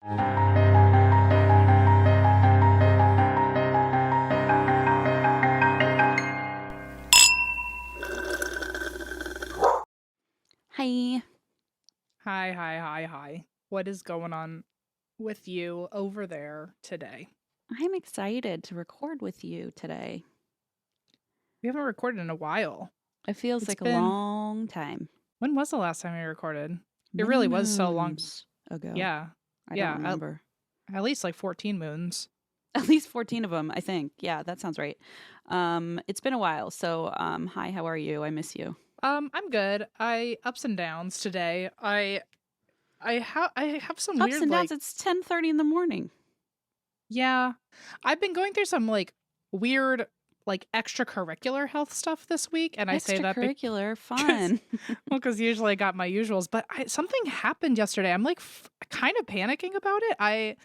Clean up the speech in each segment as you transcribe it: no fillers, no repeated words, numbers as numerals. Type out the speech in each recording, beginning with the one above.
Hi. Hi. What is going on with you over there today? I'm excited to record with you today. We haven't recorded in a while. It feels It's like a been, long time. when was the last time we recorded? It Many really was so long. moons ago. Yeah. I don't remember. At least like 14 moons. At least 14 of them, I think. Yeah, that sounds right. It's been a while. So, hi, how are you? I miss you. I'm good. I ups and downs today. I have some Ups weird and downs. like It's 10:30 in the morning. yeah. I've been going through some like weird like extracurricular health stuff this week, and I say that Extracurricular because fun. well, because usually I got my usuals, but something happened yesterday. I'm like kind of panicking about it. I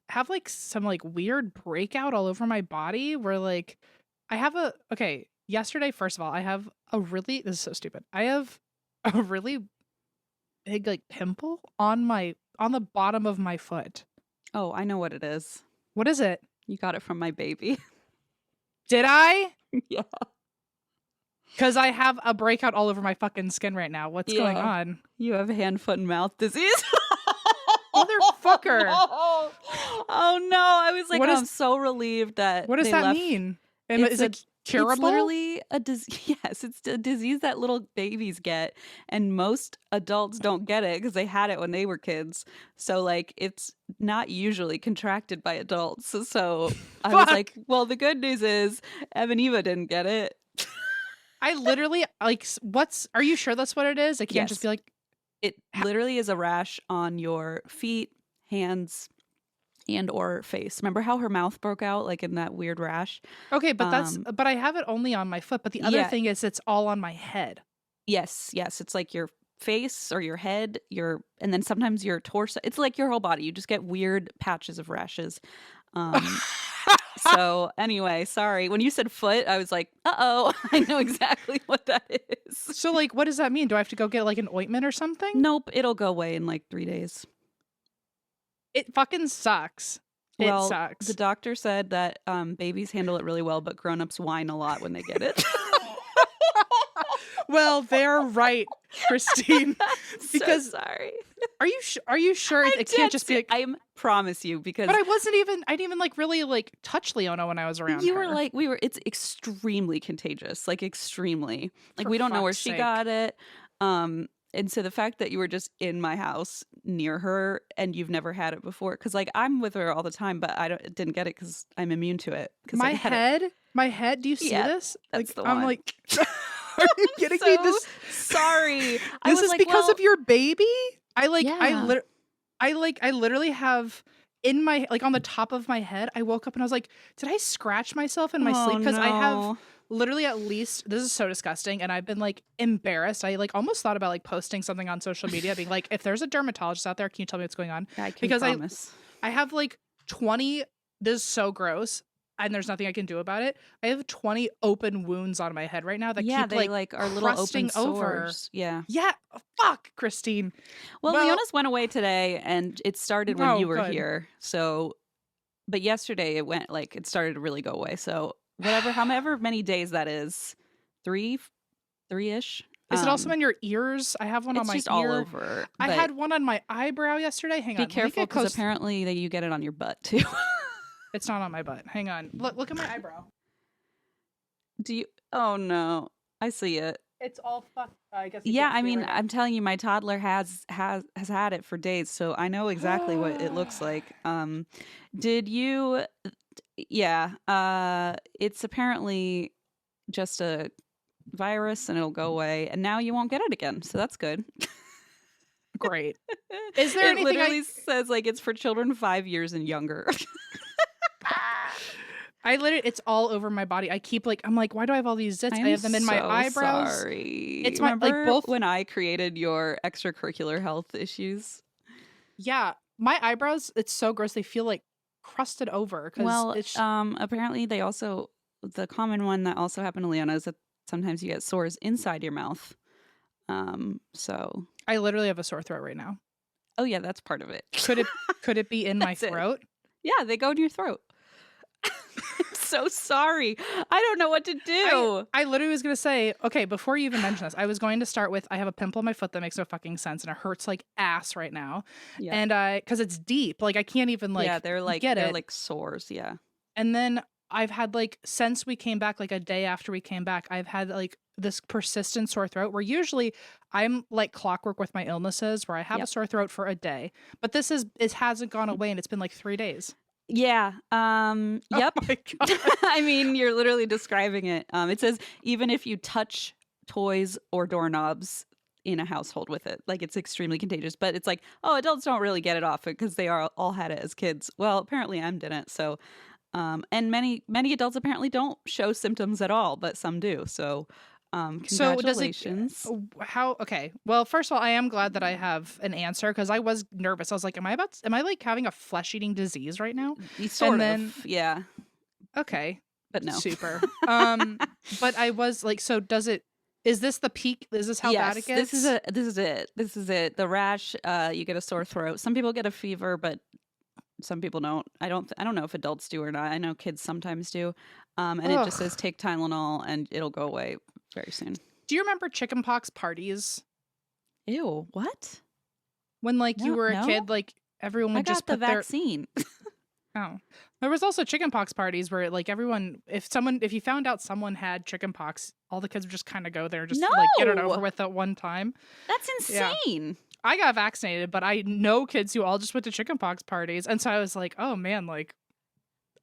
have like some like weird breakout all over my body where like I have yesterday, first of all, I have this is so stupid. I have a really big like pimple on the bottom of my foot. Oh, I know what it is. What is it? You got it from my baby. Did I? Yeah. Because I have a breakout all over my fucking skin right now. What's going Yeah. on? You have hand, foot, and mouth disease. Motherfucker. Oh, no. Oh no. I was like, What oh, is I'm so relieved that what does they that left. mean? It's Is it it's curable? literally a disease. Yes, it's a disease that little babies get, and most adults don't get it because they had it when they were kids. So like it's not usually contracted by adults. So I was Fuck. like, well, the good news is Em and Eva didn't get it. I literally like are you sure that's what it is? It can't just Yes. be like It literally is a rash on your feet, hands, and or face. Remember how her mouth broke out like in that weird rash? okay, but Um I have it only on my foot, but the other yeah, thing is it's all on my head. yes, it's like your face or your head, and then sometimes your torso. It's like your whole body. You just get weird patches of rashes. Um so anyway, sorry. When you said foot, I was like, "Uh-oh, I know exactly what that is." So like what does that mean? Do I have to go get like an ointment or something? Nope, it'll go away in like 3 days. It fucking sucks. It Well, the sucks. doctor said that babies handle it really well, but grown-ups whine a lot when they get it. Well, they're right, Christine. So Because sorry. are you sure I'm it can't dead just be like I promise you because but I didn't even like really like touch Leona when I was around you her. were like it's extremely contagious, like extremely. Like For we don't know where fuck's she sake. got it. And so the fact that you were just in my house near her and you've never had it before, because like I'm with her all the time, but didn't get it because I'm immune to it. Because I had it. My head, do you see Yeah, this? that's Like the I'm one. like are you kidding me? So sorry. I This was is like, because well, of your baby? yeah. I literally have in my like on the top of my head, I woke up and I was like, did I scratch myself in my Oh sleep? Because I have no. literally at least this is so disgusting, and I've been like embarrassed. I like almost thought about like posting something on social media, being like, if there's a dermatologist out there, can you tell me what's going on? I can Because promise. I have like 20, this is so gross, and there's nothing I can do about it. I have 20 open wounds on my head right now that Yeah, keep they like like are little open crusting over. sores. Yeah. Yeah, fuck, Christine. Well, Well, Leona's went away today and it started when oh, you were good. here. So, but yesterday it started to really go away. So, however many days that is, 3, 3-ish. Is it also in your ears? I have one on It's my just all ear. over. I But had one on my eyebrow yesterday. Hang be on, let me careful get because close. apparently that you get it on your butt too. It's not on my butt. Hang on. Look at my eyebrow. Do you? Oh no, I see it. It's all fucked. I guess you Yeah, can't I see it mean, right I'm telling you, my toddler has had it for days, so I know exactly what it now. looks like. Did you? Yeah, it's apparently just a virus, and it'll go away, and now you won't get it again. So that's good. Great. Is there It anything literally says like it's for children 5 years and younger. I literally, it's all over my body. I'm like, why do I have all these zits? I I'm have them in my so eyebrows. sorry. It's my, like, Remember both. when I created your extracurricular health issues? Yeah. My eyebrows, it's so gross. They feel like crusted over because Well, it's, apparently the common one that also happened to Leona is that sometimes you get sores inside your mouth. So I literally have a sore throat right now. Oh yeah, that's part of it. Could it be in my That's it. throat? Yeah, they go in your throat. I'm so sorry. I don't know what to do. I literally was gonna say, okay, before you even mention this, I was going to start with I have a pimple on my foot that makes no fucking sense and it hurts like ass right now. Yep. And because it's deep, like I can't even Yeah, like get they're it. like sores, yeah. And then I've had like since we came back, like a day after we came back, I've had like this persistent sore throat where usually I'm like clockwork with my illnesses where I have a Yep. sore throat for a day. But it hasn't gone away and it's been like 3 days. Yeah. Oh Yep. my God. I mean, you're literally describing it. It says even if you touch toys or doorknobs in a household with it, like it's extremely contagious. But it's like, oh, adults don't really get it off because they all had it as kids. Well, apparently Em didn't. So, and many adults apparently don't show symptoms at all, but some do. So, So does it congratulations. how okay. Well, first of all, I am glad that I have an answer because I was nervous. I was like, am I like having a flesh-eating disease right now? You And sort then of, yeah, okay, but no. super. But I was like, so is this the peak? Is this how bad it Yes, gets? this is it. The rash, you get a sore throat. Some people get a fever, but some people don't. I don't know if adults do or not. I know kids sometimes do. And it just says Ugh. take Tylenol and it'll go away very soon. Do you remember chickenpox parties Ew, what? when like you No, were a no. kid? Like everyone I would just got the put their vaccine. oh. There was also chickenpox parties where like everyone, if you found out someone had chickenpox, all the kids would just kind of go there and just like get it over No, with at one time. that's Yeah. insane. I got vaccinated, but I know kids who all just went to chickenpox parties. And so I was like, oh man, like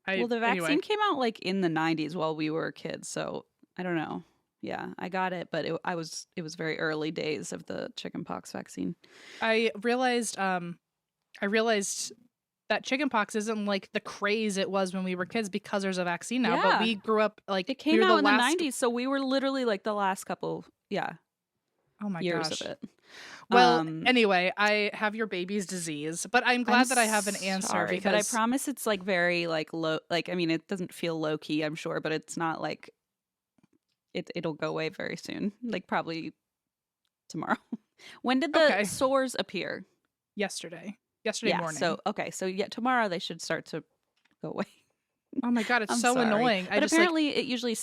Well, the anyway. vaccine came out like in the 90s while we were kids, so I don't know. Yeah, I got it, but it was very early days of the chickenpox vaccine. I realized that chickenpox isn't like the craze it was when we were kids because there's a vaccine now, but Yeah, we grew up like it we came were the out in the last 90s, so we were literally like the last couple, oh my years of gosh. it. Well, Um, anyway, I have your baby's disease, but I'm I'm glad that I have an answer sorry, but I because promise it's like very like low. Like I mean, it doesn't feel low key, I'm sure, but it's not like it'll go away very soon. Like probably tomorrow. When did the okay, sores appear? yesterday Yeah. morning. So okay. So yeah, tomorrow they should start to go away. Oh my god, it's I'm so sorry, annoying. I but just like apparently it usually.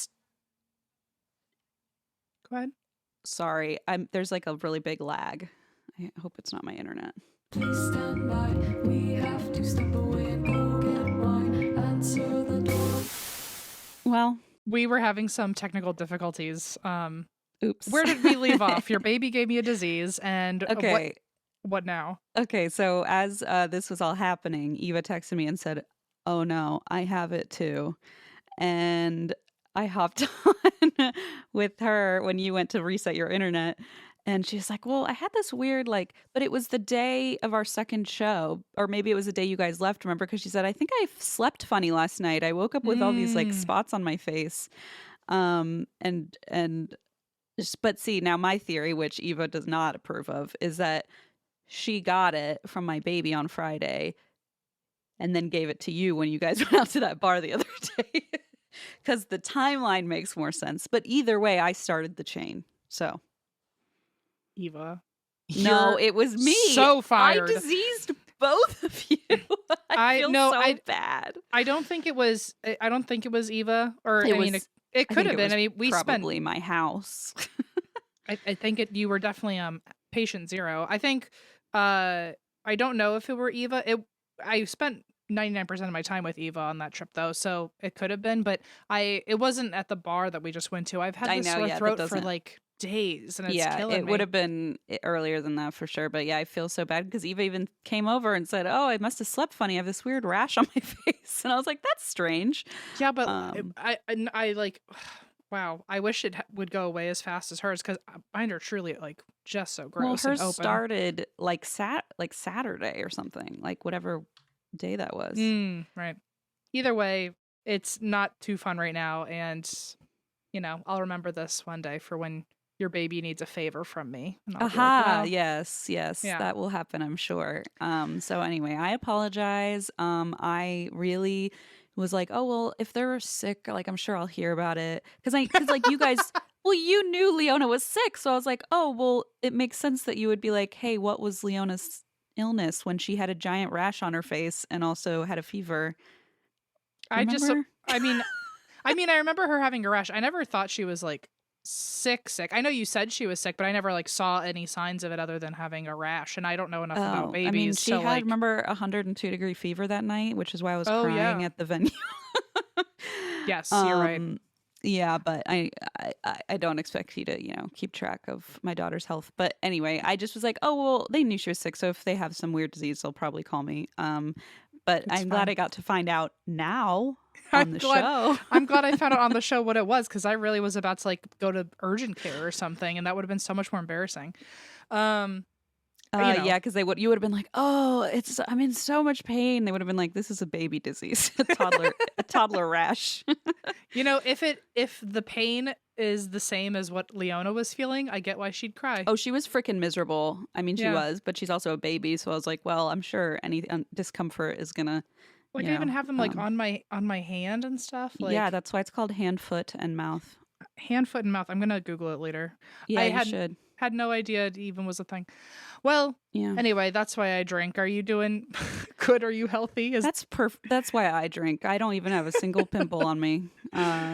go ahead. Sorry, there's like a really big lag. I hope it's not my internet. Please stand by. We have to step away and go get wine. Answer the door. Well, We were having some technical difficulties. oops. Where did we leave off? Your baby gave me a disease, and Okay. what now? Okay, so as this was all happening, Eva texted me and said, "Oh no, I have it too." And I hopped on with her when you went to reset your internet. And she's like, "Well, I had this weird, like, but it was the day of our second show, or maybe it was the day you guys left, remember? Because she said, I think I slept funny last night. I woke up with all these like Mm. spots on my face. And but see, now my theory, which Eva does not approve of, is that she got it from my baby on Friday and then gave it to you when you guys went out to that bar the other day. Because the timeline makes more sense. But either way, I started the chain. So Eva. no, You're it was me. so fired. I diseased both of you. I feel so bad. I don't think it was. I don't think it was Eva. Or It I mean, was. it I could think have it been. was I mean, we spent. probably my house. I think it. You were definitely patient zero. I think. I don't know if it were Eva. I spent 99% of my time with Eva on that trip though, so it could have been. But it wasn't at the bar that we just went to. I've had I this know, sore yeah, that throat for doesn't. like days, and it's Yeah, killing it me. would have been earlier than that for sure. But yeah, I feel so bad because Eva even came over and said, "Oh, I must have slept funny. I have this weird rash on my face," and I was like, "That's strange." Yeah, but Um, I like. Wow, I wish it would go away as fast as hers because mine are truly like just so well, gross and hers open. started like Saturday or something, like whatever day that was. Right. Either way, it's not too fun right now, and I'll remember this one day for when your baby needs a favor from me, and I'll be like, Aha, wow, yes, yeah. that will happen, I'm sure. So anyway, I apologize. I really was like, oh well, if they're sick, like I'm sure I'll hear about it. Cause like you guys, well, you knew Leona was sick, so I was like, oh well, it makes sense that you would be like, hey, what was Leona's illness when she had a giant rash on her face and also had a fever. I just, Remember? I mean, I remember her having a rash. I never thought she was like sick. I know you said she was sick, but I never like saw any signs of it other than having a rash. And I don't know enough about Oh, I mean, babies she to had, like. remember, 102-degree fever that night, which is why I was Oh crying yeah. at the venue. Yes, you're right. Yeah, but I don't expect you to, keep track of my daughter's health. But anyway, I just was like, oh, well, they knew she was sick. So if they have some weird disease, they'll probably call me. But It's I'm glad fine. I got to find out now I'm on the glad. show. I'm glad I found out on the show what it was because I really was about to like go to urgent care or something, and that would have been so much more embarrassing. Um, you know, Yeah, because you would have been like, oh, I'm in so much pain. They would have been like, this is a baby disease, a toddler rash. if the pain is the same as what Leona was feeling, I get why she'd cry. Oh, she was freaking miserable. I mean, she Yeah. was, but she's also a baby. So I was like, well, I'm sure any discomfort is gonna, Like I even have them like on my hand and stuff. yeah, Like that's why it's called hand, foot, and mouth. hand, foot, and mouth. I'm gonna Google it later. Yeah, I you should. had no idea it even was a thing. Well, Yeah. anyway, that's why I drink. Are you doing good? Are you healthy? That's perfect. That's why I drink. I don't even have a single pimple on me.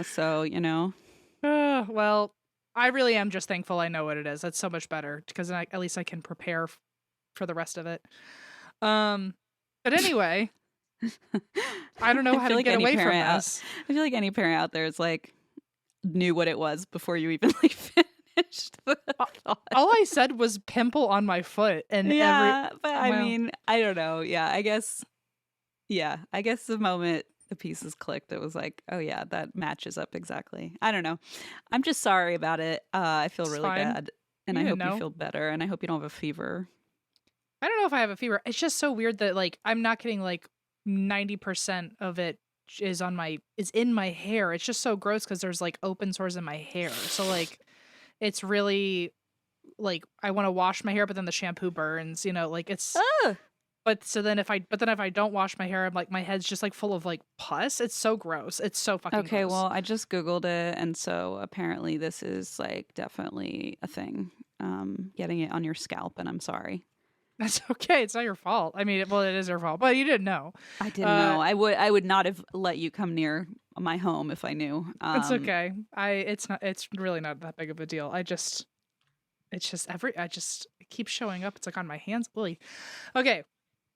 So Well, I really am just thankful I know what it is. That's so much better because at least I can prepare for the rest of it. But anyway, I don't know how to get away from this. I feel like any parent out there is like knew what it was before you even like finished the thought. All I said was pimple on my foot, and Yeah, but I well. mean, I don't know. Yeah, I guess the moment the pieces clicked, it was like, oh yeah, that matches up exactly. I don't know. I'm just sorry about it. I feel It's really fine. bad, and You I didn't hope you know. feel better, and I hope you don't have a fever. I don't know if I have a fever. It's just so weird that like I'm not getting like 90% of it is in my hair. It's just so gross because there's like open sores in my hair. So like it's really like I want to wash my hair, but then the shampoo burns. Like it's. Ugh. But then if I don't wash my hair, I'm like my head's just like full of like pus. It's so gross. It's so fucking Okay, gross. well, I just Googled it, and so apparently this is like definitely a thing. Getting it on your scalp, and I'm sorry. That's okay. It's not your fault. I mean, well, it is your fault, but you didn't know. I didn't know. I would not have let you come near my home if I knew. It's okay. It's really not that big of a deal. It keeps showing up. It's like on my hands. Really. Okay.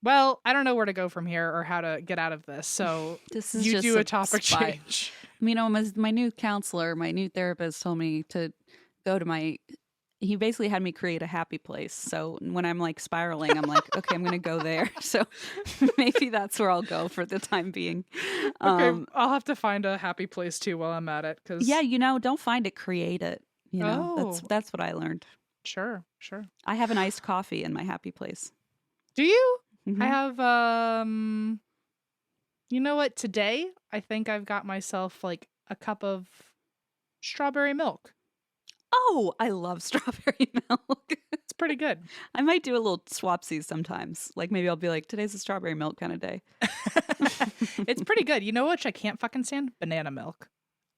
Well, I don't know where to go from here or how to get out of this. So This is you just do a a topic spy. change. My new counselor, my new therapist told me to go to he basically had me create a happy place. So when I'm like spiraling, I'm like, okay, I'm going to go there. So maybe that's where I'll go for the time being. Okay, I'll have to find a happy place too while I'm at it. Cause Yeah, don't find it, create it. That's what I learned. Sure. I have an iced coffee in my happy place. Do you? Mhm. I have you know what? Today I think I've got myself like a cup of strawberry milk. Oh, I love strawberry milk. It's pretty good. I might do a little swapsies sometimes. Like maybe I'll be like, today's a strawberry milk kind of day. It's pretty good. You know what I can't fucking stand? Banana milk.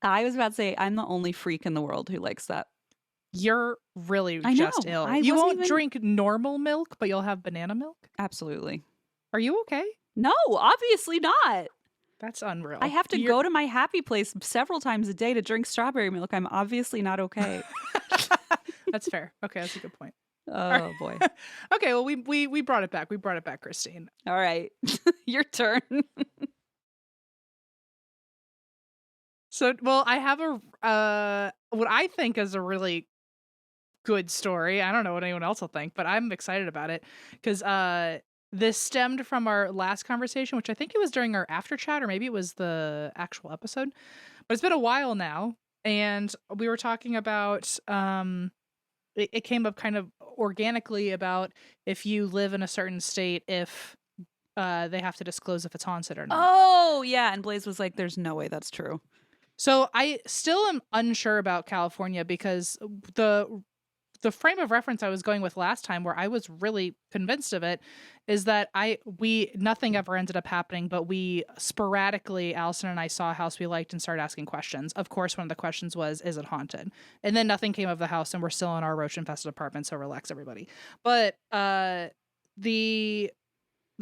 I was about to say I'm the only freak in the world who likes that. You're really I just know. ill. I You wasn't won't even- drink normal milk, but you'll have banana milk? Absolutely. Are you okay? No, obviously not. That's unreal. I have to go to my happy place several times a day to drink strawberry milk. I'm obviously not okay. That's fair. Okay, that's a good point. Oh boy. Okay, well we brought it back. We brought it back, Christine. All right. Your turn. So, well, I have what I think is a really good story. I don't know what anyone else will think, but I'm excited about it because this stemmed from our last conversation, which I think it was during our after chat, or maybe it was the actual episode. But it's been a while now, and we were talking about it came up kind of organically about if you live in a certain state, if they have to disclose if it's haunted or not. Oh, yeah. And Blaze was like, there's no way that's true. So I still am unsure about California because the frame of reference I was going with last time, where I was really convinced of it, is that nothing ever ended up happening, but we sporadically, Allison and I saw a house we liked and started asking questions. Of course, one of the questions was, is it haunted? And then nothing came of the house, and we're still in our roach infested apartment, so relax, everybody. But the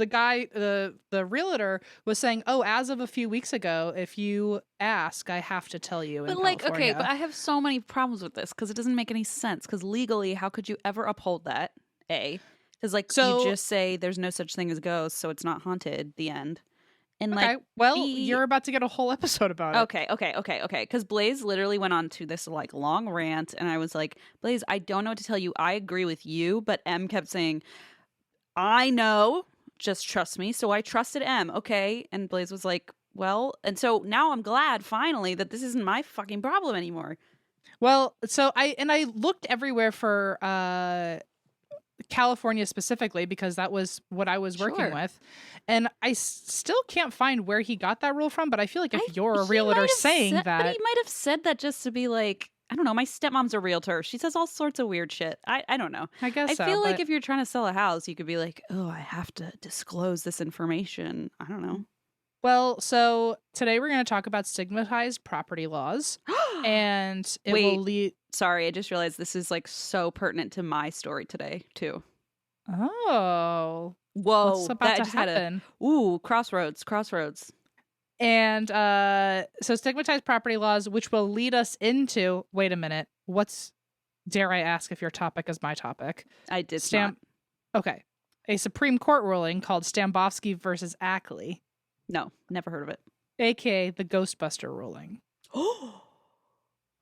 guy, the realtor was saying, oh, as of a few weeks ago, if you ask, I have to tell you in But like, California. okay, but I have so many problems with this because it doesn't make any sense. Because legally, how could you ever uphold that? A, because like you So, just say there's no such thing as ghosts, so it's not haunted. The end. And like okay, well, B, you're about to get a whole episode about it. okay. Because Blaze literally went on to this like long rant, and I was like, Blaze, I don't know what to tell you. I agree with you, but M kept saying, I know, just trust me. So I trusted M, okay? And Blaze was like, well, and so now I'm glad finally that this isn't my fucking problem anymore. Well, so I looked everywhere for California specifically because that was what I was working Sure. with, and I still can't find where he got that rule from. But I feel like if you're a He realtor might have saying said- that, but he might have said that just to be like, I don't know. My stepmom's a realtor. She says all sorts of weird shit. I don't know. I guess I so. feel like but- if you're trying to sell a house, you could be like, oh, I have to disclose this information. I don't know. Well, so today we're going to talk about stigmatized property laws, and it Wait. will lead. Sorry, I just realized this is like so pertinent to my story today too. Oh, Whoa, what's about to just had happen? crossroads. And so stigmatized property laws, which will lead us into. Wait a minute. What's? Dare I ask if your topic is my topic? I did Stamp. Okay, a Supreme Court ruling called Stambovsky versus Ackley, No, never heard of it. aka the Ghostbuster ruling.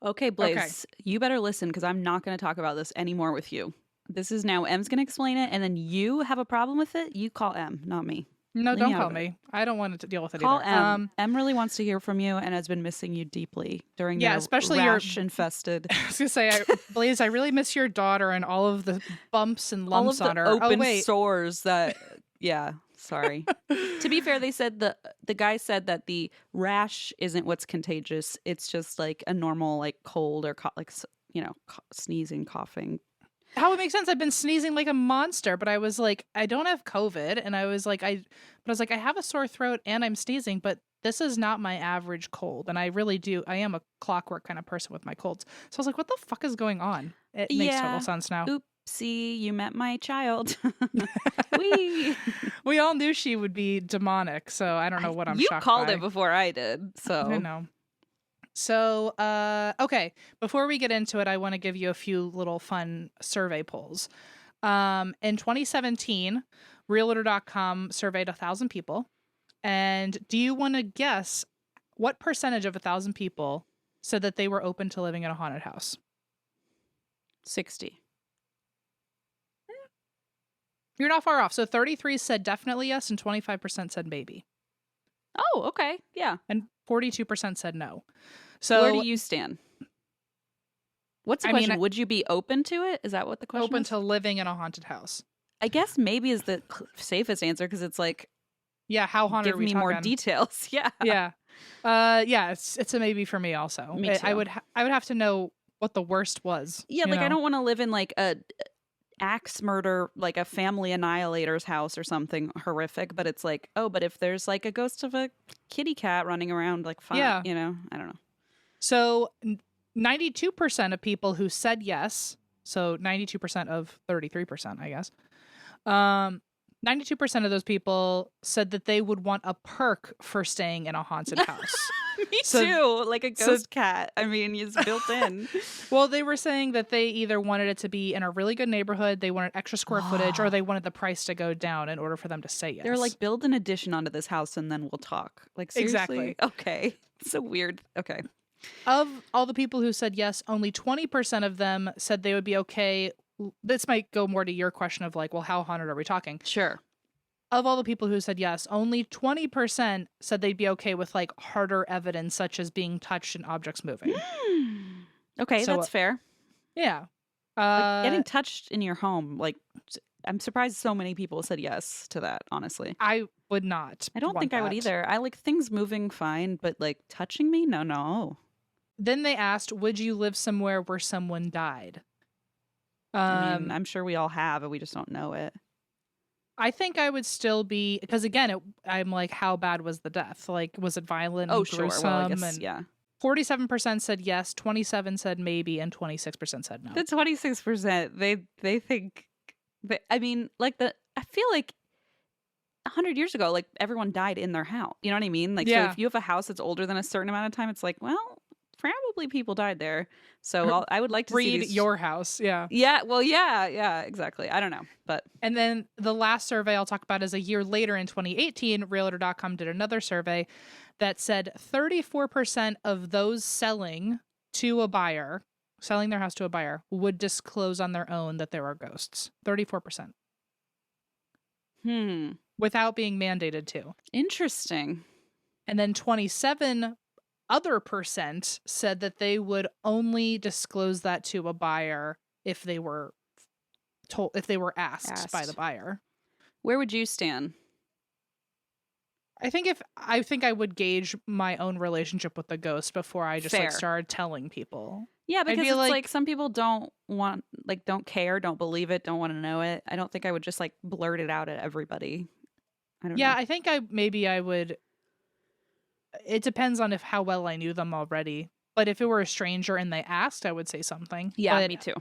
Okay, Blaze, you better listen because I'm not going to talk about this anymore with you. This is now M's going to explain it, and then you have a problem with it. You call M, not me. No, Leave don't me out call of it. me. I don't want to deal with it Call either. M. M really wants to hear from you and has been missing you deeply during Yeah, their especially your- rash infested. I was gonna say, Blaze, I really miss your daughter and all of the bumps and All of lumps the on her. open Oh wait, sores that. Yeah, sorry. To be fair, they said the guy said that the rash isn't what's contagious. It's just like a normal like cold or sneezing, coughing. how it makes sense. I've been sneezing like a monster, but I was like, I don't have COVID, and I was like, I have a sore throat and I'm sneezing, but this is not my average cold, and I really do. I am a clockwork kind of person with my colds, so I was like, what the fuck is going on? It makes Yeah. total sense now. Oopsie, you met my child. Wee. We all knew she would be demonic, so I don't know what I'm You shocked called by. it before I did, so I know. So, okay, before we get into it, I want to give you a few little fun survey polls. In 2017, Realtor.com surveyed 1,000 people. And do you want to guess what percentage of 1,000 people said that they were open to living in a haunted house? 60. You're not far off. So 33 said definitely yes, and 25% said maybe. Oh, okay, yeah. And 42% said no. So Where do you stand? What's the I mean, question? Would you be open to it? Is that what the question open is? to living in a haunted house. I guess maybe is the safest answer because it's like Yeah, how haunted give are we me more talking? details. Yeah. Yeah. Yeah, it's a maybe for me also. Me I too. would have to know what the worst was. Yeah, you like I know? don't want to live in like a axe murder, like a family annihilator's house or something horrific, but it's like, oh, but if there's like a ghost of a kitty cat running around, like fine, Yeah. I don't know. So 92% of people who said yes, so 92% of 33%, I guess. 92% of those people said that they would want a perk for staying in a haunted house. Me So- too, like a ghost cat. I mean, it's built in. Well, they were saying that they either wanted it to be in a really good neighborhood, they wanted extra square footage, or they wanted the price to go down in order for them to say yes. They're like, build an addition onto this house and then we'll talk. Like, seriously? Exactly. Okay. So weird. Okay. Of all the people who said yes, only 20% of them said they would be okay. This might go more to your question of like, well, how haunted are we talking? Sure. Of all the people who said yes, only 20% said they'd be okay with like harder evidence, such as being touched and objects moving. Okay, So, that's fair. Yeah. Like, getting touched in your home, like, I'm surprised so many people said yes to that, honestly. I would not. I don't want think I would that. either. I like things moving fine, but like touching me? No. Then they asked, would you live somewhere where someone died? I mean, I'm sure we all have, and we just don't know it. I think I would still be, because again, I'm like, how bad was the death? Like, was it violent? Oh, and sure. gruesome? Well, I guess, and yeah. 47% said yes, 27 said maybe, and 26% said no. The 26%, they think, I mean, like I feel like 100 years ago, like everyone died in their house. You know what I mean? Like, so Yeah. if you have a house that's older than a certain amount of time, it's like, well, probably people died there. So I would like to see Read these. your house. Yeah. Yeah. Well, yeah, exactly. I don't know, but And then the last survey I'll talk about is a year later in 2018, Realtor.com did another survey that said 34% of those selling their house to a buyer, would disclose on their own that there are ghosts. 34%. Without being mandated to. Interesting. And then 27 other percent said that they would only disclose that to a buyer if they were asked by the buyer. Where would you stand? I think I would gauge my own relationship with the ghost before I just like started telling people. Yeah, because it's like, like some people don't care, don't believe it, don't want to know it. I don't think I would just like blurt it out at everybody. I don't know. Yeah, I think I would. It depends on how well I knew them already. But if it were a stranger and they asked, I would say something. Yeah, me too.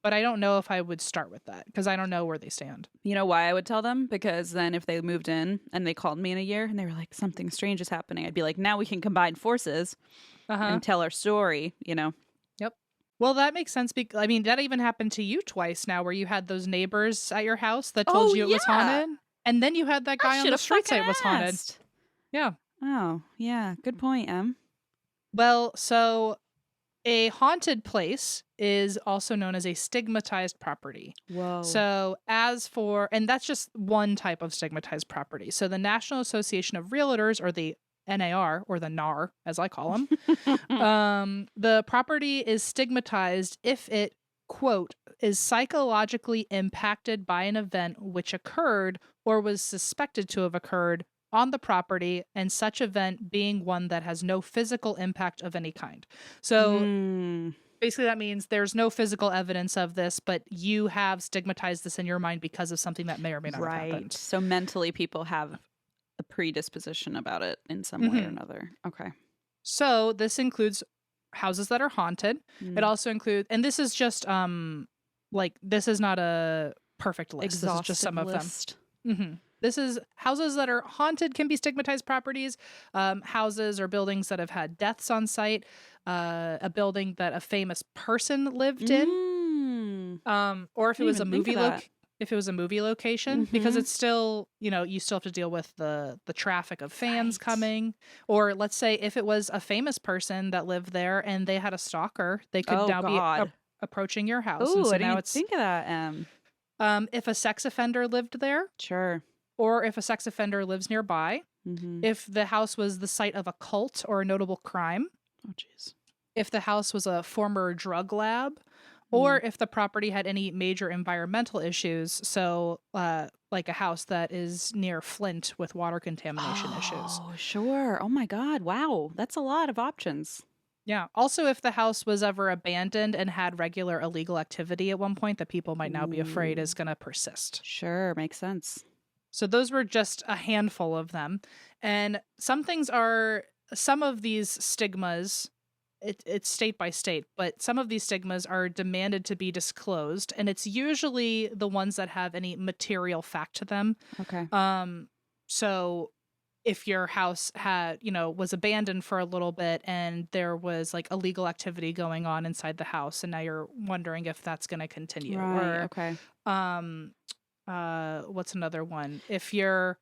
But I don't know if I would start with that because I don't know where they stand. You know why I would tell them? Because then if they moved in and they called me in a year and they were like, something strange is happening, I'd be like, now we can combine forces and tell our story, you know? Yep. Well, that makes sense. I mean, that even happened to you twice now where you had those neighbors at your house that told you it was haunted. And then you had that guy on the street say it was haunted. Yeah. Oh, yeah. Good point, Em. Well, so a haunted place is also known as a stigmatized property. Whoa. So and that's just one type of stigmatized property. So the National Association of Realtors, or the NAR, or the NAR, as I call them, the property is stigmatized if it, quote, is psychologically impacted by an event which occurred or was suspected to have occurred on the property, and such event being one that has no physical impact of any kind. So basically that means there's no physical evidence of this, but you have stigmatized this in your mind because of something that may or may not have happened. So mentally people have a predisposition about it in some way or another. Okay. So this includes houses that are haunted. It also includes, and this is just this is not a perfect list. This is just some of them. This is houses that are haunted can be stigmatized properties. Houses or buildings that have had deaths on site. A building that a famous person lived in. Or if it was a movie location, because it's still, you still have to deal with the traffic of fans coming. Or let's say if it was a famous person that lived there and they had a stalker, they could now be approaching your house. Oh, so I didn't think of that. If a sex offender lived there. Sure. Or if a sex offender lives nearby. If the house was the site of a cult or a notable crime. Oh, jeez. If the house was a former drug lab. Or if the property had any major environmental issues. So, like a house that is near Flint with water contamination issues. Oh, sure. Oh, my God. Wow. That's a lot of options. Yeah. Also, if the house was ever abandoned and had regular illegal activity at one point that people might now be afraid is going to persist. Sure. Makes sense. So those were just a handful of them. And some of these stigmas, it's state by state, but some of these stigmas are demanded to be disclosed. And it's usually the ones that have any material fact to them. Okay. So if your house was abandoned for a little bit and there was like illegal activity going on inside the house and now you're wondering if that's going to continue. Right. Okay. What's another one? If you're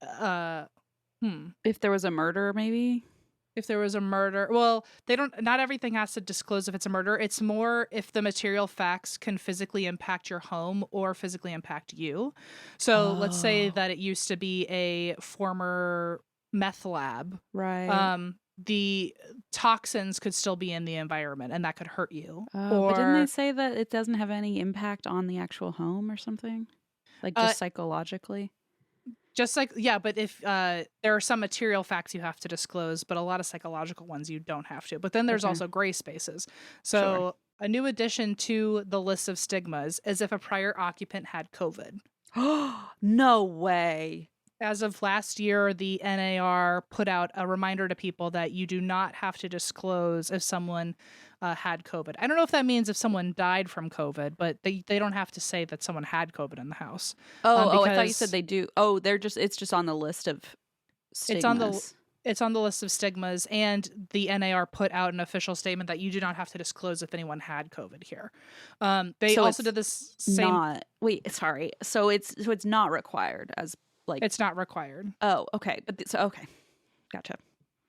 if there was a murder, maybe? If there was a murder, well, not everything has to disclose if it's a murder. It's more if the material facts can physically impact your home or physically impact you. So let's say that it used to be a former meth lab. Right. The toxins could still be in the environment and that could hurt you. But didn't they say that it doesn't have any impact on the actual home or something? Like just psychologically? Just like, yeah, but if there are some material facts you have to disclose, but a lot of psychological ones you don't have to. But then there's also gray spaces. So a new addition to the list of stigmas is if a prior occupant had COVID. No way. as of last year, the NAR put out a reminder to people that you do not have to disclose if someone had COVID. I don't know if that means if someone died from COVID, but they don't have to say that someone had COVID in the house. I thought you said because they do. It's just on the list of it's on the stigmas. it's on the list of stigmas, and the NAR put out an official statement that you do not have to disclose if anyone had COVID here. They So also it's did this same. Not wait, sorry. So it's not required as like. It's not required. Oh, okay, okay, gotcha.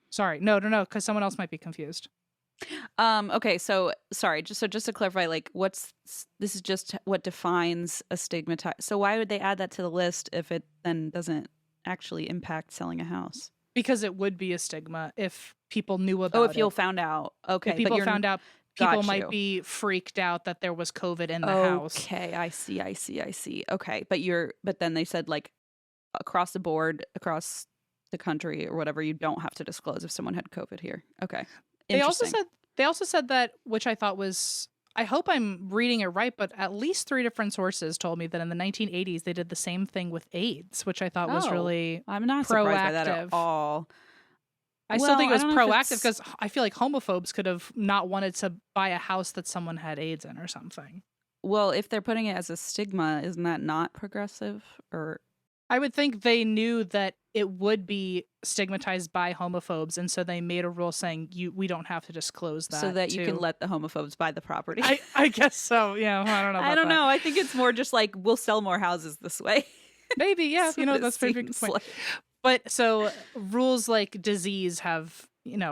Sorry, no, because someone else might be confused. Okay, so sorry, just to clarify, like, this is just what defines a stigmatized. So why would they add that to the list if it then doesn't actually impact selling a house? Because it would be a stigma if people knew about it. Oh, if you found out. Okay, if people found out, people got might you. be freaked out that there was COVID in the house. Okay, I see. Okay, but then they said, like, across the board, across the country or whatever, you don't have to disclose if someone had COVID here. Okay. They Interesting. also said that, which I thought was, I hope I'm reading it right, but at least 3 different sources told me that in the 1980s they did the same thing with AIDS, which I thought was really I'm not surprised by that at proactive. all. I still think it was I don't know if proactive it's- because I feel like homophobes could have not wanted to buy a house that someone had AIDS in or something. Well, if they're putting it as a stigma, isn't that not progressive? Or I would think they knew that it would be stigmatized by homophobes, and so they made a rule saying we don't have to disclose that, so that you can to- let the homophobes buy the property? I guess so. Yeah, I don't know. I don't know. I think it's more just like we'll sell more houses this way. Maybe, yeah. That's what it That's a pretty good seems point. like. But so rules like disease have,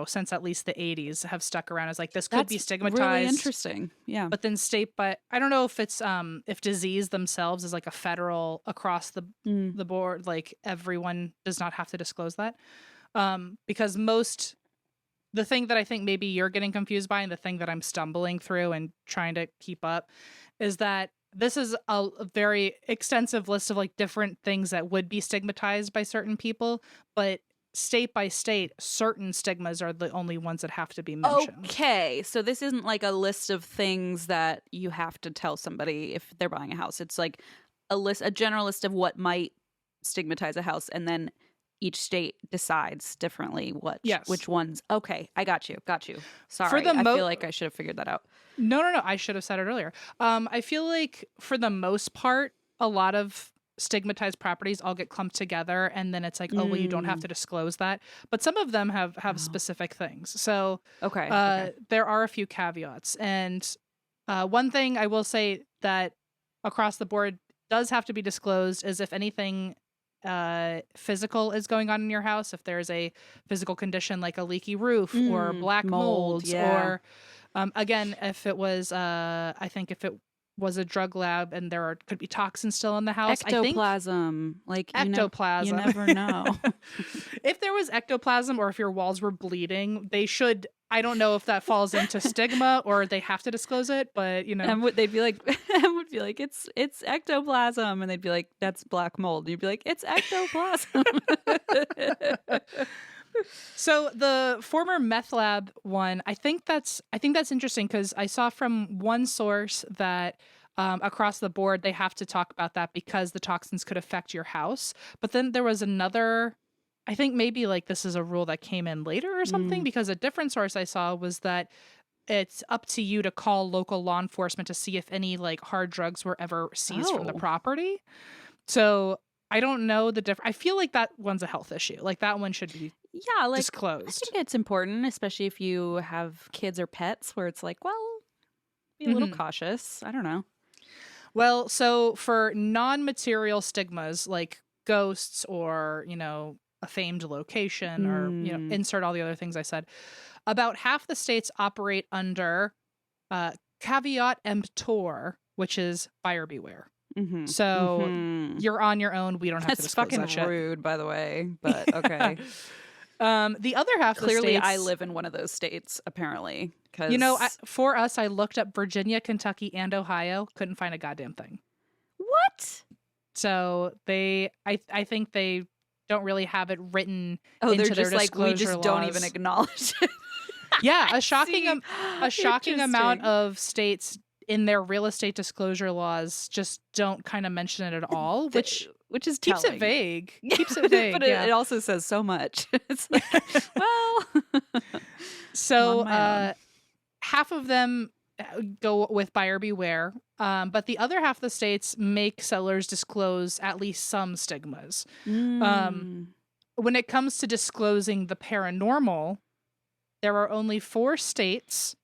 since at least the 80s have stuck around as like this could be That's stigmatized. Really interesting. Yeah. But then I don't know if it's if disease themselves is like a federal across the board, like everyone does not have to disclose that. Because the thing that I think maybe you're getting confused by and the thing that I'm stumbling through and trying to keep up is that this is a very extensive list of like different things that would be stigmatized by certain people, but state by state, certain stigmas are the only ones that have to be mentioned. Okay, so this isn't like a list of things that you have to tell somebody if they're buying a house. It's like a general list of what might stigmatize a house, and then each state decides differently which ones. Okay, I got you. Sorry, I feel like I should have figured that out. No, I should have said it earlier. I feel like for the most part, a lot of stigmatized properties all get clumped together, and then it's like, oh, well, you don't have to disclose that. But some of them have specific things. So Okay. There are a few caveats. And one thing I will say that across the board does have to be disclosed is if anything physical is going on in your house, if there's a physical condition like a leaky roof or black molds, yeah. or again, if it was I think if it was a drug lab and there could be toxins still in the house. Ectoplasm. Ectoplasm. You never know. If there was ectoplasm or if your walls were bleeding, they should. I don't know if that falls into stigma or they have to disclose it, but And they'd be like, Em would be like, it's ectoplasm, and they'd be like, that's black mold. And you'd be like, it's ectoplasm. So the former meth lab one, I think that's interesting because I saw from one source that across the board they have to talk about that because the toxins could affect your house. But then there was another, I think maybe like this is a rule that came in later or something, because a different source I saw was that it's up to you to call local law enforcement to see if any like hard drugs were ever seized from the property. So I don't know the difference. I feel like that one's a health issue. Like that one should be disclosed. I think it's important, especially if you have kids or pets, where it's like, well, be a little cautious. I don't know. Well, so for non-material stigmas like ghosts or, a famed location or, insert all the other things I said, about half the states operate under caveat emptor, which is buyer beware. So you're on your own. We don't have to disclose that shit. That's fucking rude, by the way, but okay. The other half of the Clearly, states, I live in one of those states, apparently. For us, I looked up Virginia, Kentucky, and Ohio. Couldn't find a goddamn thing. What? So I think they don't really have it written into their just like, we just disclosure don't laws. even acknowledge it. Yeah, a shocking amount Interesting. of states in their real estate disclosure laws just don't kind of mention it at all, which which is Keeps telling. it vague. Yeah, Keeps it vague. but it also says so much. It's like, well, So on my own. half of them go with buyer beware, but the other half of the states make sellers disclose at least some stigmas. Mm. When it comes to disclosing the paranormal, there are only 4 states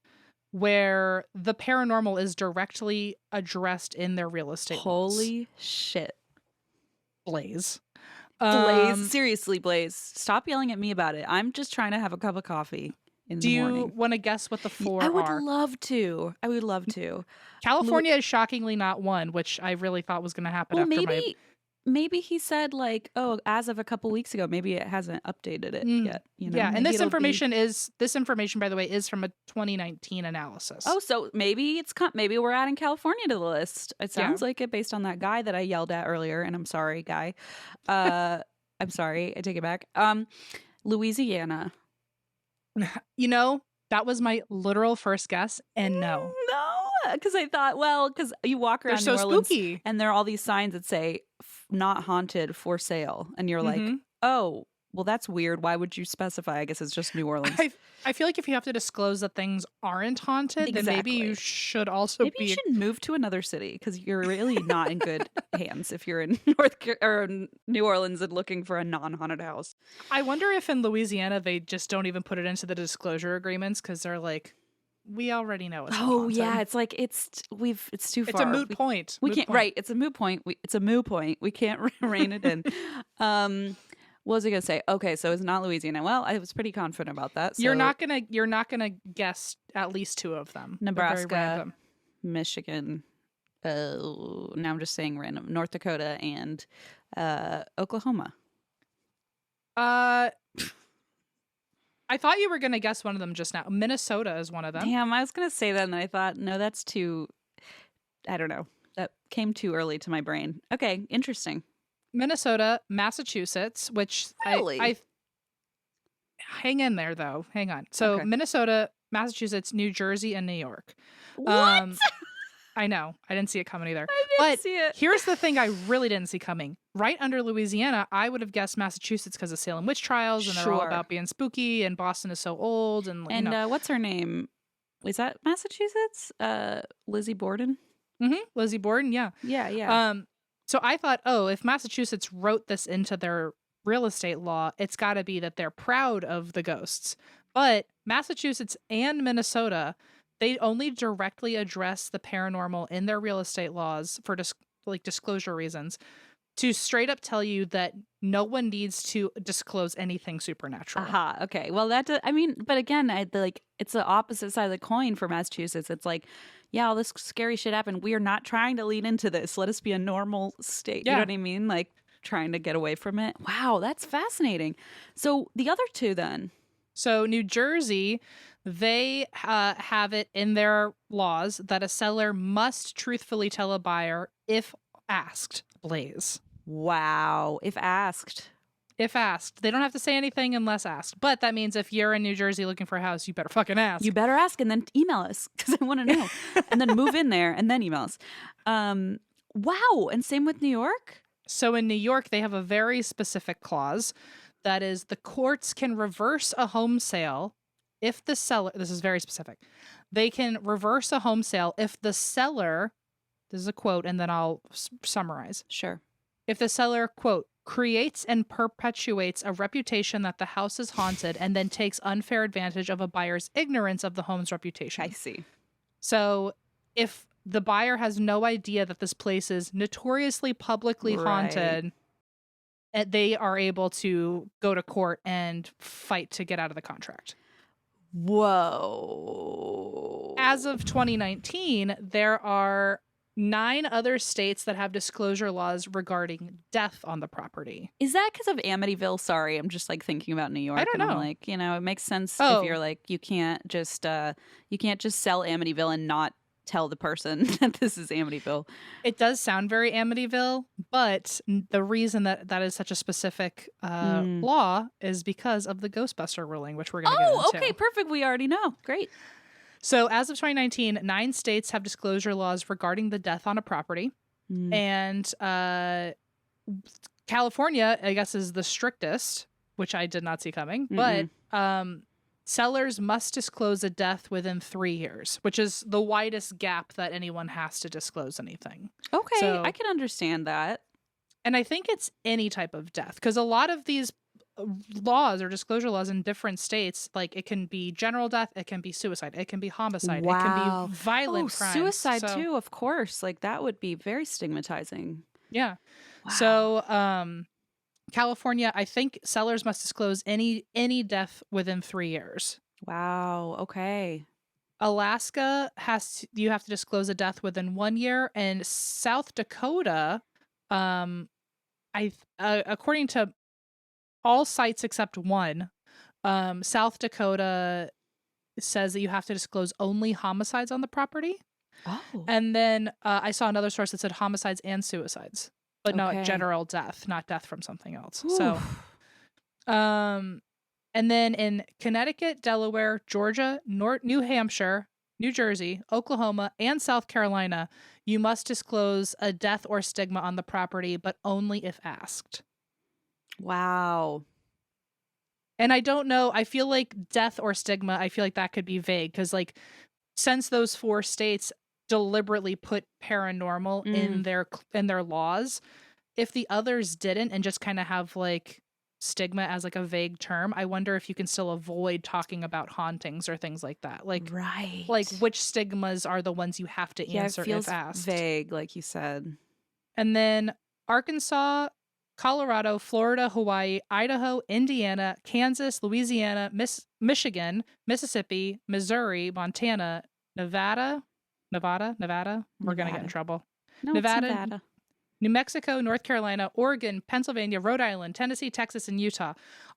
where the paranormal is directly addressed in their real estate laws. Holy shit. Blaze. Blaze, seriously, Blaze, stop yelling at me about it. I'm just trying to have a cup of coffee in Do the you morning. want to guess what the 4 I would are? love to. I would love to. California is shockingly not one, which I really thought was going to happen Well, after maybe he said like, oh, as of a couple weeks ago, maybe it hasn't updated it yet. You know? Yeah, and Maybe this it'll be- information, by the way, is from a 2019 analysis. Oh, so maybe maybe we're adding California to the list. It sounds Yeah. like it based on that guy that I yelled at earlier, and I'm sorry, guy. I'm sorry, I take it back. Louisiana. You know, that was my literal first guess, and no. No, because I thought, well, because you walk They're around so New Orleans spooky. and there are all these signs that say not haunted, for sale. And you're like, Mhm. oh, well, that's weird. Why would you specify? I guess it's just New Orleans. I feel like if you have to disclose that things aren't haunted, then maybe you Exactly. should also Maybe you should move to another city because you're really not in good hands if you're in New Orleans and looking for a non-haunted house. I wonder if in Louisiana they just don't even put it into the disclosure agreements because they're like, we already know it's not Oh haunted. yeah, it's like it's too far. It's a moot point. We Moot can't. point. Right, it's a moot point. It's a moot point. We can't rein it in. What was I gonna say? Okay, so it's not Louisiana. Well, I was pretty confident about that. So You're not gonna guess at least 2 of them. They're very Nebraska, random. Michigan. Now I'm just saying random. North Dakota and Oklahoma. I thought you were gonna guess one of them just now. Minnesota is one of them. Damn, I was gonna say that, and I thought, no, that's too. I don't know. That came too early to my brain. Okay, interesting. Minnesota, Massachusetts, which Really? I hang in there though. Hang on. So Okay. Minnesota, Massachusetts, New Jersey, and New York. What? I know. I didn't see it coming either. I didn't But see it. here's the thing I really didn't see coming. Right under Louisiana, I would have guessed Massachusetts because of Salem witch trials, and they're all Sure. about being spooky, and Boston is so old, and you know. And what's her name? Was that Massachusetts? Lizzie Borden. Lizzie Borden, yeah. Yeah. So I thought, oh, if Massachusetts wrote this into their real estate law, it's got to be that they're proud of the ghosts. But Massachusetts and Minnesota, they only directly address the paranormal in their real estate laws for disclosure reasons, to straight up tell you that no one needs to disclose anything supernatural. Aha. Okay. Well, but again, it's the opposite side of the coin for Massachusetts. It's like, yeah, all this scary shit happened. We are not trying to lean into this. Let us be a normal state. You know Yeah. what I mean? Like trying to get away from it. Wow, that's fascinating. So the other two then. So New Jersey, they have it in their laws that a seller must truthfully tell a buyer if asked. Blaze. Wow. If asked. If asked. They don't have to say anything unless asked. But that means if you're in New Jersey looking for a house, you better fucking ask. You better ask and then email us because I want to know. And then move in there and then email us. Wow. And same with New York? So in New York, they have a very specific clause that is the courts can reverse a home sale if the seller, this is very specific, they can reverse a home sale if the seller, this is a quote and then I'll summarize. Sure. If the seller, quote, creates and perpetuates a reputation that the house is haunted and then takes unfair advantage of a buyer's ignorance of the home's reputation. I see. So if the buyer has no idea that this place is notoriously publicly haunted, they are able to go to court and fight to get out of the contract. Whoa. As of 2019, there are 9 other states that have disclosure laws regarding death on the property. Is that because of Amityville? Sorry, I'm just like thinking about New York. I don't and I'm know. like, it makes sense Oh. if you're like, you can't just sell Amityville and not tell the person that this is Amityville. It does sound very Amityville, but the reason that is such a specific law is because of the Ghostbuster ruling, which we're going to get into. Oh, okay, perfect. We already know. Great. So as of 2019, 9 states have disclosure laws regarding the death on a property. And California, I guess, is the strictest, which I did not see coming, but sellers must disclose a death within 3 years, which is the widest gap that anyone has to disclose anything. Okay, So, I can understand that. and I think it's any type of death, because a lot of these laws or disclosure laws in different states, like it can be general death, it can be suicide, it can be homicide, it can Wow. be violent Oh, crimes. suicide So, too, of course. Like that would be very stigmatizing. yeah. Wow. So, California, I think sellers must disclose any death within 3 years. Wow. Okay. Alaska you have to disclose a death within 1 year, and South Dakota, according to all sites except one, South Dakota says that you have to disclose only homicides on the property. Oh. And then I saw another source that said homicides and suicides, but not Okay. general death, not death from something else. Oof. So, and then in Connecticut, Delaware, Georgia, New Hampshire, New Jersey, Oklahoma, and South Carolina, you must disclose a death or stigma on the property, but only if asked. Wow. And I don't know, I feel like death or stigma, I feel like that could be vague, because like since those 4 states deliberately put paranormal in their laws, if the others didn't and just kind of have like stigma as like a vague term, I wonder if you can still avoid talking about hauntings or things like that. Like which stigmas are the ones you have to answer it feels if asked. vague, like you said. And then Arkansas, Colorado, Florida, Hawaii, Idaho, Indiana, Kansas, Louisiana, Michigan, Mississippi, Missouri, Montana, Nevada. We're going to get in trouble. No, it's Nevada. New Mexico, North Carolina, Oregon, Pennsylvania, Rhode Island, Tennessee, Texas, and Utah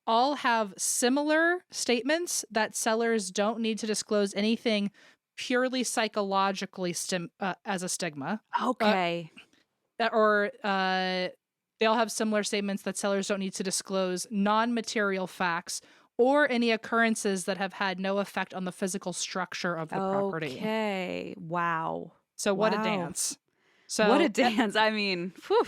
all have similar statements that sellers don't need to disclose anything purely psychologically as a stigma. Okay. They all have similar statements that sellers don't need to disclose non-material facts or any occurrences that have had no effect on the physical structure of the property. Okay. Wow. So what a dance. So what a dance. I mean, whew.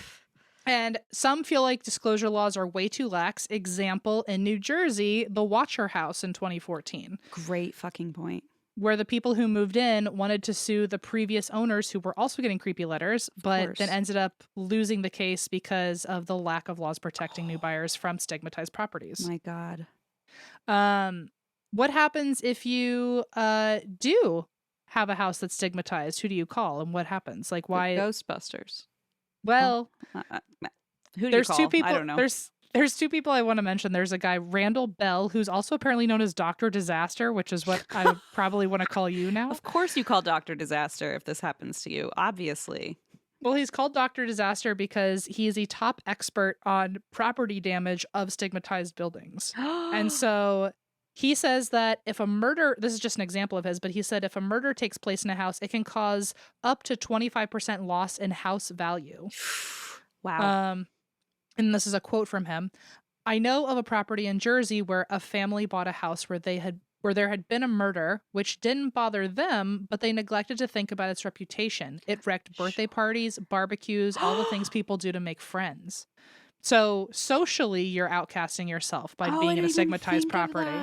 And some feel like disclosure laws are way too lax. Example, in New Jersey, the Watcher House in 2014. Great fucking point. Where the people who moved in wanted to sue the previous owners who were also getting creepy letters, but then ended up losing the case because of the lack of laws protecting new buyers from stigmatized properties. My God. What happens if you do have a house that's stigmatized? Who do you call, and what happens? Like, why? The Ghostbusters. Well, who do you call? 2 people. I don't know. There's 2 people I want to mention. There's a guy, Randall Bell, who's also apparently known as Dr. Disaster, which is what I would probably want to call you now. Of course you call Dr. Disaster if this happens to you, obviously. Well, he's called Dr. Disaster because he is a top expert on property damage of stigmatized buildings. And so he says that if a murder, this is just an example of his, but he said if a murder takes place in a house, it can cause up to 25% loss in house value. Wow. And this is a quote from him. I know of a property in Jersey where a family bought a house where there had been a murder, which didn't bother them, but they neglected to think about its reputation. It wrecked birthday parties, barbecues, all the things people do to make friends. So socially, you're outcasting yourself by being in a stigmatized property.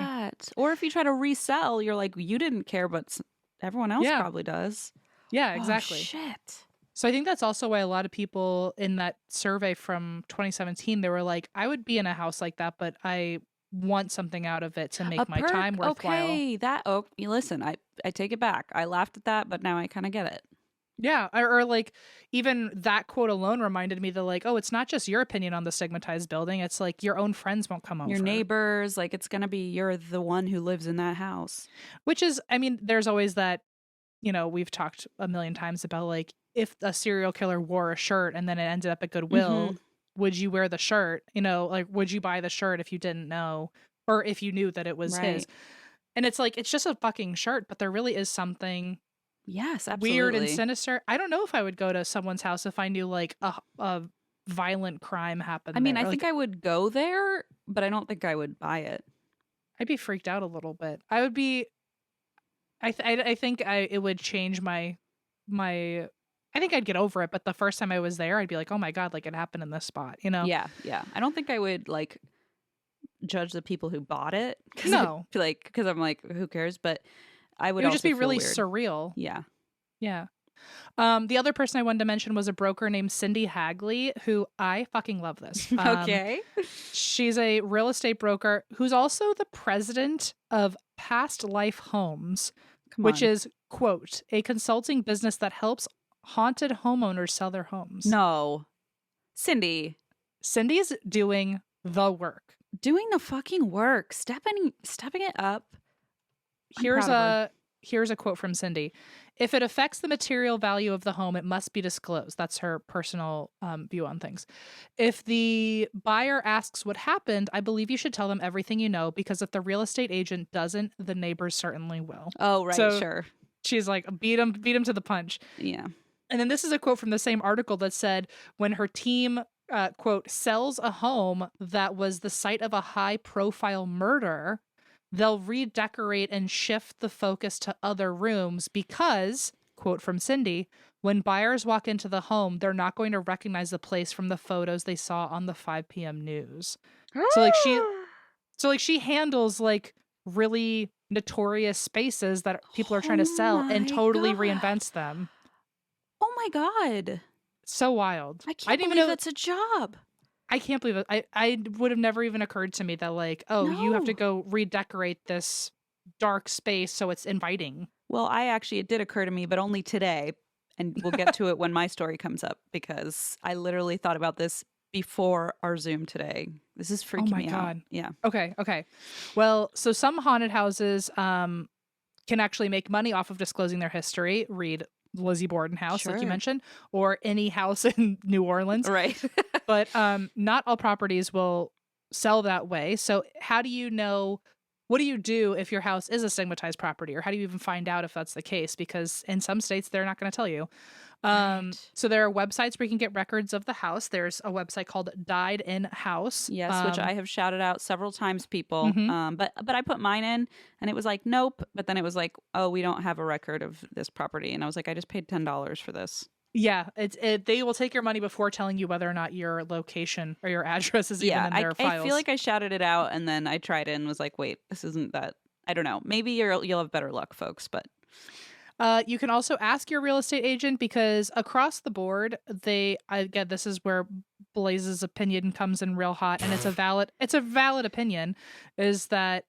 Or if you try to resell, you're like, you didn't care, but everyone else probably does. Yeah, exactly. Oh, shit. So I think that's also why a lot of people in that survey from 2017, they were like, I would be in a house like that, but I want something out of it to make my time worthwhile. Okay, listen, I take it back. I laughed at that, but now I kind of get it. Yeah, or like even that quote alone reminded me that like, oh, it's not just your opinion on the stigmatized building. It's like your own friends won't come over. Your neighbors, like it's going to be you're the one who lives in that house. Which is, I mean, there's always that, we've talked a million times about like if a serial killer wore a shirt and then it ended up at Goodwill, would you wear the shirt? Like would you buy the shirt if you didn't know or if you knew that it was his? And it's like, it's just a fucking shirt, but there really is something weird and sinister. I don't know if I would go to someone's house if I knew like a violent crime happened. I mean, there. I think I would go there, but I don't think I would buy it. I'd be freaked out a little bit. I would be. I think it would change my I think I'd get over it, but the first time I was there, I'd be like, oh my God, like it happened in this spot, you know? Yeah, yeah. I don't think I would like judge the people who bought it because No, because I'm like, who cares? But I would it would just also be feel really weird. surreal. Yeah. Yeah. The other person I wanted to mention was a broker named Cindy Hagley, who I fucking love this. Okay. She's a real estate broker who's also the president of Past Life Homes, Come which on. is, quote, a consulting business that helps haunted homeowners sell their homes. No. Cindy, Cindy's doing the work. doing the fucking work, stepping it up. I'm Here's proud of her. here's a quote from Cindy. If it affects the material value of the home, it must be disclosed. That's her personal view on things. If the buyer asks what happened, I believe you should tell them everything you know, because if the real estate agent doesn't, the neighbors certainly will. Oh, right, So sure. she's like, beat him to the punch. Yeah. And then this is a quote from the same article that said, when her team, quote, sells a home that was the site of a high profile murder, they'll redecorate and shift the focus to other rooms because, quote from Cindy, when buyers walk into the home, they're not going to recognize the place from the photos they saw on the 5 p.m. news. So like she handles like really notorious spaces that people are trying to sell and my totally God. reinvents them. Oh my God. So wild. I I can't didn't even believe know. that's a job. I can't believe it. I would have never even occurred to me that like, oh, you have to No. go redecorate this dark space so it's inviting. Well, it did occur to me, but only today. And we'll get to it when my story comes up because I literally thought about this before our Zoom today. This is freaking Oh my me out. God. Yeah. Okay. Well, so some haunted houses can actually make money off of disclosing their history. Read Lizzie Borden house, like you Sure. mentioned, or any house in New Orleans. Right. But not all properties will sell that way. So how do you know? What do you do if your house is a stigmatized property, or how do you even find out if that's the case? Because in some states, they're not going to tell you. Right. So there are websites where you can get records of the house. There's a website called Died in House. Yes, which I have shouted out several times, people. Mhm. But I put mine in, and it was like, nope. But then it was like, oh, we don't have a record of this property, and I was like, I just paid $10 for this. Yeah, they will take your money before telling you whether or not your location or your address is even in their files. I feel like I shouted it out, and then I tried it and was like, wait, this isn't that. I don't know. Maybe you'll have better luck, folks. But you can also ask your real estate agent because across the board, this is where Blaze's opinion comes in real hot, and it's a valid opinion, is that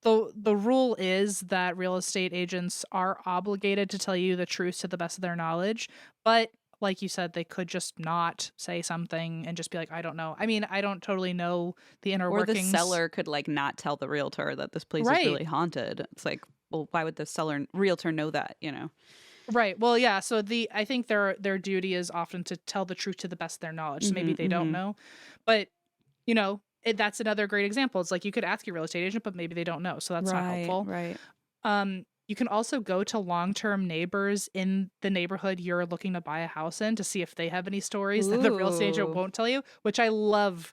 the rule is that real estate agents are obligated to tell you the truth to the best of their knowledge, but like you said, they could just not say something and just be like, I don't know. I mean, I don't totally know the inner or the workings. seller could like not tell the realtor that this place Right. is really haunted. It's like, well, why would the realtor know that? You know? Right. Well, yeah. So I think their duty is often to tell the truth to the best of their knowledge. So maybe they don't know, but you know, that's another great example. It's like you could ask your real estate agent, but maybe they don't know, so that's not helpful. Right. You can also go to long-term neighbors in the neighborhood you're looking to buy a house in to see if they have any stories that the real estate agent Ooh. won't tell you, which I love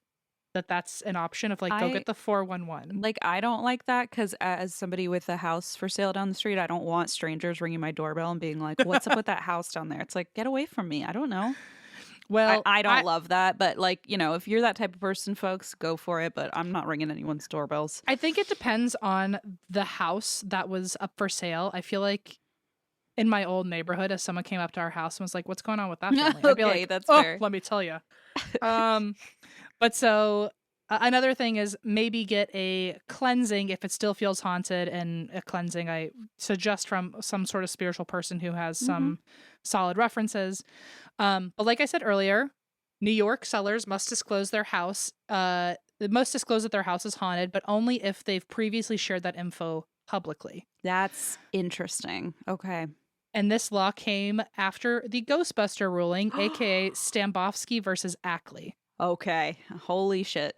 that's an option of like, go get the 411. Like, I don't like that because as somebody with a house for sale down the street, I don't want strangers ringing my doorbell and being like, what's up with that house down there? It's like, get away from me. I don't know. Well, I don't love that, but like, you know, if you're that type of person, folks, go for it. But I'm not ringing anyone's doorbells. I think it depends on the house that was up for sale. I feel like in my old neighborhood, if someone came up to our house and was like, "What's going on with that family?" I'd be Okay, like, that's "Oh, fair. let me tell you." But so another thing is maybe get a cleansing if it still feels haunted, and a cleansing I suggest from some sort of spiritual person who has some solid references. But like I said earlier, New York sellers must disclose their house. Must disclose that their house is haunted, but only if they've previously shared that info publicly. That's interesting. Okay. And this law came after the Ghostbuster ruling, aka Stambovsky versus Ackley. Okay. Holy shit.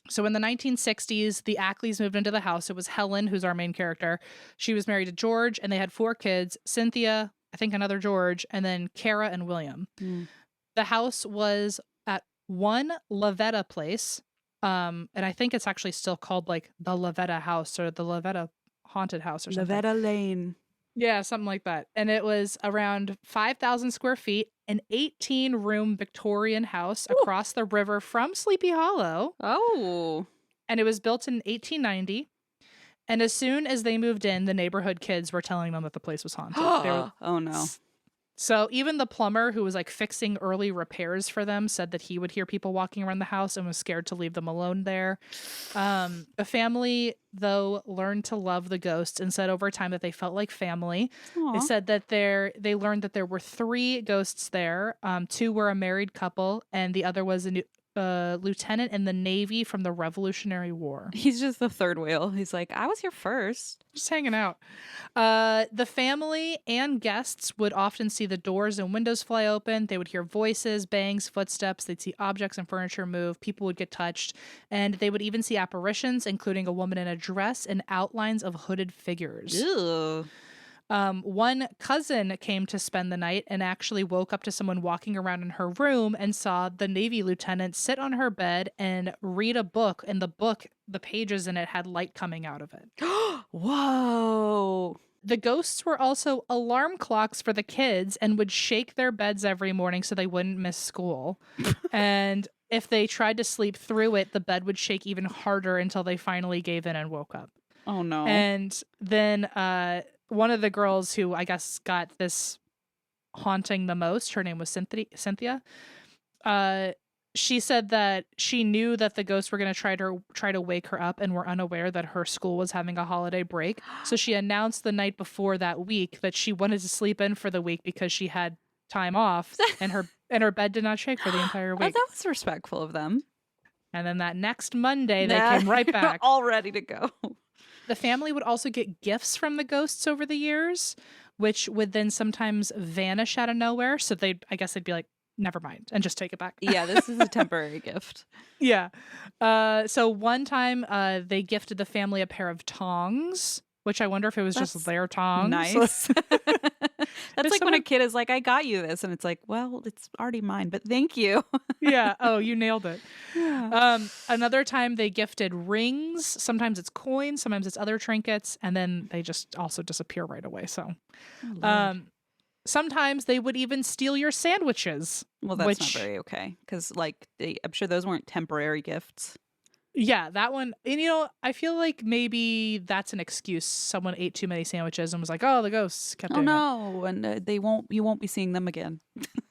So in the 1960s, the Ackleys moved into the house. It was Helen, who's our main character. She was married to George, and they had 4 kids, Cynthia, I think another George, and then Kara and William. The house was at 1 Lavetta Place, and I think it's actually still called like the Lavetta House or the Lavetta Haunted House or something. Lavetta Lane. Yeah, something like that. And it was around 5,000 square feet, an 18-room Victorian house Ooh. across the river from Sleepy Hollow. Oh. And it was built in 1890. And as soon as they moved in, the neighborhood kids were telling them that the place was haunted. They were Oh no. So even the plumber who was like fixing early repairs for them said that he would hear people walking around the house and was scared to leave them alone there. The family, though, learned to love the ghosts and said over time that they felt like family. They Aw. said that they learned that there were 3 ghosts there. 2 were a married couple, and the other was a lieutenant in the Navy from the Revolutionary War. He's just the third wheel. He's like, I was here first. Just hanging out. The family and guests would often see the doors and windows fly open. They would hear voices, bangs, footsteps. They'd see objects and furniture move. People would get touched. And they would even see apparitions, including a woman in a dress and outlines of hooded figures. Ew. One cousin came to spend the night and actually woke up to someone walking around in her room and saw the Navy lieutenant sit on her bed and read a book. And the book, the pages in it had light coming out of it. Whoa. The ghosts were also alarm clocks for the kids and would shake their beds every morning so they wouldn't miss school. And if they tried to sleep through it, the bed would shake even harder until they finally gave in and woke up. Oh no. And then one of the girls who I guess got this haunting the most, her name was Cynthia. She said that she knew that the ghosts were going to try to wake her up and were unaware that her school was having a holiday break. So she announced the night before that week that she wanted to sleep in for the week because she had time off and her bed did not shake for the entire week. That was respectful of them. And then that next Monday, they came right back. All ready to go. The family would also get gifts from the ghosts over the years, which would then sometimes vanish out of nowhere. So I guess they'd be like, never mind, and just take it back. Yeah, this is a temporary gift. Yeah. So one time they gifted the family a pair of tongs, which I wonder if it was just their tongs. Nice. That's like when a kid is like, I got you this. And it's like, well, it's already mine, but thank you. Yeah. Oh, you nailed it. Yeah. Another time they gifted rings. Sometimes it's coins, sometimes it's other trinkets, and then they just also disappear right away. So sometimes they would even steal your sandwiches. Well, that's not very okay. Because I'm sure those weren't temporary gifts. Yeah, that one. And I feel like maybe that's an excuse. Someone ate too many sandwiches and was like, "Oh, the ghosts kept doing it." Oh no, and you won't be seeing them again.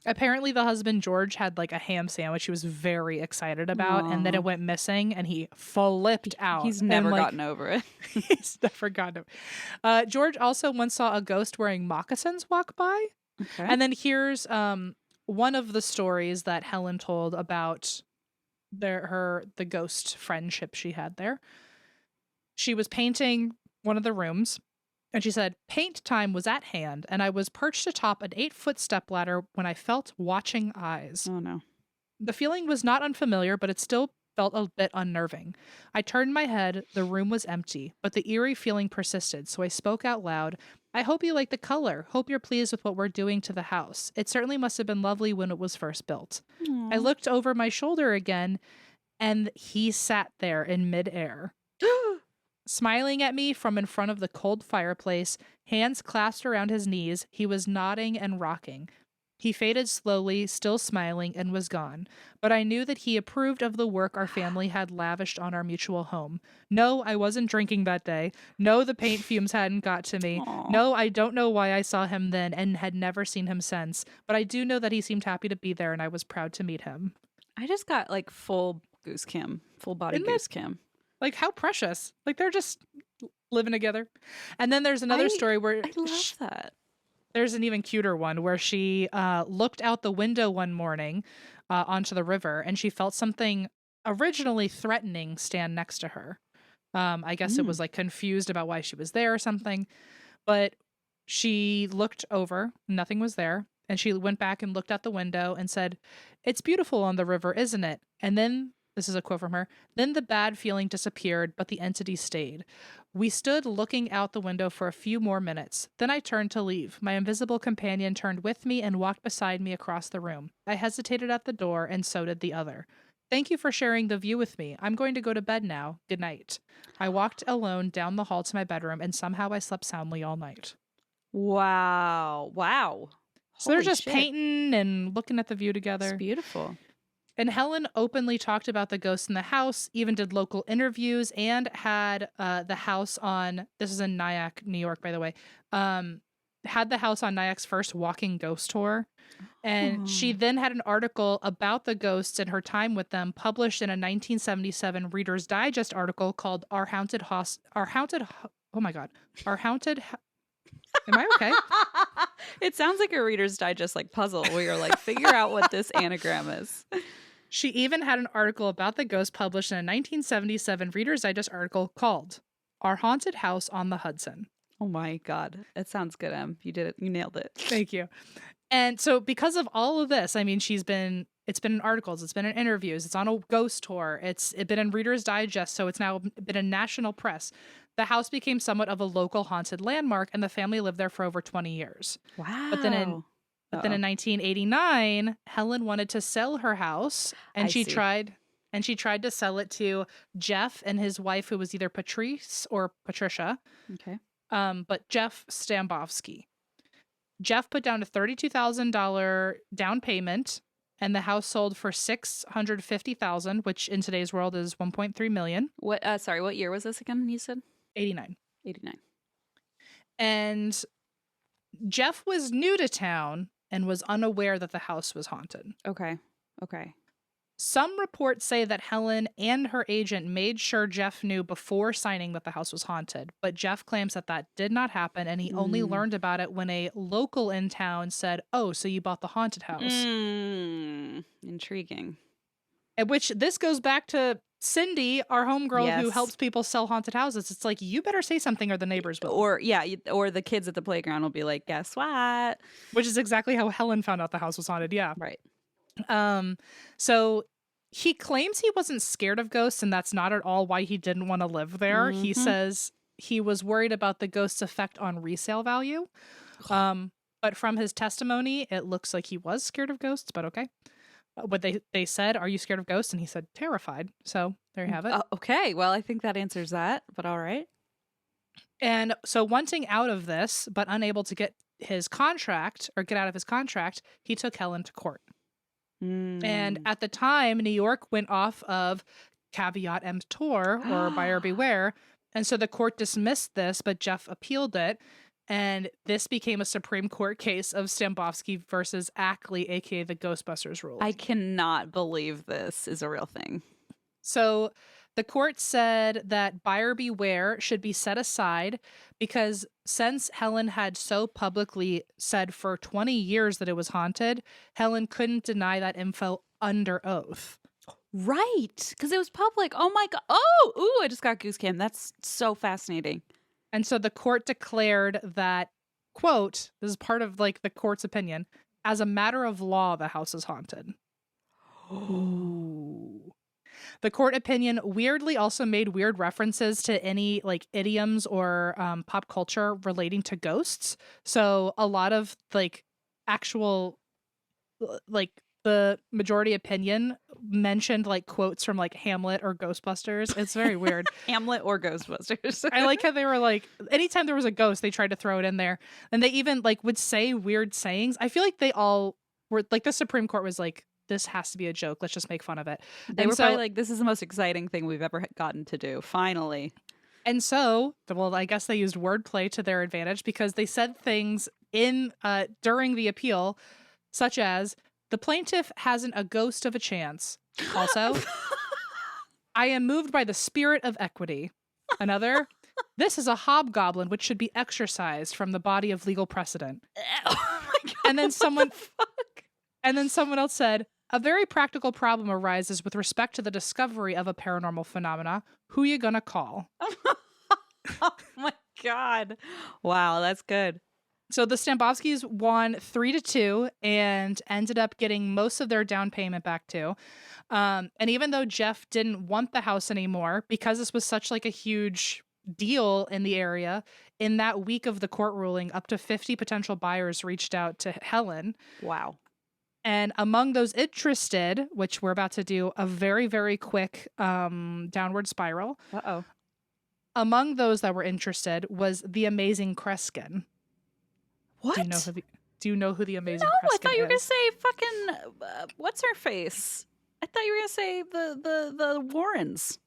Apparently, the husband George had like a ham sandwich he was very excited about, and then it went missing, and he flipped out. He's never gotten over it. He's never gotten over it. George also once saw a ghost wearing moccasins walk by, and then here's one of the stories that Helen told about the ghost friendship she had there. She was painting one of the rooms, and she said, "Paint time was at hand, and I was perched atop an 8-foot stepladder when I felt watching eyes. Oh no. The feeling was not unfamiliar, but it still felt a bit unnerving. I turned my head. The room was empty, but the eerie feeling persisted, so I spoke out loud. I hope you like the color. Hope you're pleased with what we're doing to the house. It certainly must have been lovely when it was first built." Aww. I looked over my shoulder again, and he sat there in midair, smiling at me from in front of the cold fireplace, hands clasped around his knees. He was nodding and rocking. He faded slowly, still smiling, and was gone. But I knew that he approved of the work our family had lavished on our mutual home. No, I wasn't drinking that day. No, the paint fumes hadn't got to me. Aww. No, I don't know why I saw him then and had never seen him since. But I do know that he seemed happy to be there, and I was proud to meet him. I just got like full body goose cam. Like, how precious. Like, they're just living together. And then there's another story where I love that. There's an even cuter one where she looked out the window one morning onto the river, and she felt something originally threatening stand next to her. I guess it was like confused about why she was there or something. But she looked over, nothing was there. And she went back and looked out the window and said, "It's beautiful on the river, isn't it?" And then, this is a quote from her, "Then the bad feeling disappeared, but the entity stayed. We stood looking out the window for a few more minutes. Then I turned to leave. My invisible companion turned with me and walked beside me across the room. I hesitated at the door, and so did the other. Thank you for sharing the view with me. I'm going to go to bed now. Good night." I walked alone down the hall to my bedroom, and somehow I slept soundly all night. Wow. So they're Holy just shit. painting and looking at the view It's together. beautiful. And Helen openly talked about the ghosts in the house, even did local interviews, and had the house on, this is in Nyack, New York, by the way, had the house on Nyack's first walking ghost tour. And she Oh. then had an article about the ghosts and her time with them published in a 1977 Reader's Digest article called Our Haunted House. Oh my God. Our Haunted. Am I okay? It sounds like a Reader's Digest like puzzle where you're like, figure out what this anagram is. She even had an article about the ghost published in a 1977 Reader's Digest article called Our Haunted House on the Hudson. Oh my God. It sounds good, Em. You did it. You nailed it. Thank you. And so because of all of this, I mean, it's been in articles, it's been in interviews, it's on a ghost tour, it's been in Reader's Digest, so it's now been in national press. The house became somewhat of a local haunted landmark, and the family lived there for over 20 years. Wow. But then in 1989, Helen wanted to sell her house, and I she see. tried to sell it to Jeff and his wife, who was either Patrice or Patricia. Okay. But Jeff Stambovsky. Jeff put down a $32,000 down payment, and the house sold for $650,000, which in today's world is $1.3 million. What? Sorry. What year was this again? You said 89. 89. And Jeff was new to town and was unaware that the house was haunted. Okay. Some reports say that Helen and her agent made sure Jeff knew before signing that the house was haunted, but Jeff claims that did not happen, and he only learned about it when a local in town said, "Oh, so you bought the haunted house." Intriguing. At which this goes back to Cindy, our homegirl who Yes. helps people sell haunted houses. It's like, you better say something or the neighbors will. Or or the kids at the playground will be like, guess what? Which is exactly how Helen found out the house was haunted. Yeah. Right. So he claims he wasn't scared of ghosts, and that's not at all why he didn't want to live there. He says he was worried about the ghost's effect on resale value. But from his testimony, it looks like he was scared of ghosts, but okay. What they said, "Are you scared of ghosts?" And he said, "Terrified." So there you have it. Okay. Well, I think that answers that, but all right. And so wanting out of this, but unable to get his contract or get out of his contract, he took Helen to court. And at the time, New York went off of caveat emptor, or buyer beware. And so the court dismissed this, but Jeff appealed it. And this became a Supreme Court case of Stambovsky versus Ackley, aka the Ghostbusters Ruling. I cannot believe this is a real thing. So the court said that buyer beware should be set aside because since Helen had so publicly said for 20 years that it was haunted, Helen couldn't deny that info under oath. Right. Because it was public. Oh my God. Oh, ooh, I just got goose cam. That's so fascinating. And so the court declared that, quote, this is part of like the court's opinion, as a matter of law, the house is haunted. Ooh. The court opinion weirdly also made weird references to any like idioms or pop culture relating to ghosts. So a lot of like actual like the majority opinion mentioned like quotes from like Hamlet or Ghostbusters. It's very weird. Hamlet or Ghostbusters. I like how they were like, anytime there was a ghost, they tried to throw it in there. And they even like would say weird sayings. I feel like they all were like, the Supreme Court was like, this has to be a joke. Let's just make fun of it. They were probably like, this is the most exciting thing we've ever gotten to do. Finally. And so, well, I guess they used wordplay to their advantage because they said things in during the appeal, such as, the plaintiff hasn't a ghost of a chance. Also, I am moved by the spirit of equity. Another, this is a hobgoblin which should be exorcised from the body of legal precedent. Oh my God. And then someone else said, a very practical problem arises with respect to the discovery of a paranormal phenomena. Who you gonna call? Oh my God. Wow, that's good. So the Stambovskys won 3-2 and ended up getting most of their down payment back too. And even though Jeff didn't want the house anymore, because this was such like a huge deal in the area, in that week of the court ruling, up to 50 potential buyers reached out to Helen. Wow. And among those interested, which we're about to do a very, very quick downward spiral. Among those that were interested was the amazing Kreskin. What? Do you know who the amazing No, I Kreskin thought you were gonna is? say fucking what's her face? I thought you were gonna say the Warrens.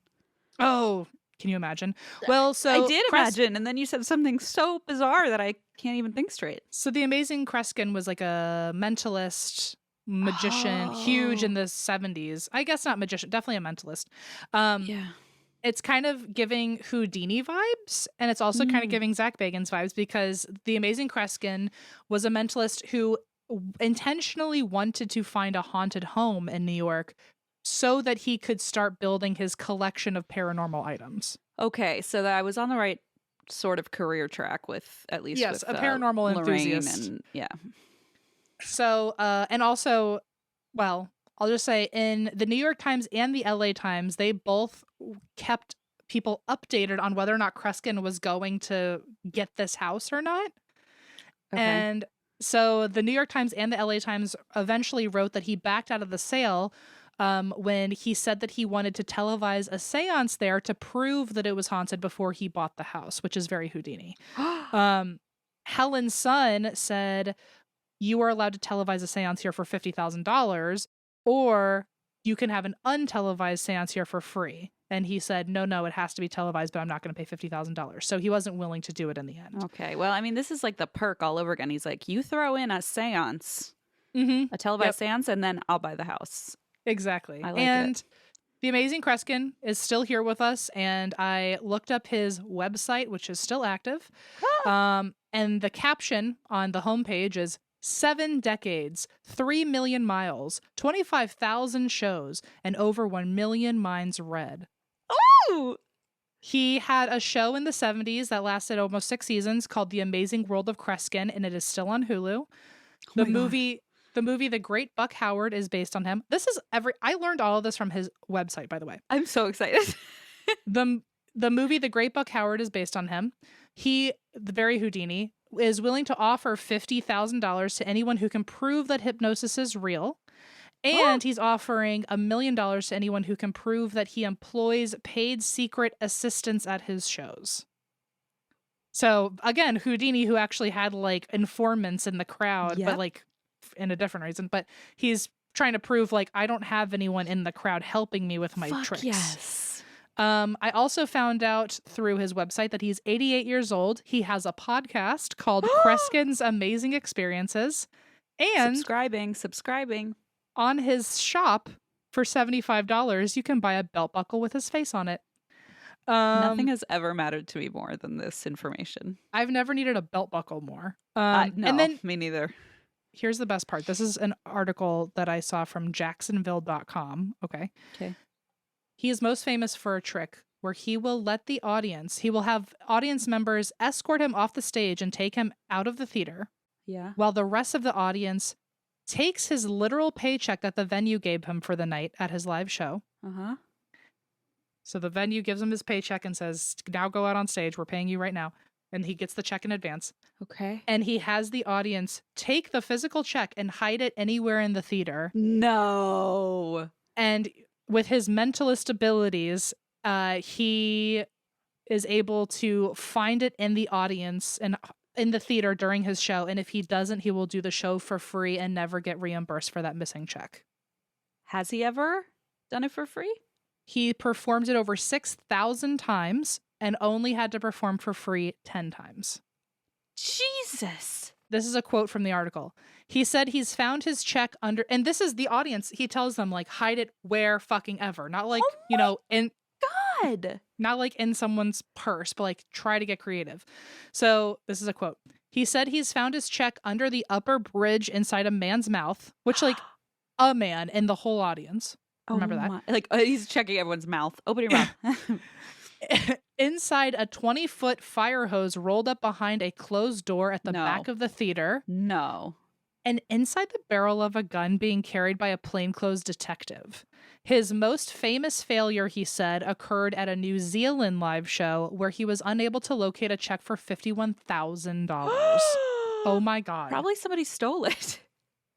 Oh, can you imagine? Well, I so did imagine, and then you said something so bizarre that I can't even think straight. So the amazing Kreskin was like a mentalist magician, huge in Oh. the 70s. I guess not magician, definitely a mentalist. Um, Yeah. it's kind of giving Houdini vibes, and it's also kind of Mm. giving Zach Bagans vibes because the amazing Kreskin was a mentalist who intentionally wanted to find a haunted home in New York so that he could start building his collection of paranormal items. Okay, so that I was on the right sort of career track with at least Yes, with a paranormal Lorraine enthusiast. and yeah. So, and also, well, I'll just say in the New York Times and the LA Times, they both kept people updated on whether or not Kreskin was going to get this house or not. Okay. And so the New York Times and the LA Times eventually wrote that he backed out of the sale when he said that he wanted to televise a seance there to prove that it was haunted before he bought the house, which is very Houdini. Helen's son said, you are allowed to televise a seance here for $50,000, or you can have an untelevised seance here for free. And he said, no, it has to be televised, but I'm not going to pay $50,000. So he wasn't willing to do it in the end. Okay. Well, I mean, this is like the perk all over again. He's like, you throw in a seance, Mm-hmm. a televised seance, and then I'll buy the house. Exactly. I like and it. the amazing Kreskin is still here with us, and I looked up his website, which is still active. And the caption on the homepage is 7 decades, 3 million miles, 25,000 shows, and over 1 million minds read. Oh! He had a show in the 70s that lasted almost 6 seasons called The Amazing World of Kreskin, and it is still on Hulu. The movie The Great Buck Howard is based on him. I learned all of this from his website, by the way. I'm so excited. The movie The Great Buck Howard is based on him. He, the very Houdini, is willing to offer $50,000 to anyone who can prove that hypnosis is real. And he's offering $1 million to anyone who can prove that he employs paid secret assistants at his shows. So again, Houdini, who actually had like informants in the crowd, Yep. but like in a different reason, but he's trying to prove like I don't have anyone in the crowd helping me with my Fuck tricks. yes. I also found out through his website that he's 88 years old. He has a podcast called Kreskin's Amazing Experiences. And Subscribing. on his shop for $75, you can buy a belt buckle with his face on it. Nothing has ever mattered to me more than this information. I've never needed a belt buckle more. No, And then me neither. here's the best part. This is an article that I saw from Jacksonville.com. Okay. He is most famous for a trick where he will have audience members escort him off the stage and take him out of the theater Yeah. while the rest of the audience takes his literal paycheck that the venue gave him for the night at his live show. Uh-huh. So the venue gives him his paycheck and says, now go out on stage. We're paying you right now. And he gets the check in advance. Okay. And he has the audience take the physical check and hide it anywhere in the theater. No. And with his mentalist abilities, he is able to find it in the audience and in the theater during his show. And if he doesn't, he will do the show for free and never get reimbursed for that missing check. Has he ever done it for free? He performed it over 6,000 times and only had to perform for free 10 times. Jesus. This is a quote from the article. He said he's found his check under, and this is the audience. He tells them like, hide it where fucking ever. Not like, God. not like in someone's purse, but like try to get creative. So this is a quote. He said he's found his check under the upper bridge inside a man's mouth, which like a man in the whole audience. Remember that? Like he's checking everyone's mouth. Open your mouth. Inside a 20-foot fire hose rolled up behind a closed door at the back of the theater. No. And inside the barrel of a gun being carried by a plainclothes detective. His most famous failure, he said, occurred at a New Zealand live show where he was unable to locate a check for $51,000. Oh my God. Probably somebody stole it.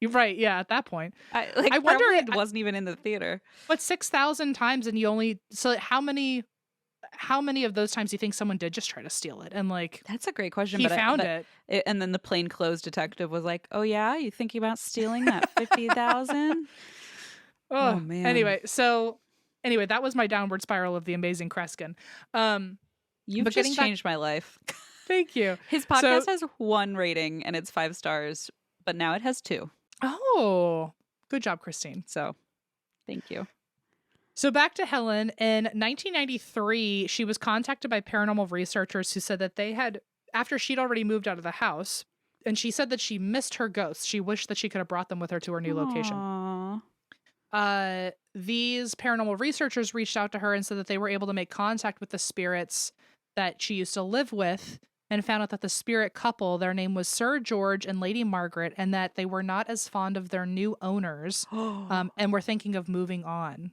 You're right. Yeah, at that point. I wonder it wasn't even in the theater. But 6,000 times and you only... So how many how many of those times do you think someone did just try to steal it? And like, That's a great question. he but found it. And then the plainclothes detective was like, "Oh yeah, you thinking about stealing that 50,000?" Oh man. Anyway, that was my downward spiral of the amazing Kreskin. You've but just getting back- changed my life. Thank you. His podcast has 1 rating and it's 5 stars, but now it has 2. Oh, good job, Christine. So, thank you. So back to Helen. In 1993, she was contacted by paranormal researchers who said that they had, after she'd already moved out of the house, and she said that she missed her ghosts. She wished that she could have brought them with her to her new location. Aww. These paranormal researchers reached out to her and said that they were able to make contact with the spirits that she used to live with, and found out that the spirit couple, their name was Sir George and Lady Margaret, and that they were not as fond of their new owners, and were thinking of moving on.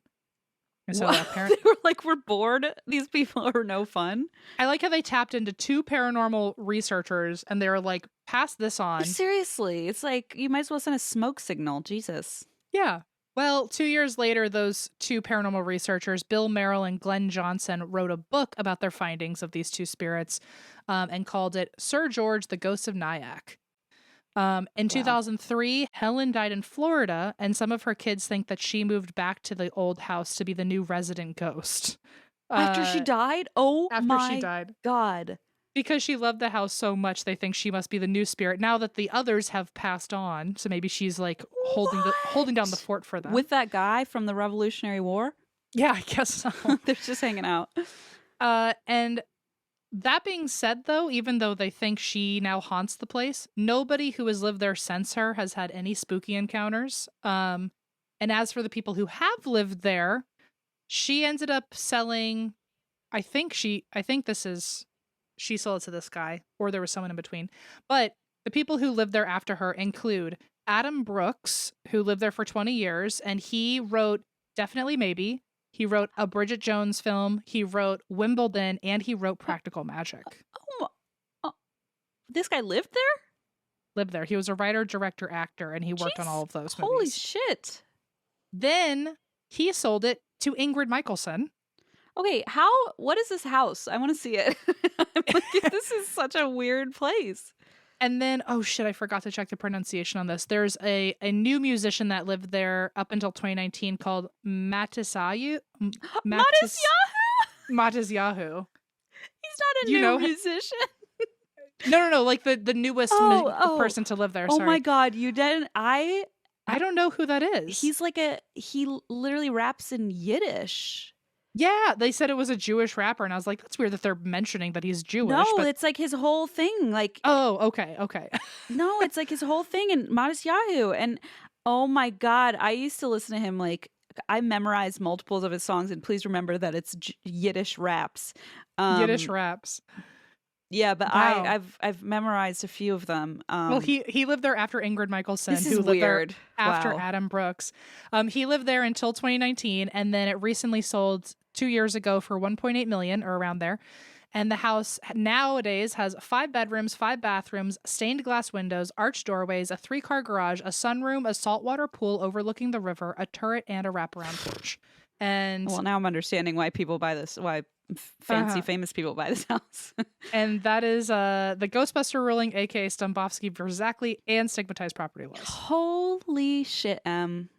And so they were like, "We're bored. These people are no fun." I like how they tapped into 2 paranormal researchers, and they were like, "Pass this on." Seriously, it's like you might as well send a smoke signal. Jesus. Yeah. Well, 2 years later, those 2 paranormal researchers, Bill Merrill and Glenn Johnson, wrote a book about their findings of these 2 spirits, and called it Sir George, the Ghosts of Nyack. In 2003, Helen died in Florida, and some of her kids think that she moved back to the old house to be the new resident ghost. After she died? Oh after she died. God. Because she loved the house so much, they think she must be the new spirit now that the others have passed on. So maybe she's like holding down the fort for them. With that guy from the Revolutionary War? Yeah, I guess so. They're just hanging out. And that being said, though, even though they think she now haunts the place, nobody who has lived there since her has had any spooky encounters. And as for the people who have lived there, she ended up selling, she sold it to this guy, or there was someone in between. But the people who lived there after her include Adam Brooks, who lived there for 20 years, and he wrote Definitely Maybe. He wrote a Bridget Jones film. He wrote Wimbledon, and he wrote Practical Magic. This guy lived there? Lived there. He was a writer, director, actor, and he worked on all of those movies. Holy shit. Then he sold it to Ingrid Michaelson. Okay, what is this house? I want to see it. I'm like, this is such a weird place. And then, oh shit, I forgot to check the pronunciation on this. There's a new musician that lived there up until 2019 called Matisyahu. Matisyahu. He's not a new musician. No, like the newest person to live there. Oh sorry. my God, you didn't. I don't know who that is. He's like he literally raps in Yiddish. Yeah, they said it was a Jewish rapper, and I was like, that's weird that they're mentioning that he's Jewish. No, but... it's like his whole thing. Like, oh, okay. No, it's like his whole thing, and Modest Yahoo. And oh my God, I used to listen to him. Like, I memorized multiples of his songs, and please remember that it's Yiddish raps. Yiddish raps. Yeah, but wow. I've memorized a few of them. Well, he lived there after Ingrid Michaelson, this is who lived weird. there after Wow. Adam Brooks. He lived there until 2019, and then it recently sold 2 years ago for $1.8 million or around there. And the house nowadays has 5 bedrooms, 5 bathrooms, stained glass windows, arched doorways, a 3-car garage, a sunroom, a saltwater pool overlooking the river, a turret, and a wraparound porch. And well, now I'm understanding why people buy this. Why famous people buy this house. And that is the Ghostbuster Ruling, aka Stumbofsky v. Zackley, and Stigmatized Property Laws. Holy shit, Em.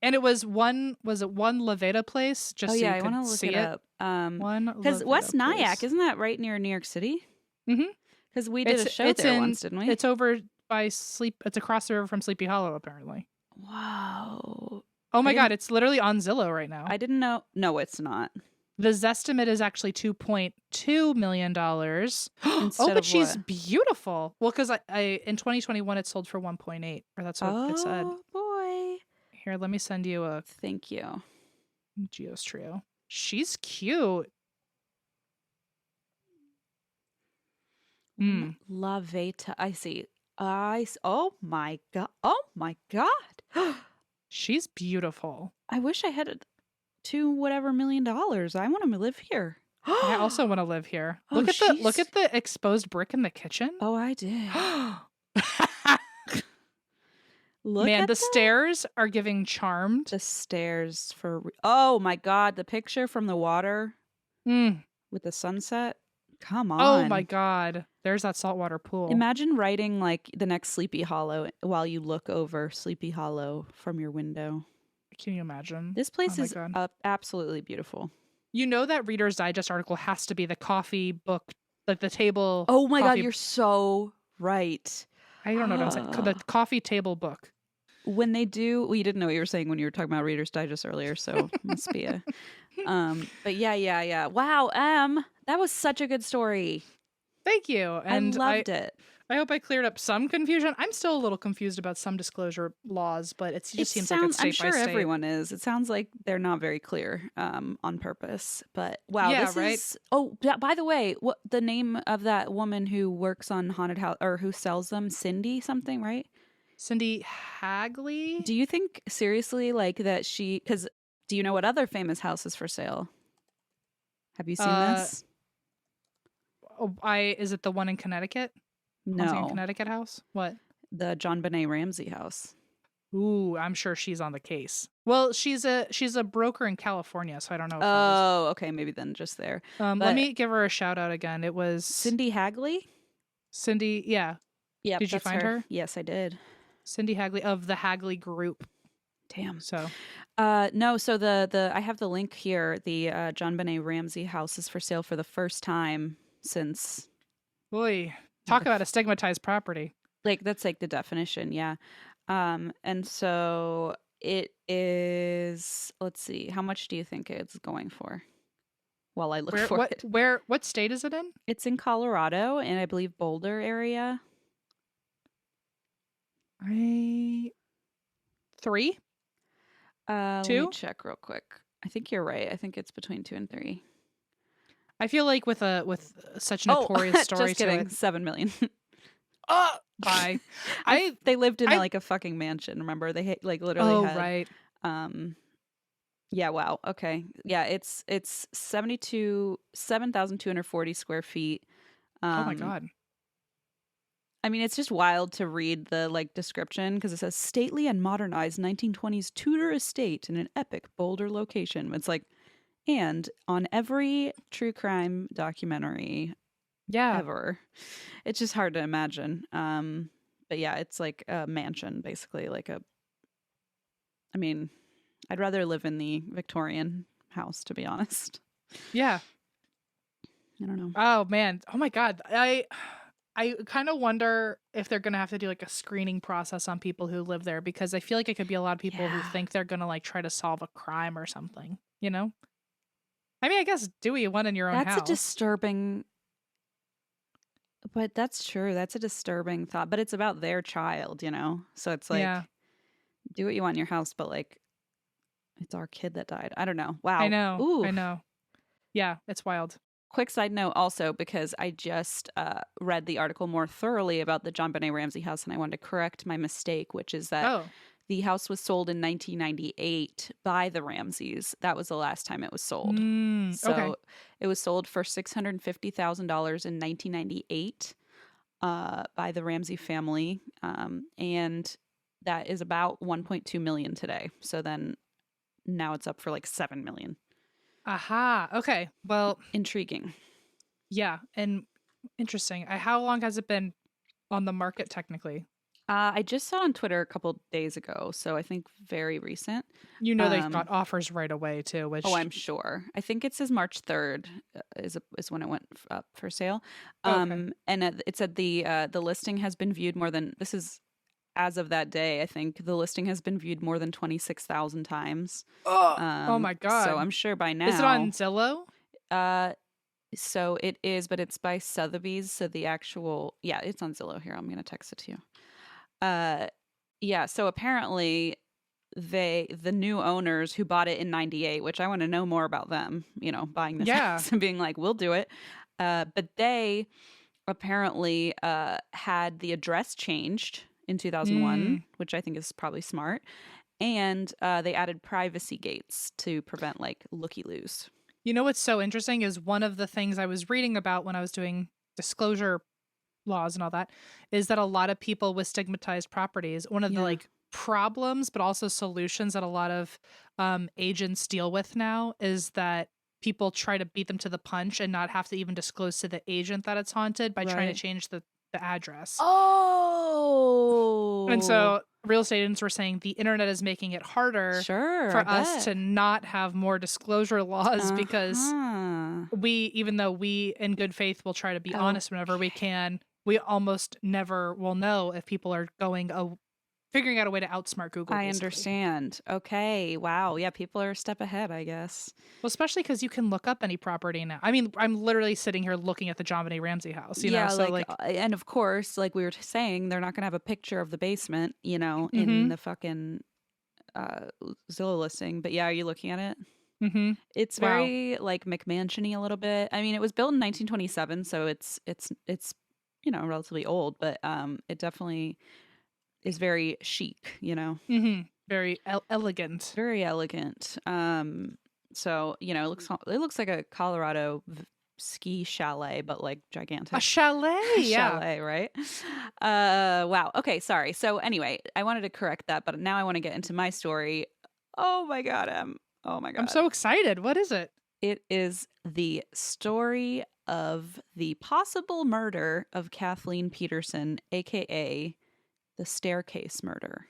And it was one Levada place, just so you I could want to look see it up. Because Levada West Nyack, place. isn't that right near New York City? Mm-hmm. Because we did a show there once, didn't we? It's over by It's across the river from Sleepy Hollow, apparently. Wow. Oh my God, it's literally on Zillow right now. I didn't know. No, it's not. The Zestimate is actually $2.2 million. But she's beautiful. Well, because I in 2021 it sold for 1.8, or that's what it said. Oh boy. Here, let me send you a Thank you. Geos Trio. She's cute. La Veta. I see. Oh my God. Oh my God. She's beautiful. I wish I had $2 million. I want to live here. I also want to live here. Oh, Look at the exposed brick in the kitchen. Oh, I did. Man, the stairs are giving Charmed. The stairs for oh my God, the picture from the water. Mm. with the sunset. Come Oh my on. God. There's that saltwater pool. Imagine writing like the next Sleepy Hollow while you look over Sleepy Hollow from your window. Can you imagine? This Oh place my is God. absolutely beautiful. You know that Reader's Digest article has to be the coffee book, like the table Oh my God, coffee. you're so right. I don't know what I'm saying. The coffee table book. When they do, well, you didn't know what you were saying when you were talking about Reader's Digest earlier, so must be a. But yeah. Wow, that was such a good story. Thank you. I And loved it. I hope I cleared up some confusion. I'm still a little confused about some disclosure laws, but it just seems like it's state I'm sure by state. everyone is. It sounds like they're not very clear on purpose. But wow, Yeah, this right? is. Oh, by the way, what the name of that woman who works on haunted house or who sells them? Cindy something, right? Cindy Hagley? Do you think seriously like that she? Because do you know what other famous house is for sale? Have you seen this? Is it the one in Connecticut? Haunting in No, Connecticut house? What? the John Benet Ramsey house. Ooh, I'm sure she's on the case. Well, she's a broker in California, so I don't know if that was. Oh, okay, maybe then just there. Let But me give her a shout out again. It was Cindy Hagley. Cindy. Yeah. Yep, Did you that's find her? Yes, I did. Cindy Hagley of the Hagley Group. Damn. So, No. So the I have the link here. The John Benet Ramsey house is for sale for the first time since. boy, talk about a stigmatized property. Like that's like the definition, yeah. And so it is. Let's see. How much do you think it's going for? While I look for it, What state is it in? it's in Colorado and I believe Boulder area. 3? Let me 2? check real quick. I think you're right. I think it's between 2 and 3. I feel like with such a notorious story just to kidding. it. 7 million. Bye. They lived in I- like a fucking mansion. Remember, they like literally had. Right. Yeah. Wow. Okay. Yeah. It's 7,240 square feet. Oh my God. I mean, it's just wild to read the like description because it says stately and modernized 1920s Tudor estate in an epic Boulder location. It's like, and on every true crime documentary Yeah. ever, it's just hard to imagine. But yeah, it's like a mansion, basically. I mean, I'd rather live in the Victorian house, to be honest. Yeah. I don't know. Oh man. Oh my God. I kind of wonder if they're going to have to do like a screening process on people who live there because I feel like it could be a lot of people who think they're going to like try to solve a crime or something, you know? I mean, I guess do what you want in your own house. That's a disturbing. But that's true. That's a disturbing thought. But it's about their child, you know? So it's like, Yeah. do what you want in your house, but like, it's our kid that died. I don't know. Wow. I know. Ooh. I know. Yeah, it's wild. Quick side note also, because I just read the article more thoroughly about the John Benet Ramsey house, and I wanted to correct my mistake, which is that the house was sold in 1998 by the Ramseys. That was the last time it was sold. So it was sold for $650,000 in 1998 by the Ramsey family, and that is about 1.2 million today. So then now it's up for like 7 million. Aha. Okay. Well, intriguing. Yeah, and interesting. How long has it been on the market technically? I just saw on Twitter a couple days ago, so I think very recent. You know they've got offers right away too. Which I'm sure. I think it says March 3rd is when it went up for sale. Okay. And it said the listing has been viewed more than this is as of that day. I think the listing has been viewed more than 26,000 times. Oh my God! So I'm sure by now. Is it on Zillow? So it is, but it's by Sotheby's. So the actual, it's on Zillow here. I'm going to text it to you. Yeah. So apparently the new owners who bought it in 98, which I want to know more about them, buying this house and being like, we'll do it. But they apparently had the address changed in 2001, which I think is probably smart. And they added privacy gates to prevent like looky-loos. You know what's so interesting is one of the things I was reading about when I was doing disclosure laws and all that is that a lot of people with stigmatized properties, one of the like problems, but also solutions that a lot of agents deal with now is that people try to beat them to the punch and not have to even disclose to the agent that it's haunted by trying to Right. change the address. Oh. And so real estate agents were saying the internet is making it harder Sure, for I us bet. to not have more disclosure laws because Uh-huh. even though we in good faith will try to be honest whenever we Okay. can, we almost never will know if people are figuring out a way to outsmart Google. I Basically. understand. Okay. Wow. Yeah, people are a step ahead, I guess. Well, especially because you can look up any property now. I mean, I'm literally sitting here looking at the John Benet Ramsey house, you know? Yeah, So, and of course, like we were saying, they're not going to have a picture of the basement, in mm-hmm, the fucking Zillow listing. But yeah, are you looking at it? mm-hmm. It's Wow. very like McMansion-y a little bit. I mean, it was built in 1927, so it's relatively old, but it definitely is very chic, Mm-hmm. Very elegant. very elegant. So it looks like a Colorado ski chalet, but like gigantic. A chalet, yeah. Chalet, right? Wow. Okay, sorry. So anyway, I wanted to correct that, but now I want to get into my story. Oh my god, oh my god. I'm so excited. What is it? It is the story of the possible murder of Kathleen Peterson, aka the staircase murder.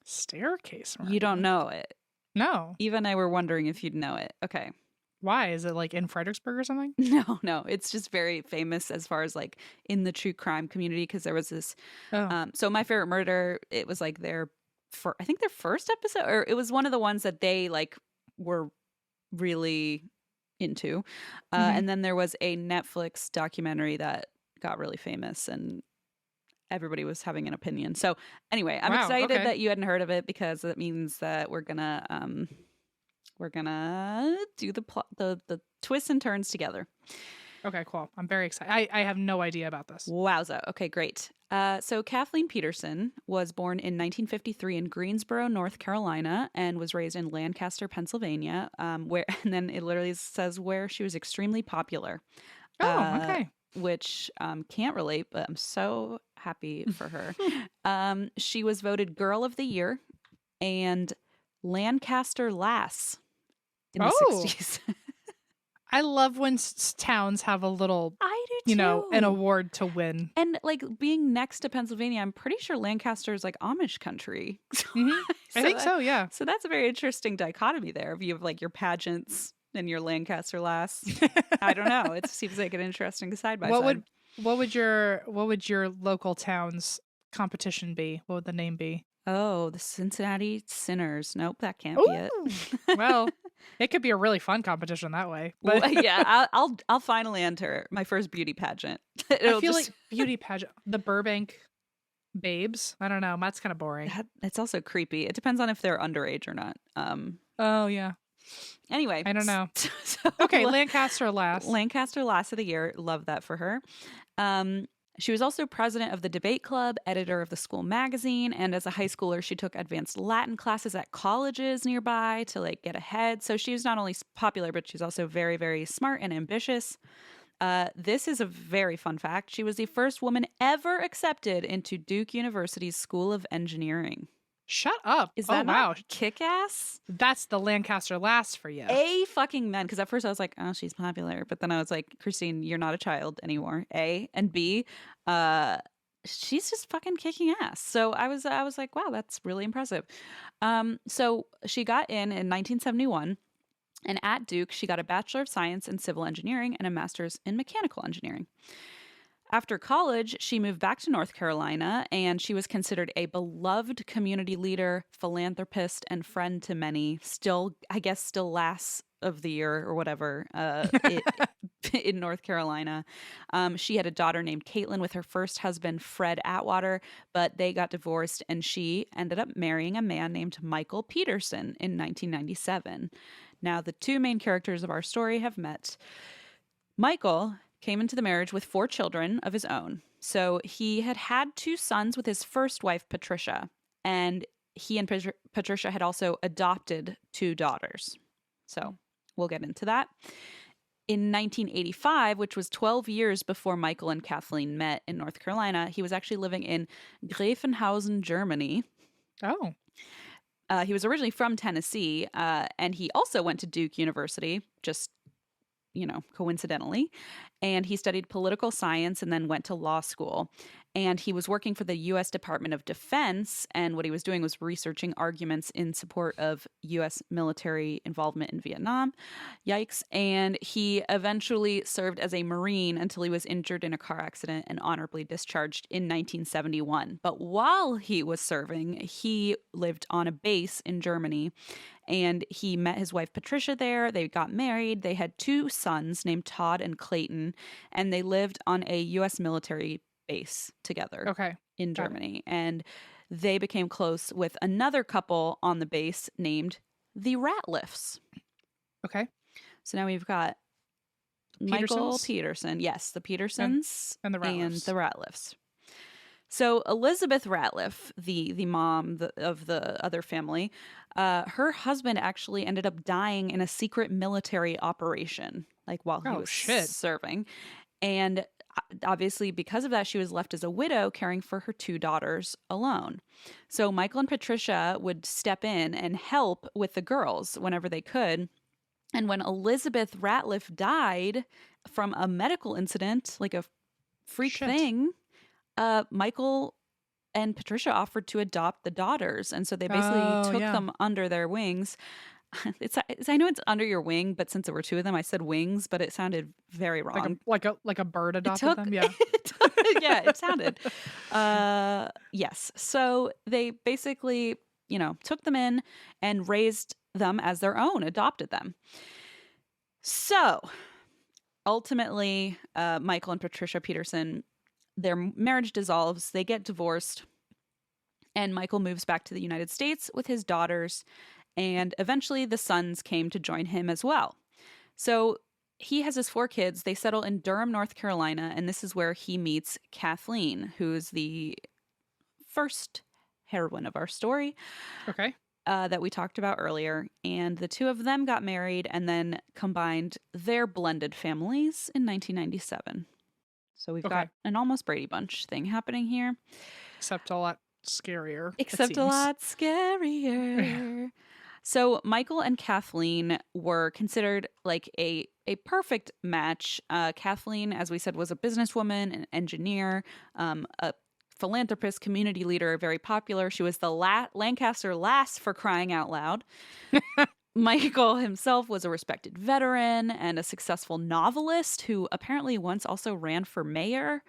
Staircase murder. You don't know it. No. Eva and I were wondering if you'd know it. Okay. Why? Is it like in Fredericksburg or something? No. It's just very famous as far as like in the true crime community because there was this. Oh. So My Favorite Murder, it was like I think their first episode, or it was one of the ones that they like were really into. Mhm. And then there was a Netflix documentary that got really famous and everybody was having an opinion. So anyway, I'm Wow, excited okay. that you hadn't heard of it because it means that we're gonna do the twists and turns together. Okay, cool. I'm very excited. I have no idea about this. Wowza. Okay, great. So Kathleen Peterson was born in 1953 in Greensboro, North Carolina, and was raised in Lancaster, Pennsylvania, and then it literally says where she was extremely popular. Oh, okay. Which can't relate, but I'm so happy for her. She was voted Girl of the Year and Lancaster Lass in the 60s. I love when towns have a little, I do too. an award to win. And like being next to Pennsylvania, I'm pretty sure Lancaster is like Amish country. Mhm. I think so, yeah. So that's a very interesting dichotomy there. If you have like your pageants and your Lancaster Lass. I don't know. It seems like an interesting side by side. What would your local town's competition be? What would the name be? Oh, the Cincinnati Sinners. Nope, that can't be it. Well, it could be a really fun competition that way. But Well, yeah, I'll finally enter my first beauty pageant. I feel like beauty pageant, the Burbank Babes. I don't know. That's kind of boring. It's also creepy. It depends on if they're underage or not. Oh yeah. Anyway, I don't know. So, Okay, Lancaster Lass. Lancaster Lass of the Year. Love that for her. She was also president of the debate club, editor of the school magazine, and as a high schooler, she took advanced Latin classes at colleges nearby to like get ahead. So she was not only popular, but she's also very, very smart and ambitious. This is a very fun fact. She was the first woman ever accepted into Duke University's School of Engineering. Shut up. Is that wow. not kick-ass? That's the Lancaster Lass for you. A fucking men. Because at first I was like, oh, she's popular. But then I was like, Christine, you're not a child anymore. A. And B, she's just fucking kicking ass. So I was like, wow, that's really impressive. So she got in 1971. And at Duke, she got a Bachelor of Science in Civil Engineering and a Master's in Mechanical Engineering. After college, she moved back to North Carolina, and she was considered a beloved community leader, philanthropist, and friend to many. Still Lass of the Year or whatever in North Carolina. She had a daughter named Caitlin with her first husband, Fred Atwater, but they got divorced, and she ended up marrying a man named Michael Peterson in 1997. Now, the two main characters of our story have met. Michael came into the marriage with 4 children of his own. So he had 2 sons with his first wife, Patricia, and he and Patricia had also adopted 2 daughters. So we'll get into that. In 1985, which was 12 years before Michael and Kathleen met in North Carolina, he was actually living in Greifenhausen, Germany. Oh. He was originally from Tennessee, and he also went to Duke University, just coincidentally. And he studied political science and then went to law school. And he was working for the U.S. Department of Defense. And what he was doing was researching arguments in support of U.S. military involvement in Vietnam. Yikes. And he eventually served as a Marine until he was injured in a car accident and honorably discharged in 1971. But while he was serving, he lived on a base in Germany. And he met his wife, Patricia, there. They got married. They had 2 sons named Todd and Clayton. And they lived on a U.S. military base together in Germany. And they became close with another couple on the base named the Ratliffs. Okay. So now we've got Michael Peterson. Yes, the Petersons and the Ratliffs. So Elizabeth Ratliff, the mom of the other family, her husband actually ended up dying in a secret military operation, like while he was serving. And obviously because of that, she was left as a widow caring for her 2 daughters alone. So Michael and Patricia would step in and help with the girls whenever they could. And when Elizabeth Ratliff died from a medical incident, like a freak thing, Michael and Patricia offered to adopt the daughters. And so they basically took them under their wings. I know it's under your wing, but since there were 2 of them, I said wings, but it sounded very wrong. Like a bird adopted them? Yeah. Yeah, it sounded. Yes. So they basically, took them in and raised them as their own, adopted them. So ultimately, Michael and Patricia Peterson, their marriage dissolves, they get divorced, and Michael moves back to the United States with his daughters, and eventually the sons came to join him as well. So he has his 4 kids. They settle in Durham, North Carolina, and this is where he meets Kathleen, who's the first heroine of our story. Okay. That we talked about earlier. And the 2 of them got married and then combined their blended families in 1997. So we've got an almost Brady Bunch thing happening here. Except a lot scarier. Except a lot scarier. So Michael and Kathleen were considered like a perfect match. Kathleen, as we said, was a businesswoman, an engineer, a philanthropist, community leader, very popular. She was the Lancaster Lass, for crying out loud. Michael himself was a respected veteran and a successful novelist who apparently once also ran for mayor.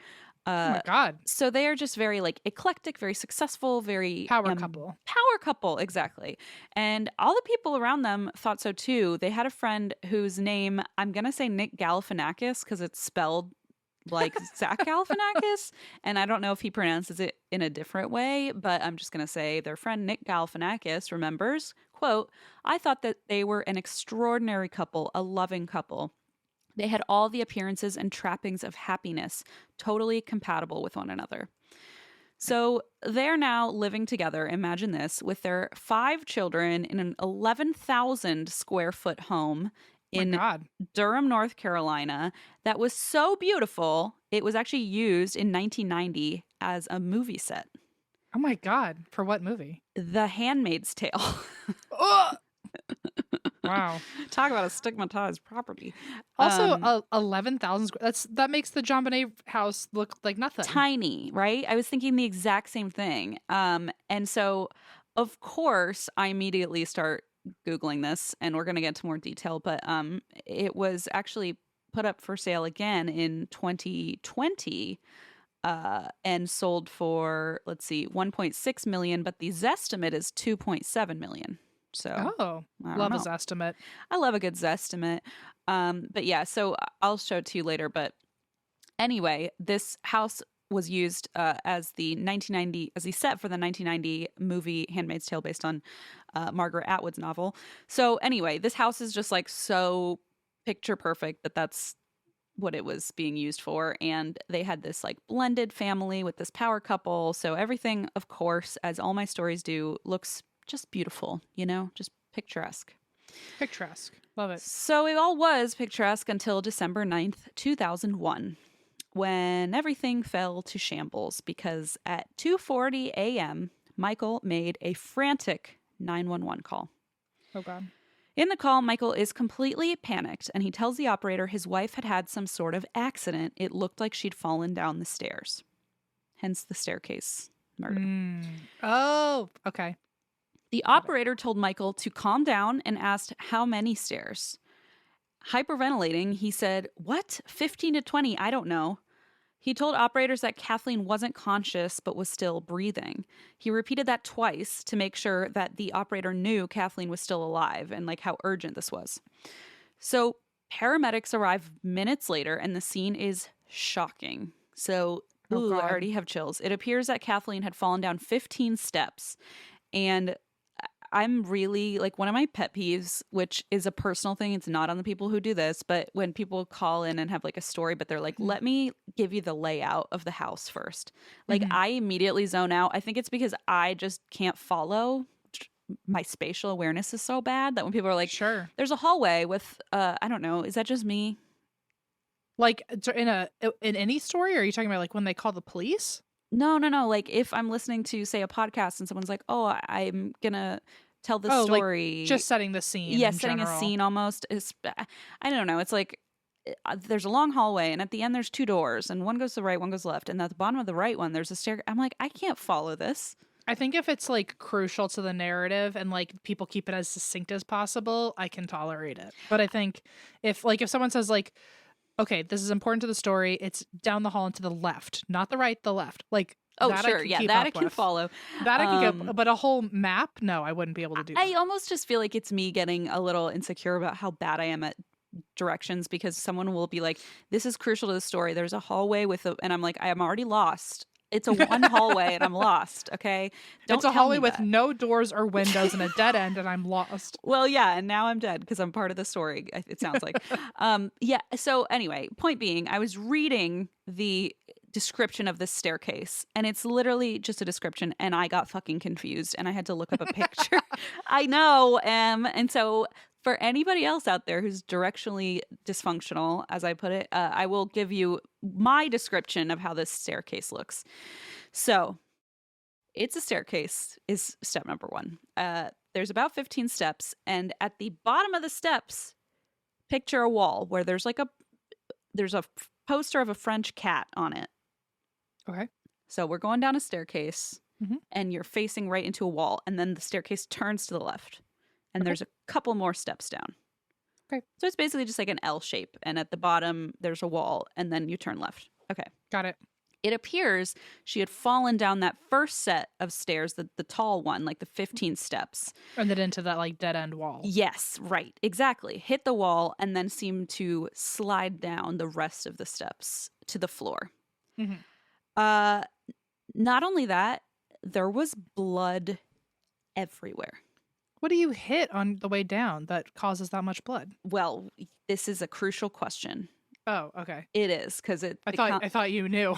Oh my God. So they are just very eclectic, very successful, very power couple. Power couple, exactly. And all the people around them thought so too. They had a friend whose name, I'm going to say Nick Galifianakis because it's spelled like Zach Galifianakis. And I don't know if he pronounces it in a different way, but I'm just going to say their friend Nick Galifianakis remembers, quote, "I thought that they were an extraordinary couple, a loving couple. They had all the appearances and trappings of happiness, totally compatible with one another." So they're now living together, imagine this, with their 5 children in an 11,000 square foot home in Durham, North Carolina, that was so beautiful, it was actually used in 1990 as a movie set. Oh my God. For what movie? The Handmaid's Tale. Wow. Talk about a stigmatized property. Also, 11,000 that makes the John Bonet house look like nothing. Tiny, right? I was thinking the exact same thing. And so, of course, I immediately start Googling this, and we're going to get into more detail, but it was actually put up for sale again in 2020 and sold for, let's see, 1.6 million, but the Zestimate is 2.7 million. So love a Zestimate. I love a good Zestimate. But yeah, so I'll show it to you later. But anyway, this house was used as the set for the 1990 movie Handmaid's Tale, based on Margaret Atwood's novel. So anyway, this house is just so picture perfect that's what it was being used for. And they had this blended family with this power couple. So everything, of course, as all my stories do, looks just beautiful, just picturesque. Picturesque. Love it. So it all was picturesque until December 9th, 2001, when everything fell to shambles because at 2:40 a.m., Michael made a frantic 911 call. Oh, God. In the call, Michael is completely panicked, and he tells the operator his wife had had some sort of accident. It looked like she'd fallen down the stairs. Hence the staircase murder. Oh, okay. The operator told Michael to calm down and asked how many stairs. Hyperventilating, he said, "What? 15 to 20? I don't know." He told operators that Kathleen wasn't conscious but was still breathing. He repeated that twice to make sure that the operator knew Kathleen was still alive and like how urgent this was. So paramedics arrive minutes later and the scene is shocking. So, Oh, I God. already have chills. It appears that Kathleen had fallen down 15 steps, and I'm really like one of my pet peeves, which is a personal thing. It's not on the people who do this, but when people call in and have like a story, but they're like, let me give you the layout of the house first. Like I immediately zone out. I think it's because I just can't follow. My spatial awareness is so bad that when people are like, Sure. there's a hallway with, I don't know, is that just me? Like in any story, or are you talking about like when they call the police? No. Like if I'm listening to, say, a podcast and someone's like, oh, I'm going to tell this Oh, like story. just setting the scene. Yeah, in setting general. a scene almost. Is I don't know. It's like there's a long hallway and at the end there's two doors and one goes to the right, one goes left. And at the bottom of the right one, there's a stair. I'm like, I can't follow this. I think if it's like crucial to the narrative and like people keep it as succinct as possible, I can tolerate it. But I think if someone says like, okay, this is important to the story, it's down the hall and to the left, not the right, the left. Like, Oh, that sure. I can Yeah, keep that up I can with. follow. That I can get, but a whole map, no, I wouldn't be able to do that. I almost just feel like it's me getting a little insecure about how bad I am at directions because someone will be like, this is crucial to the story. There's a hallway and I'm like, I am already lost. It's a one hallway and I'm lost. Okay. It's a tell hallway me with that. no doors or windows and a dead end, and I'm lost. Well, yeah, and now I'm dead because I'm part of the story. It sounds like, yeah. So anyway, point being, I was reading the description of this staircase, and it's literally just a description, and I got fucking confused, and I had to look up a picture. I know, and so for anybody else out there who's directionally dysfunctional, as I put it, I will give you my description of how this staircase looks. So. It's a staircase is step number one. There's about 15 steps. And at the bottom of the steps, picture a wall where there's a poster of a French cat on it. Okay. So we're going down a staircase and you're facing right into a wall. And then the staircase turns to the left. And there's a couple more steps down. Okay. So it's basically just like an L shape. And at the bottom, there's a wall. And then you turn left. Okay. Got it. It appears she had fallen down that first set of stairs, the tall one, like the 15 steps. And then into that like dead end wall. Yes, right. Exactly. Hit the wall and then seemed to slide down the rest of the steps to the floor. Not only that, there was blood everywhere. What do you hit on the way down that causes that much blood? Well, this is a crucial question. Oh, okay. It is because I thought you knew.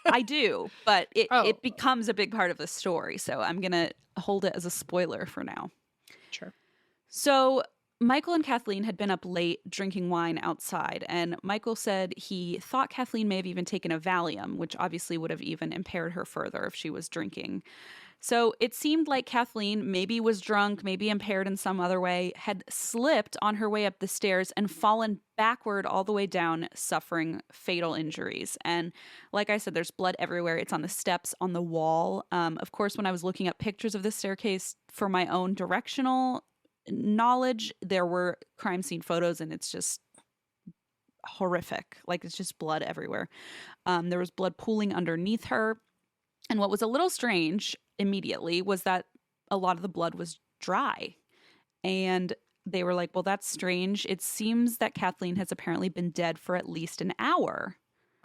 I do, but it Oh. becomes a big part of the story. So I'm going to hold it as a spoiler for now. Sure. So Michael and Kathleen had been up late drinking wine outside, and Michael said he thought Kathleen may have even taken a Valium, which obviously would have even impaired her further if she was drinking. So it seemed like Kathleen maybe was drunk, maybe impaired in some other way, had slipped on her way up the stairs and fallen backward all the way down, suffering fatal injuries. And like I said, there's blood everywhere. It's on the steps, on the wall. Of course, when I was looking up pictures of this staircase for my own directional knowledge, there were crime scene photos, and it's just horrific. Like, it's just blood everywhere. There was blood pooling underneath her. And what was a little strange immediately was that a lot of the blood was dry. And they were like, well, that's strange. It seems that Kathleen has apparently been dead for at least an hour.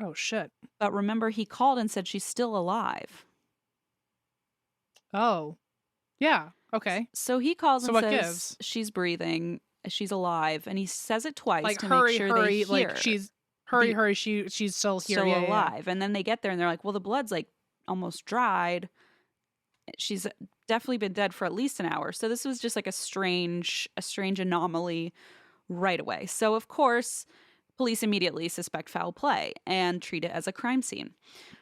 Oh, shit. But remember, he called and said she's still alive. Oh. Yeah. Okay. So he calls So and what says gives? she's breathing, she's alive. And he says it twice Like, to hurry, make sure hurry. they hear. Like, hurry, The- hurry. She's still here. still Yeah, yeah, yeah. alive. And then they get there and they're like, well, the blood's like almost dried. She's definitely been dead for at least an hour. So this was just like a strange anomaly right away. So of course, police immediately suspect foul play and treat it as a crime scene.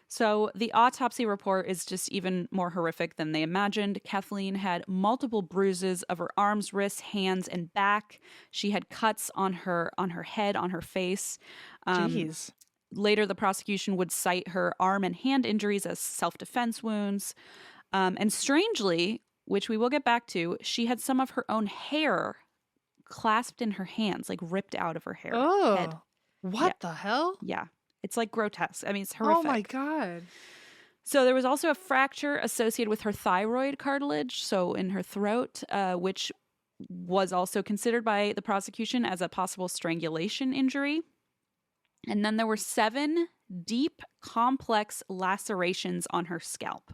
So the autopsy report is just even more horrific than they imagined. Kathleen had multiple bruises of her arms, wrists, hands, and back. She had cuts on her head, on her face. Jeez. Later, the prosecution would cite her arm and hand injuries as self-defense wounds. And strangely, which we will get back to, she had some of her own hair clasped in her hands, like ripped out of her head. Oh, what Yeah. the hell? Yeah. It's like grotesque. I mean, it's horrific. Oh my God. So there was also a fracture associated with her thyroid cartilage, so in her throat, which was also considered by the prosecution as a possible strangulation injury. And then there were 7 deep, complex lacerations on her scalp.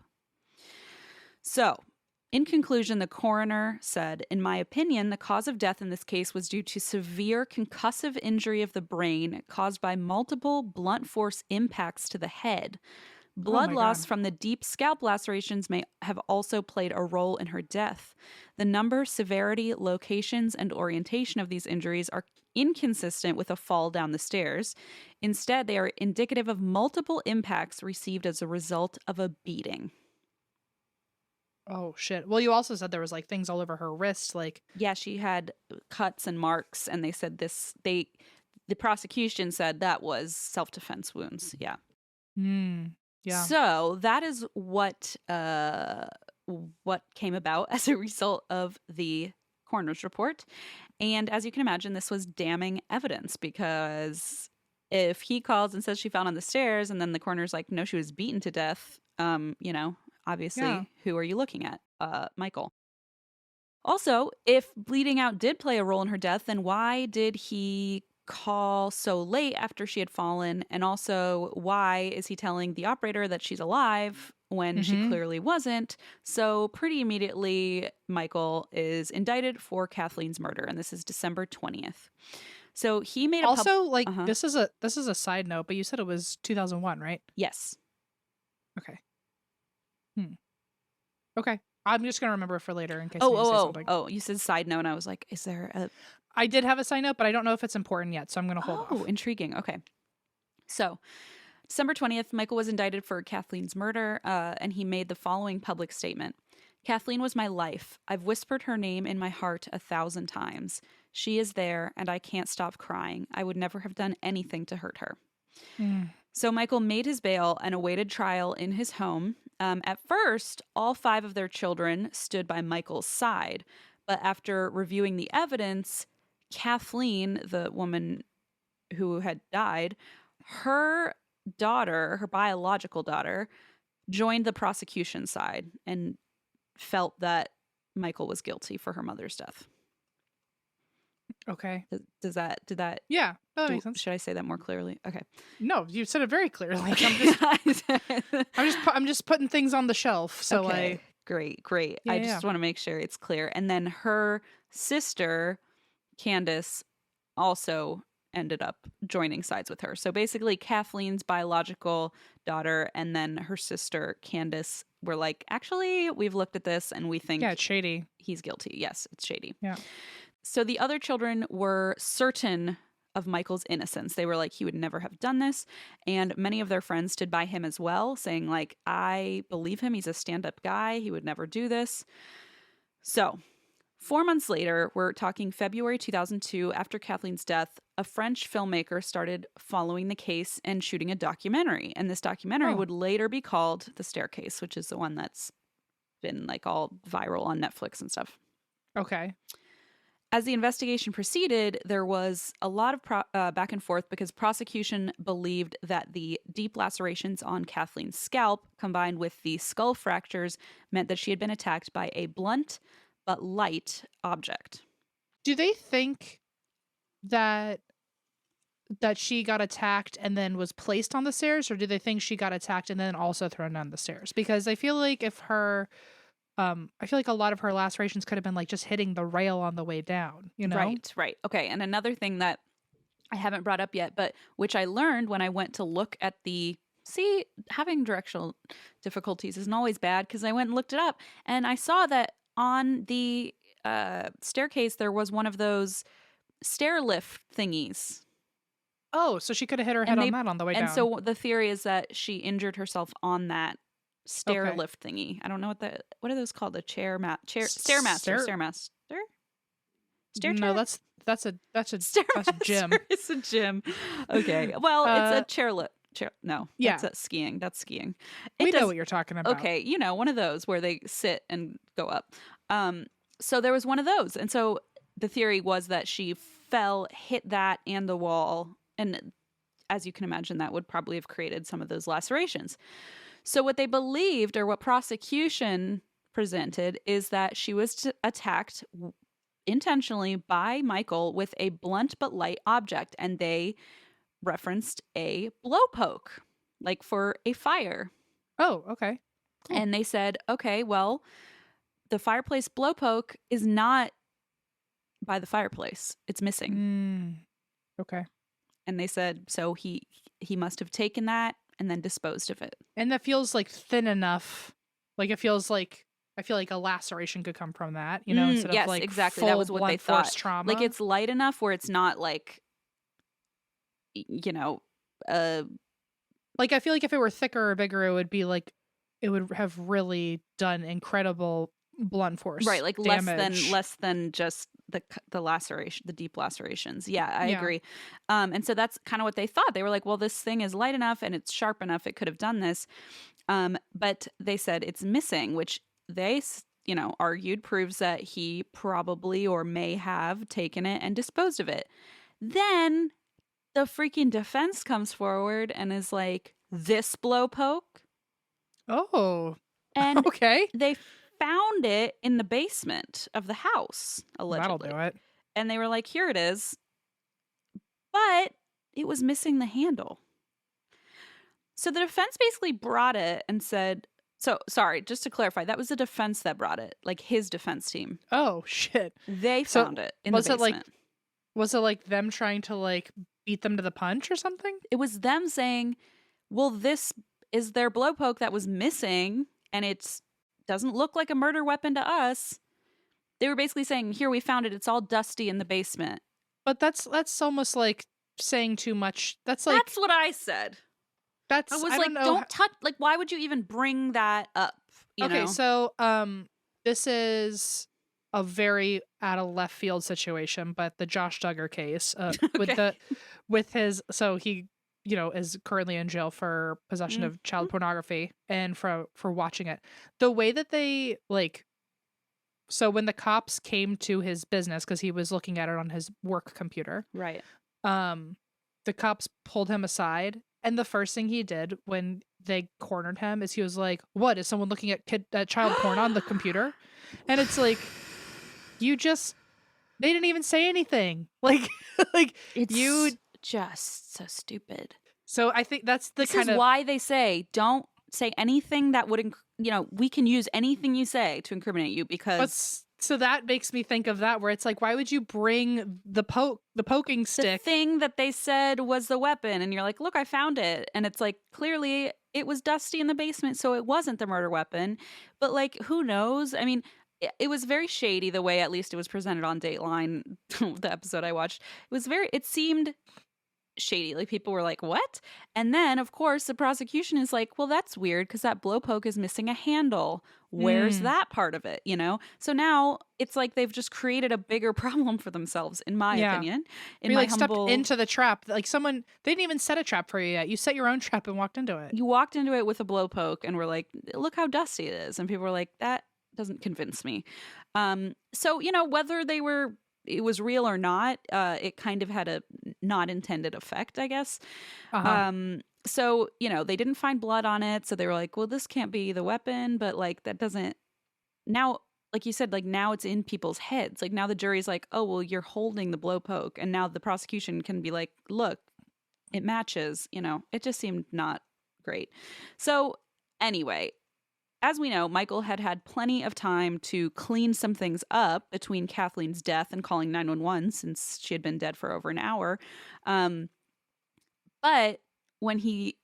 So, in conclusion, the coroner said, in my opinion, the cause of death in this case was due to severe concussive injury of the brain caused by multiple blunt force impacts to the head. Blood my loss God. from the deep scalp lacerations may have also played a role in her death. The number, severity, locations, and orientation of these injuries are inconsistent with a fall down the stairs. Instead, they are indicative of multiple impacts received as a result of a beating. Oh shit. Well, you also said there was like things all over her wrist, like Yeah, she had cuts and marks, and they said the prosecution said that was self-defense wounds. Yeah. yeah. So that is what came about as a result of the coroner's report. And as you can imagine, this was damning evidence, because if he calls and says she fell on the stairs and then the coroner's like, no, she was beaten to death, obviously, Yeah. who are you looking at? Michael. Also, if bleeding out did play a role in her death, then why did he call so late after she had fallen? And also, why is he telling the operator that she's alive when she clearly wasn't? So pretty immediately, Michael is indicted for Kathleen's murder, and this is December 20th. So he made a Also, like Uh-huh. this is a side note, but you said it was 2001, right? Yes. Okay. Okay. I'm just gonna remember it for later in case I need to say something. Oh, you said side note, and I was like, is there a... I did have a side note, but I don't know if it's important yet, so I'm gonna hold Oh, off. intriguing. Okay. So, December 20th, Michael was indicted for Kathleen's murder, and he made the following public statement. Kathleen was my life. I've whispered her name in my heart 1,000 times. She is there, and I can't stop crying. I would never have done anything to hurt her. So Michael made his bail and awaited trial in his home. At first, all 5 of their children stood by Michael's side. But after reviewing the evidence, Kathleen, the woman who had died, her daughter, her biological daughter, joined the prosecution side and felt that Michael was guilty for her mother's death. Okay. Did that Yeah, that makes sense. should I say that more clearly? Okay. No, you said it very clearly. Okay. I'm just putting things on the shelf. So Okay. Great. Yeah, I just want to make sure it's clear. And then her sister, Candace, also ended up joining sides with her. So basically, Kathleen's biological daughter and then her sister, Candace, were like, actually, we've looked at this and we think yeah, it's shady. he's guilty. Yes, it's shady. Yeah. So the other children were certain of Michael's innocence. They were like, he would never have done this. And many of their friends stood by him as well, saying like, I believe him. He's a stand-up guy. He would never do this. So 4 months later, we're talking February 2002, after Kathleen's death, a French filmmaker started following the case and shooting a documentary. And this documentary would later be called The Staircase, which is the one that's been like all viral on Netflix and stuff. Okay. As the investigation proceeded, there was a lot of back and forth because prosecution believed that the deep lacerations on Kathleen's scalp, combined with the skull fractures, meant that she had been attacked by a blunt but light object. Do they think that she got attacked and then was placed on the stairs, or do they think she got attacked and then also thrown down the stairs? Because I feel like I feel like a lot of her lacerations could have been like just hitting the rail on the way down, you know? Right. Okay. And another thing that I haven't brought up yet, but which I learned when I went to look at having directional difficulties isn't always bad, because I went and looked it up and I saw that on the staircase there was one of those stair lift thingies. Oh, so she could have hit her head And on that on the way down. and so the theory is that she injured herself on that stair Okay. lift thingy. I don't know what are those called? The stairmaster, Stair- stairmaster, stair No, chair. that's a Stairmaster gym. is a gym. Okay, well, it's a Uh, chairlift. No, yeah, that's skiing. That's skiing. we It know does. what you're talking about. Okay, one of those where they sit and go up. So there was one of those, and so the theory was that she fell, hit that and the wall, and as you can imagine, that would probably have created some of those lacerations. So what they believed, or what prosecution presented, is that she was attacked intentionally by Michael with a blunt but light object, and they referenced a blowpoke, like for a fire. Oh, okay. Cool. And they said, okay, well, the fireplace blowpoke is not by the fireplace. It's missing. Okay. And they said, so he must have taken that and then disposed of it. And that feels like thin enough. Like it feels like I feel like a laceration could come from that, instead yes, of like exactly. full That was what they blunt force thought. trauma. Like it's light enough where it's not like, like I feel like if it were thicker or bigger, it would be like it would have really done incredible blunt force, right, like damage. less than just the laceration, the deep lacerations. Yeah, I Yeah. agree. And so that's kind of what they thought. They were like, well, this thing is light enough and it's sharp enough, it could have done this. But they said it's missing, which they argued proves that he probably or may have taken it and disposed of it. Then the freaking defense comes forward and is like, this blowpoke. Oh, And okay. they found it in the basement of the house, allegedly. That'll do it. And they were like, here it is. But it was missing the handle. So the defense basically brought it and said, so sorry, just to clarify, that was the defense that brought it, like his defense team. Oh, shit. They found it in the basement. Was it like them trying to like beat them to the punch or something? It was them saying, well, this is their blowpoke that was missing and it doesn't look like a murder weapon to us. They were basically saying, here, we found it. It's all dusty in the basement. But that's almost like saying too much. That's what I said. I was like, don't touch. Like, why would you even bring that up? You know? So this is a very out of left field situation, but the Josh Duggar case with his, so he is currently in jail for possession of child pornography and for watching it. The way that they so when the cops came to his business, because he was looking at it on his work computer, right? The cops pulled him aside, and the first thing he did when they cornered him is he was like, "What is someone looking at child porn on the computer?" And it's like, they didn't even say anything. It's just so stupid. So I think that's this is why they say don't say anything that would we can use anything you say to incriminate you, because so that makes me think of that, where it's like, why would you bring the poking stick, the thing that they said was the weapon, and you're like, look, I found it, and it's like, clearly it was dusty in the basement, so it wasn't the murder weapon. But like, who knows? I mean, it was very shady the way, at least it was presented on Dateline, the episode I watched. It seemed shady. Like, people were like, what? And then of course the prosecution is like, well, that's weird because that blowpoke is missing a handle. Where's that part of it? So now it's like they've just created a bigger problem for themselves, in my opinion. Stepped into the trap. Like, someone, they didn't even set a trap for you yet. You set your own trap and walked into it. You walked into it with a blowpoke and were like, look how dusty it is. And people were like, that doesn't convince me. So whether it was real or not, it kind of had a not intended effect, I guess. So, they didn't find blood on it. So they were like, well, this can't be the weapon. But like, that doesn't, now, like you said, like, now it's in people's heads. Like, now the jury's like, oh, well, you're holding the blowpoke. And now the prosecution can be like, look, it matches. It just seemed not great. So anyway, as we know, Michael had plenty of time to clean some things up between Kathleen's death and calling 911, since she had been dead for over an hour. But when he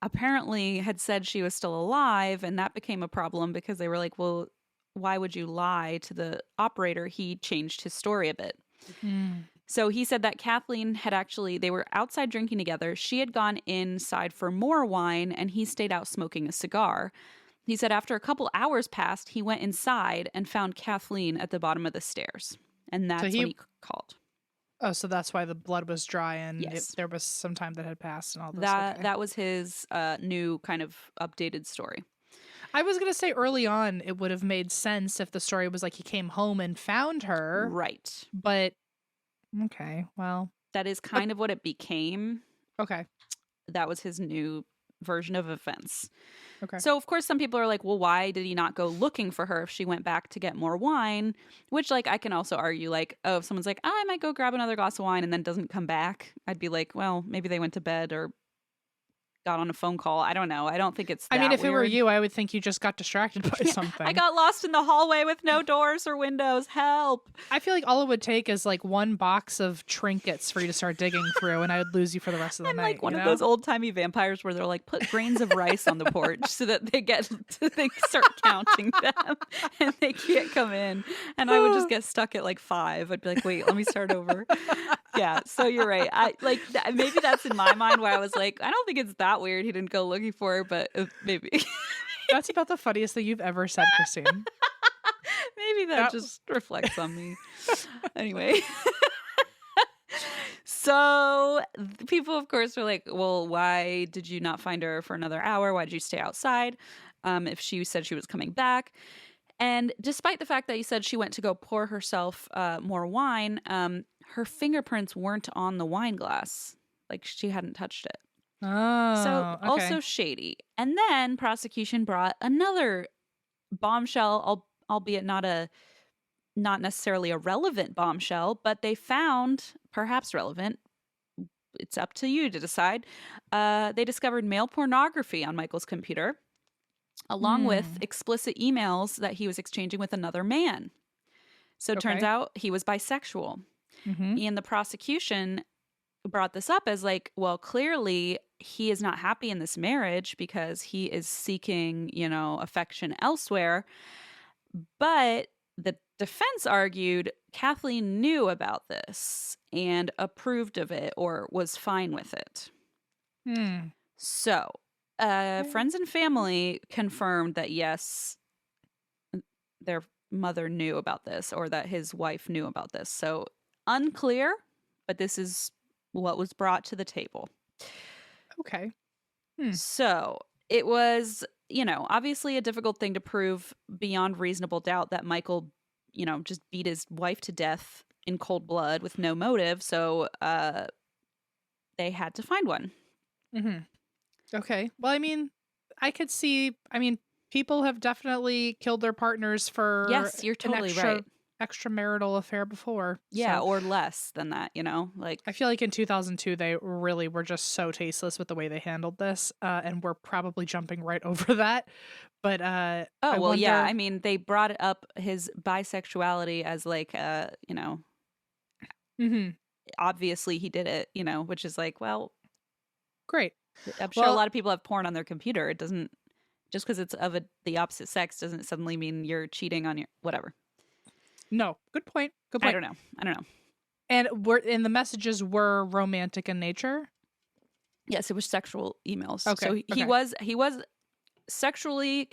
apparently had said she was still alive, and that became a problem because they were like, well, why would you lie to the operator? He changed his story a bit. So he said that Kathleen had actually, they were outside drinking together. She had gone inside for more wine and he stayed out smoking a cigar. He said after a couple hours passed, he went inside and found Kathleen at the bottom of the stairs. And that's when he called. Oh, so that's why the blood was dry and Yes. there was some time that had passed and all this. That was his new kind of updated story. I was going to say early on, it would have made sense if the story was like he came home and found her. Right. But, okay, well. That is kind of what it became. Okay. That was his new version of events. Okay. So, of course, some people are like, well, why did he not go looking for her if she went back to get more wine? Which, like, I can also argue, like, oh, if someone's like, I might go grab another glass of wine and then doesn't come back, I'd be like, well, maybe they went to bed or got on a phone call. I don't know. I don't think it's that I mean, if it were weird. you, I would think you just got distracted by something. I got lost in the hallway with no doors or windows. Help. I feel like all it would take is like one box of trinkets for you to start digging through, and I would lose you for the rest of the I'm night. like one of those old timey vampires where they're like, put grains of rice on the porch so that they start counting them and they can't come in. And I would just get stuck at like 5. I'd be like, wait, let me start over. Yeah, so you're right. I like maybe that's in my mind where I was like, I don't think it's that weird. He didn't go looking for her, but maybe. That's about the funniest thing you've ever said, Christine. Maybe that just reflects on me. Anyway. So people, of course, are like, well, why did you not find her for another hour? Why did you stay outside if she said she was coming back? And despite the fact that he said she went to go pour herself more wine, her fingerprints weren't on the wine glass. Like she hadn't touched it. Oh, So okay. also shady. And then prosecution brought another bombshell, albeit not necessarily a relevant bombshell, but they found, perhaps relevant, it's up to you to decide, they discovered male pornography on Michael's computer, along with explicit emails that he was exchanging with another man. So it turns out he was bisexual. Mm-hmm. And the prosecution brought this up as like, well, clearly he is not happy in this marriage because he is seeking, affection elsewhere. But the defense argued Kathleen knew about this and approved of it or was fine with it. So friends and family confirmed that, yes, their mother knew about this or that his wife knew about this. So unclear, but this is what was brought to the table. Okay. So it was, obviously a difficult thing to prove beyond reasonable doubt that Michael, just beat his wife to death in cold blood with no motive. So they had to find one. Mm-hmm. Okay. Well, I mean, I could see, people have definitely killed their partners for Yes, you're totally right. Extramarital affair before. Yeah, So or less than that, like I feel like in 2002, they really were just so tasteless with the way they handled this. And we're probably jumping right over that. But yeah, I mean, they brought up his bisexuality as like obviously he did it, which is like, well, great. I'm sure a lot of people have porn on their computer. It doesn't, just because it's of the opposite sex doesn't suddenly mean you're cheating on your whatever. No, good point. Good point. I don't know. And the messages were romantic in nature. Yes, it was sexual emails. Okay. So he was sexually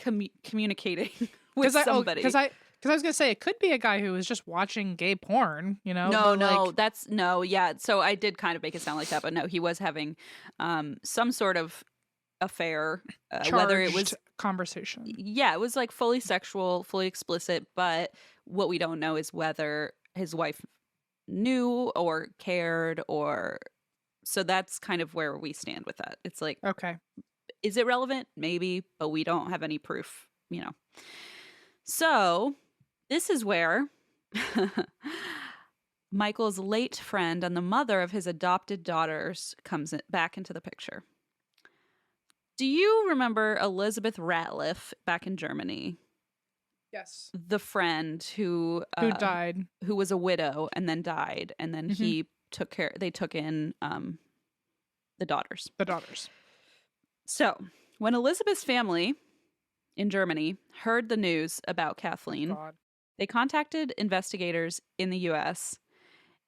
communicating with somebody. Because I was gonna say it could be a guy who was just watching gay porn. No, yeah. So I did kind of make it sound like that, but no, he was having some sort of affair, whether it was conversation. Yeah, it was like fully sexual, fully explicit, but what we don't know is whether his wife knew or cared, or so that's kind of where we stand with that. It's like, okay, is it relevant? Maybe, but we don't have any proof, So this is where Michael's late friend and the mother of his adopted daughters comes back into the picture. Do you remember Elizabeth Ratliff back in Germany? Yes. The friend who died, who was a widow and then died, and then they took in the daughters. The daughters. So when Elizabeth's family in Germany heard the news about Kathleen, they contacted investigators in the U.S.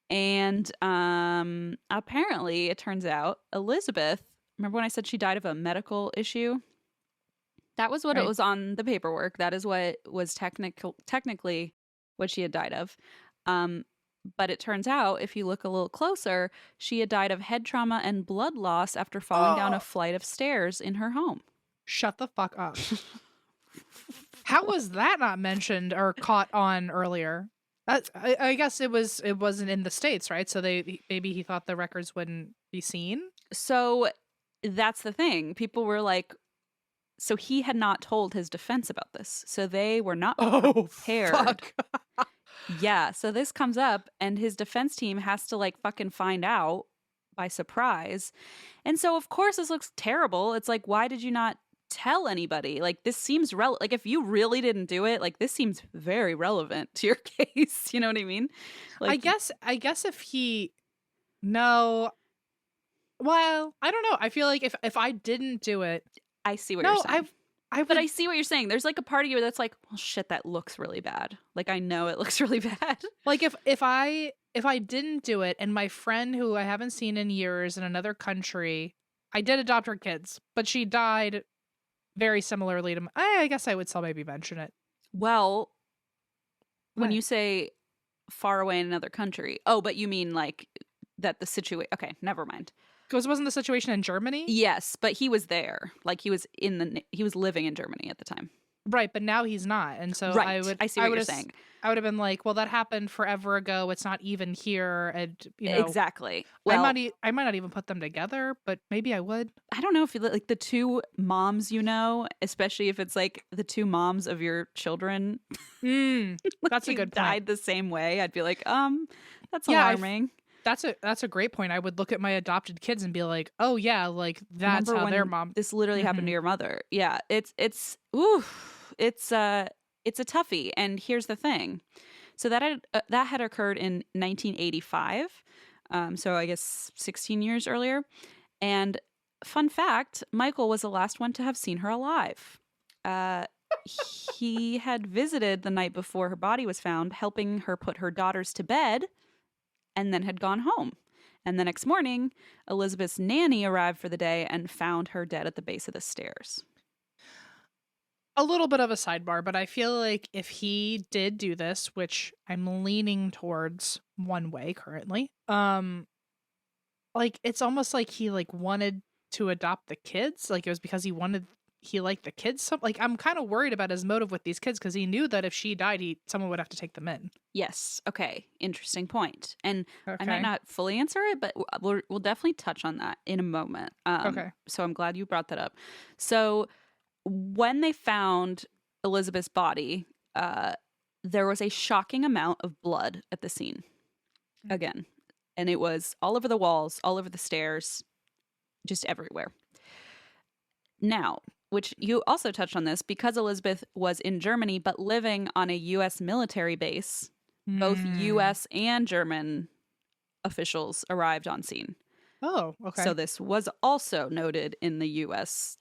And apparently, it turns out Elizabeth, remember when I said she died of a medical issue? That was what it Right. was on the paperwork. That is what was technically what she had died of. Um, but it turns out, if you look a little closer, she had died of head trauma and blood loss after falling down a flight of stairs in her home. Shut the fuck up. How was that not mentioned or caught on earlier? I guess it wasn't in the States, right? So maybe he thought the records wouldn't be seen. So that's the thing. People were like, so he had not told his defense about this. So they were not prepared. Fuck. Yeah. So this comes up and his defense team has to like fucking find out by surprise. And so, of course, this looks terrible. It's like, why did you not tell anybody? Like, this seems like if you really didn't do it, like this seems very relevant to your case. You know what I mean? Like, I guess if he no. Well, I don't know. I feel like if I didn't do it, I see what you're saying. I would, But I see what you're saying. There's like a part of you that's like, well, shit, that looks really bad. Like, I know it looks really bad. like if I didn't do it and my friend who I haven't seen in years in another country, I did adopt her kids, but she died very similarly to I guess I would still maybe mention it. Well, when What? you say far away in another country, oh, but you mean like that the situation. Okay, never mind. Because wasn't the situation in Germany? Yes, but he was there. Like he was living in Germany at the time. Right, but now he's not. And so Right. I see what you're would've saying. I would have been like, well, that happened forever ago. It's not even here. And, you know, Exactly. Well, I might not even put them together, but maybe I would. I don't know if you like the two moms, especially if it's like the two moms of your children. That's a who good point. died the same way. I'd be like, that's Yeah, alarming. That's a great point. I would look at my adopted kids and be like, oh yeah, like that's Remember how their when mom. this literally happened to Mhm. your mother. Yeah, it's it's a toughie. And here's the thing. So that had occurred in 1985. So I guess 16 years earlier. And fun fact, Michael was the last one to have seen her alive. He had visited the night before her body was found, helping her put her daughters to bed, and then had gone home. And the next morning, Elizabeth's nanny arrived for the day and found her dead at the base of the stairs. A little bit of a sidebar, but I feel like if he did do this, which I'm leaning towards one way currently, like it's almost like he like wanted to adopt the kids. Like it was because he liked the kids. Like I'm kind of worried about his motive with these kids because he knew that if she died, someone would have to take them in. Yes. Okay. Interesting point. And I Okay. might not fully answer it, but we'll definitely touch on that in a moment. Okay. So I'm glad you brought that up. So when they found Elizabeth's body, there was a shocking amount of blood at the scene again. And it was all over the walls, all over the stairs, just everywhere. Now, which you also touched on this, because Elizabeth was in Germany but living on a U.S. military base, both U.S. and German officials arrived on scene. Oh, okay. So this was also noted in the U.S.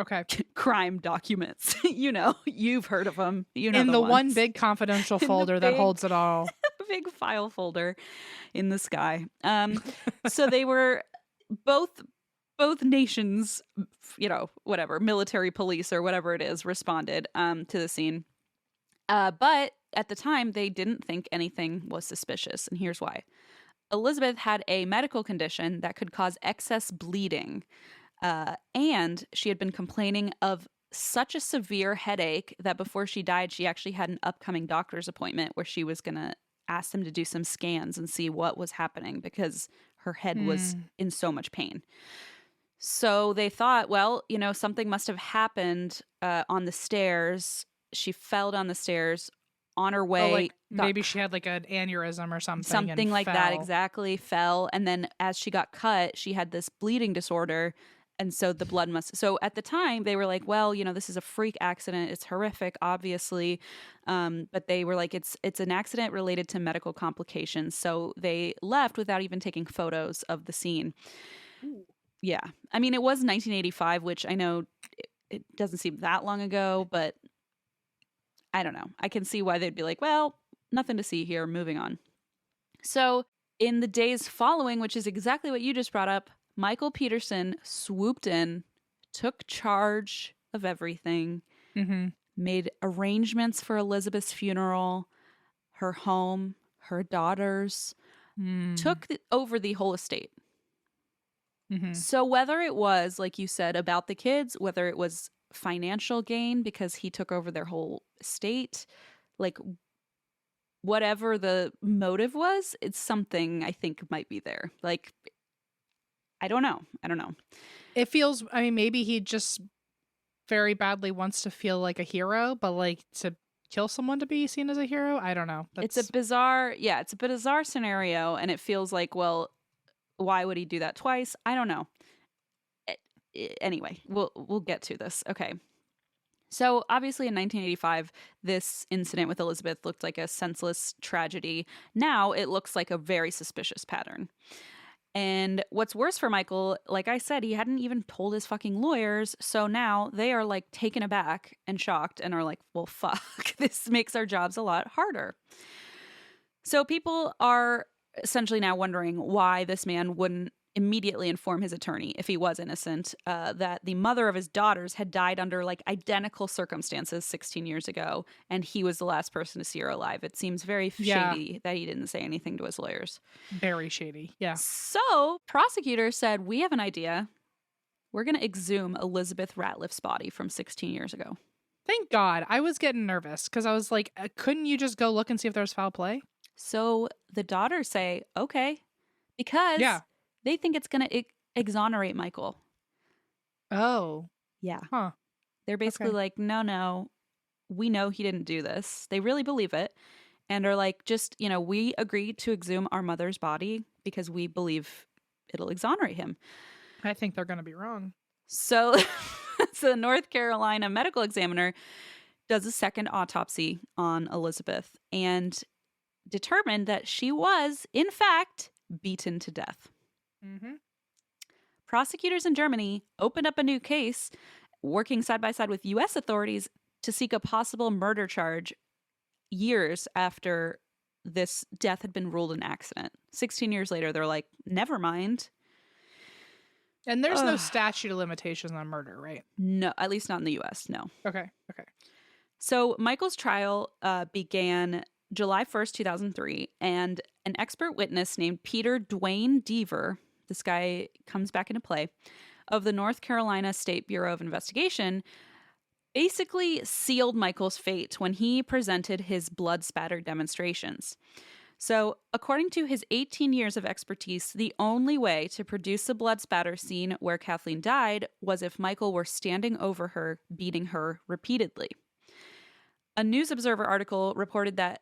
Okay. crime documents. You've heard of them. In the one ones. big confidential In the folder that big- holds it all. big file folder in the sky. So they were both nations, whatever, military police or whatever it is, responded to the scene. But at the time, they didn't think anything was suspicious. And here's why. Elizabeth had a medical condition that could cause excess bleeding. And she had been complaining of such a severe headache that before she died, she actually had an upcoming doctor's appointment where she was going to ask them to do some scans and see what was happening because her head was in so much pain. So they thought, well, something must have happened on the stairs. She fell down the stairs on her way. Like maybe she had like an aneurysm or something. Something and like that, fell. exactly. Fell. And then as she got cut, she had this bleeding disorder. And so the blood so at the time they were like, well, this is a freak accident. It's horrific, obviously. But they were like, it's an accident related to medical complications. So they left without even taking photos of the scene. Ooh. Yeah. I mean, it was 1985, which I know it doesn't seem that long ago, but I don't know. I can see why they'd be like, well, nothing to see here. Moving on. So in the days following, which is exactly what you just brought up, Michael Peterson swooped in, took charge of everything, Mm-hmm. made arrangements for Elizabeth's funeral, her home, her daughters, took over the whole estate. Mm-hmm. So whether it was, like you said, about the kids, whether it was financial gain because he took over their whole estate, like whatever the motive was, it's something I think might be there. Like, I don't know. It feels, I mean, maybe he just very badly wants to feel like a hero, but like to kill someone to be seen as a hero, I don't know. It's a bizarre scenario, and it feels like, well, why would he do that twice? I don't know. Anyway, we'll get to this. Okay. So obviously in 1985, this incident with Elizabeth looked like a senseless tragedy. Now it looks like a very suspicious pattern. And what's worse for Michael, like I said, he hadn't even told his fucking lawyers. So now they are like taken aback and shocked and are like, well, fuck, this makes our jobs a lot harder. So people are essentially now wondering why this man wouldn't immediately inform his attorney, if he was innocent, that the mother of his daughters had died under like identical circumstances 16 years ago, and he was the last person to see her alive. It seems very shady that he didn't say anything to his lawyers. Very shady. Yeah. So prosecutors said, we have an idea. We're going to exhume Elizabeth Ratliff's body from 16 years ago. Thank God. I was getting nervous because I was like, couldn't you just go look and see if there's foul play? So the daughters say, okay, because they think it's going to exonerate Michael. Oh. Yeah. Huh. They're basically like, no, we know he didn't do this. They really believe it. And are like, just, we agreed to exhume our mother's body because we believe it'll exonerate him. I think they're going to be wrong. So, so the North Carolina medical examiner does a second autopsy on Elizabeth and determined that she was, in fact, beaten to death. Mm-hmm. Prosecutors in Germany opened up a new case, working side by side with U.S. authorities to seek a possible murder charge years after this death had been ruled an accident. 16 years later, they're like, never mind. And there's no statute of limitations on murder, right? No, at least not in the U.S., no. Okay. So Michael's trial began July 1st, 2003, and an expert witness named Peter Dwayne Deaver, this guy comes back into play, of the North Carolina State Bureau of Investigation, basically sealed Michael's fate when he presented his blood spatter demonstrations. So, according to his 18 years of expertise, the only way to produce a blood spatter scene where Kathleen died was if Michael were standing over her, beating her repeatedly. A News Observer article reported that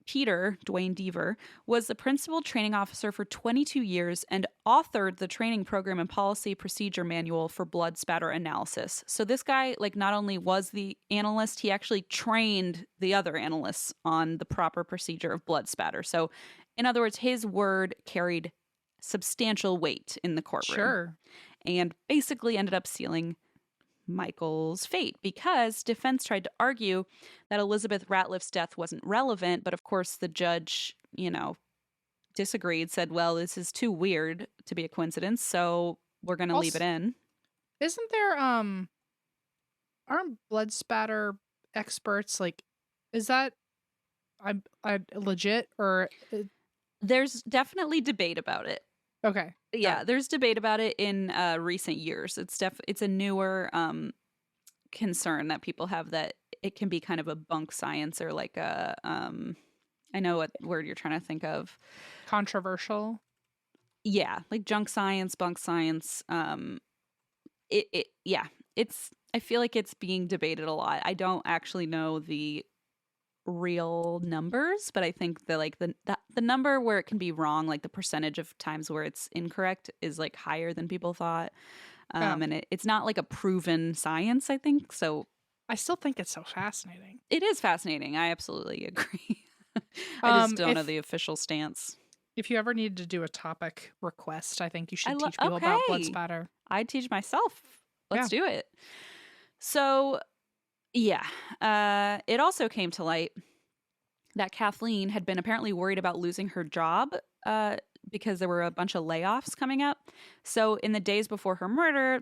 Peter, Dwayne Deaver, was the principal training officer for 22 years and authored the training program and policy procedure manual for blood spatter analysis. So this guy, like, not only was the analyst, he actually trained the other analysts on the proper procedure of blood spatter. So, in other words, his word carried substantial weight in the courtroom. Sure. And basically ended up sealing Michael's fate because defense tried to argue that Elizabeth Ratliff's death wasn't relevant, but of course the judge, disagreed, said, well, this is too weird to be a coincidence, so we're going to leave it in. Isn't there aren't blood spatter experts like, is that I legit or There's definitely debate about it. Okay. Yeah, there's debate about it in recent years. It's a newer concern that people have, that it can be kind of a bunk science, or like a I know what word you're trying to think of. Controversial. Yeah, like junk science, bunk science. It's I feel like it's being debated a lot. I don't actually know the real numbers, but I think that like the number where it can be wrong, like the percentage of times where it's incorrect, is like higher than people thought. And it's not like a proven science, I think. So I still think it's so fascinating. It is fascinating. I absolutely agree. I just don't know the official stance. If you ever need to do a topic request, I think you should teach people about blood spatter. I teach myself. Let's do it. So, yeah. It also came to light that Kathleen had been apparently worried about losing her job because there were a bunch of layoffs coming up. So in the days before her murder,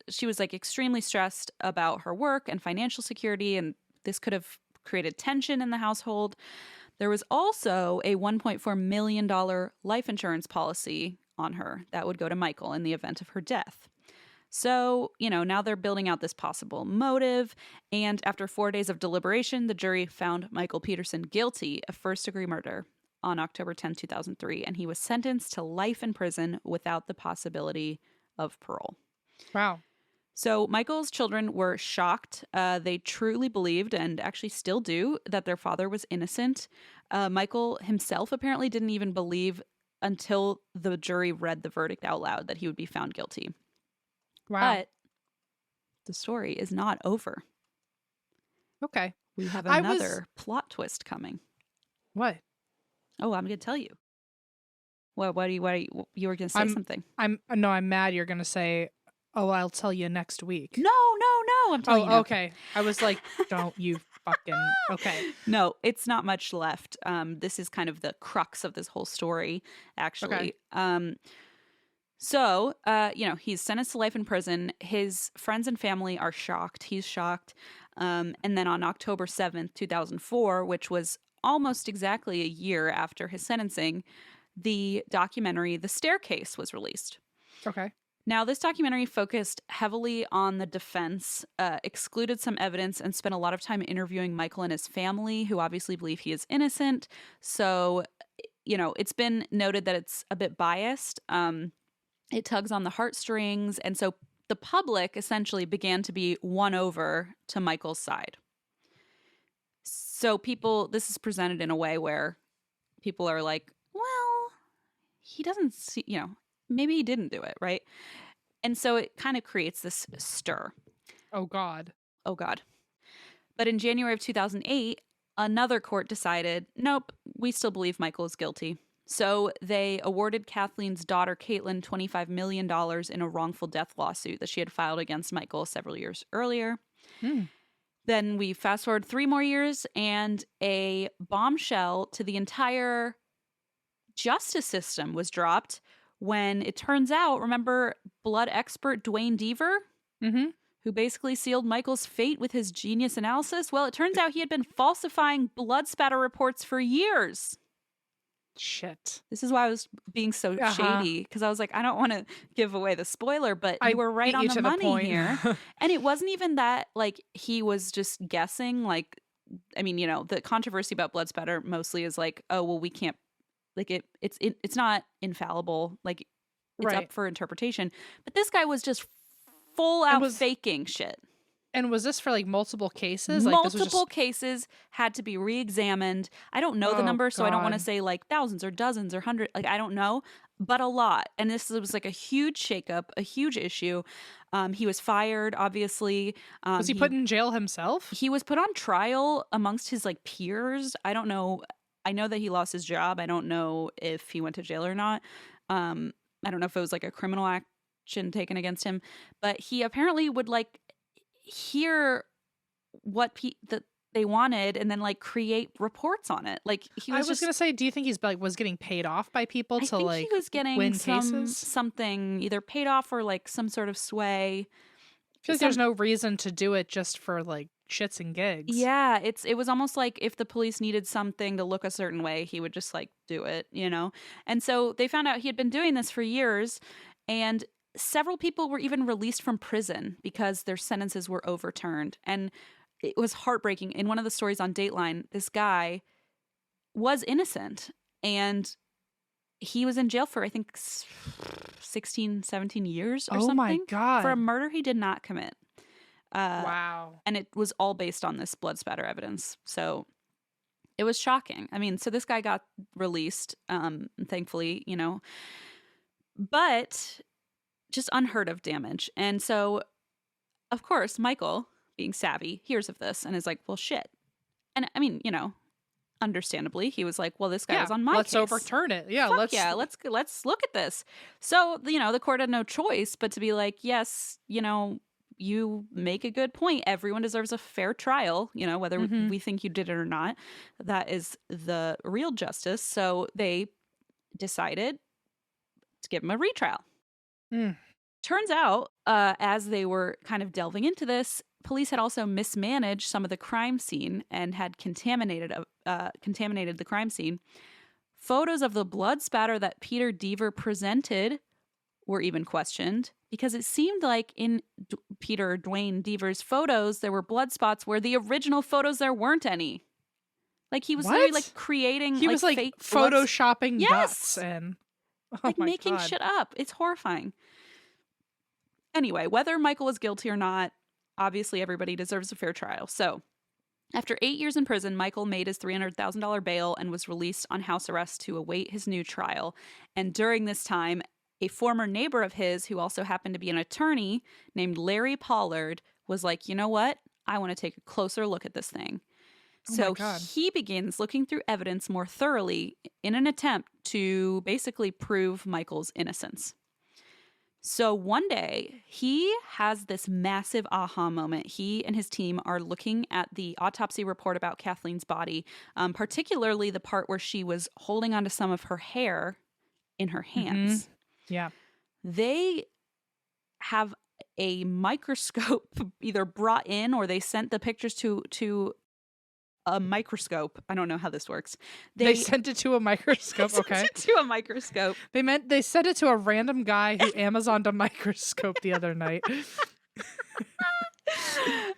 she was like extremely stressed about her work and financial security, and this could have created tension in the household. There was also a $1.4 million life insurance policy on her that would go to Michael in the event of her death. So, now they're building out this possible motive. And after 4 days of deliberation, the jury found Michael Peterson guilty of first-degree murder on October 10, 2003. And he was sentenced to life in prison without the possibility of parole. Wow. So Michael's children were shocked. They truly believed, and actually still do, that their father was innocent. Michael himself apparently didn't even believe until the jury read the verdict out loud that he would be found guilty. Wow. But the story is not over. Okay. We have another plot twist coming. What? Oh, I'm going to tell you. What are you were going to say something. I'm mad you're going to say, "Oh, I'll tell you next week." No, I'm telling you now. Okay. I was like, don't you fucking, okay. No, it's not much left. This is kind of the crux of this whole story, actually. Okay. So, he's sentenced to life in prison. His friends and family are shocked. He's shocked. And then on October 7th, 2004, which was almost exactly a year after his sentencing, the documentary The Staircase was released. Okay. Now, this documentary focused heavily on the defense, excluded some evidence, and spent a lot of time interviewing Michael and his family, who obviously believe he is innocent. So, it's been noted that it's a bit biased. It tugs on the heartstrings. And so the public essentially began to be won over to Michael's side. So this is presented in a way where people are like, well, he doesn't see, maybe he didn't do it, right? And so it kind of creates this stir. Oh, God. Oh, God. But in January of 2008, another court decided, nope, we still believe Michael is guilty. So they awarded Kathleen's daughter, Caitlin, $25 million in a wrongful death lawsuit that she had filed against Michael several years earlier. Then we fast forward 3 more years, and a bombshell to the entire justice system was dropped when it turns out, remember blood expert Dwayne Deaver? Mm-hmm. Who basically sealed Michael's fate with his genius analysis? Well, it turns out he had been falsifying blood spatter reports for years. Shit. This is why I was being so shady, because I was like, I don't want to give away the spoiler, but you were right on the money here. And it wasn't even that, like, he was just guessing. Like, I mean, the controversy about blood spatter mostly is like, oh, well, we can't, like, it's not infallible. Like, it's up for interpretation. But this guy was just full out faking shit. And was this for like multiple cases? Multiple cases had to be re-examined. I don't know the number, so I don't want to say like thousands or dozens or hundreds. Like, I don't know, but a lot. And this was like a huge shakeup, a huge issue. He was fired, obviously. Was he put in jail himself? He was put on trial amongst his like peers. I don't know. I know that he lost his job. I don't know if he went to jail or not. I don't know if it was like a criminal action taken against him, but he apparently would like hear what that they wanted and then like create reports on it. Like he was gonna say, do you think he's like was getting paid off by people to like he was getting win cases? Something either paid off or like some sort of sway. I feel like there's no reason to do it just for like shits and gigs. Yeah, it was almost like if the police needed something to look a certain way, he would just like do it, And so they found out he had been doing this for years, and several people were even released from prison because their sentences were overturned. And it was heartbreaking. In one of the stories on Dateline, this guy was innocent, and he was in jail for, I think, 16, 17 years or something. Oh my God. For a murder he did not commit. Wow. And it was all based on this blood spatter evidence. So it was shocking. I mean, so this guy got released, thankfully, but just unheard of damage. And so, of course, Michael, being savvy, hears of this and is like, well, shit. And I mean, understandably, he was like, well, this guy was on my let's case. Overturn it. Yeah, let's look at this. So, the court had no choice but to be like, yes, you make a good point. Everyone deserves a fair trial, whether Mhm. we think you did it or not. That is the real justice. So they decided to give him a retrial. Mm. Turns out, as they were kind of delving into this, police had also mismanaged some of the crime scene and had contaminated the crime scene. Photos of the blood spatter that Peter Deaver presented were even questioned because it seemed like in Peter Dwayne Deaver's photos, there were blood spots where the original photos there weren't any. Like he was literally like What? creating He was like fake blood photoshopping Yes! dots and like my making God. shit up. It's horrifying. Anyway, whether Michael was guilty or not, obviously everybody deserves a fair trial. So, after 8 years in prison, Michael made his $300,000 bail and was released on house arrest to await his new trial. And during this time, a former neighbor of his, who also happened to be an attorney named Larry Pollard, was like, you know what? I want to take a closer look at this thing. Oh my So God. he begins looking through evidence more thoroughly in an attempt to basically prove Michael's innocence. So one day, he has this massive aha moment. He and his team are looking at the autopsy report about Kathleen's body, particularly the part where she was holding onto some of her hair in her hands. Yeah. They have a microscope either brought in or they sent the pictures to a microscope. I don't know how this works. They sent it to a microscope. sent Okay. it to a microscope. They sent it to a random guy who Amazoned a microscope the other night.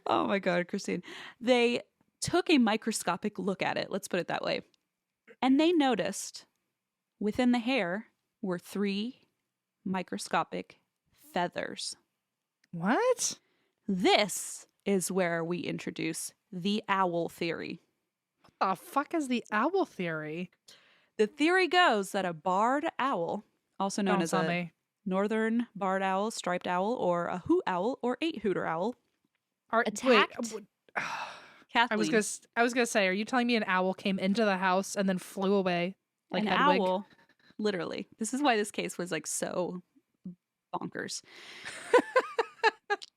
Oh my God, Christine. They took a microscopic look at it, let's put it that way. And they noticed within the hair were 3 microscopic feathers. What? This is where we introduce the owl theory. What the fuck is the owl theory? The theory goes that a barred owl, also known Don't as tell a me. northern barred owl, striped owl, or a hoot owl, or 8-hooter owl, attacked Kathleen. I was gonna say, are you telling me an owl came into the house and then flew away like An Hedwig? owl, literally. This is why this case was like so bonkers.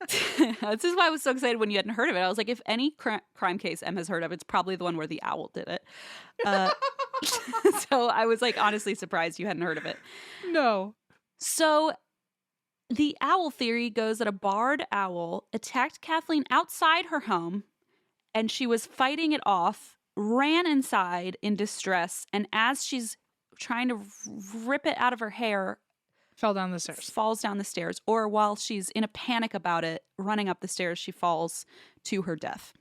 This is why I was so excited when you hadn't heard of it. I was like, if any crime case Em has heard of, it's probably the one where the owl did it. So I was like honestly surprised you hadn't heard of it. No. So the owl theory goes that a barred owl attacked Kathleen outside her home and she was fighting it off, ran inside in distress, and as she's trying to rip it out of her hair, Fell down the stairs. falls down the stairs, or while she's in a panic about it, running up the stairs, she falls to her death.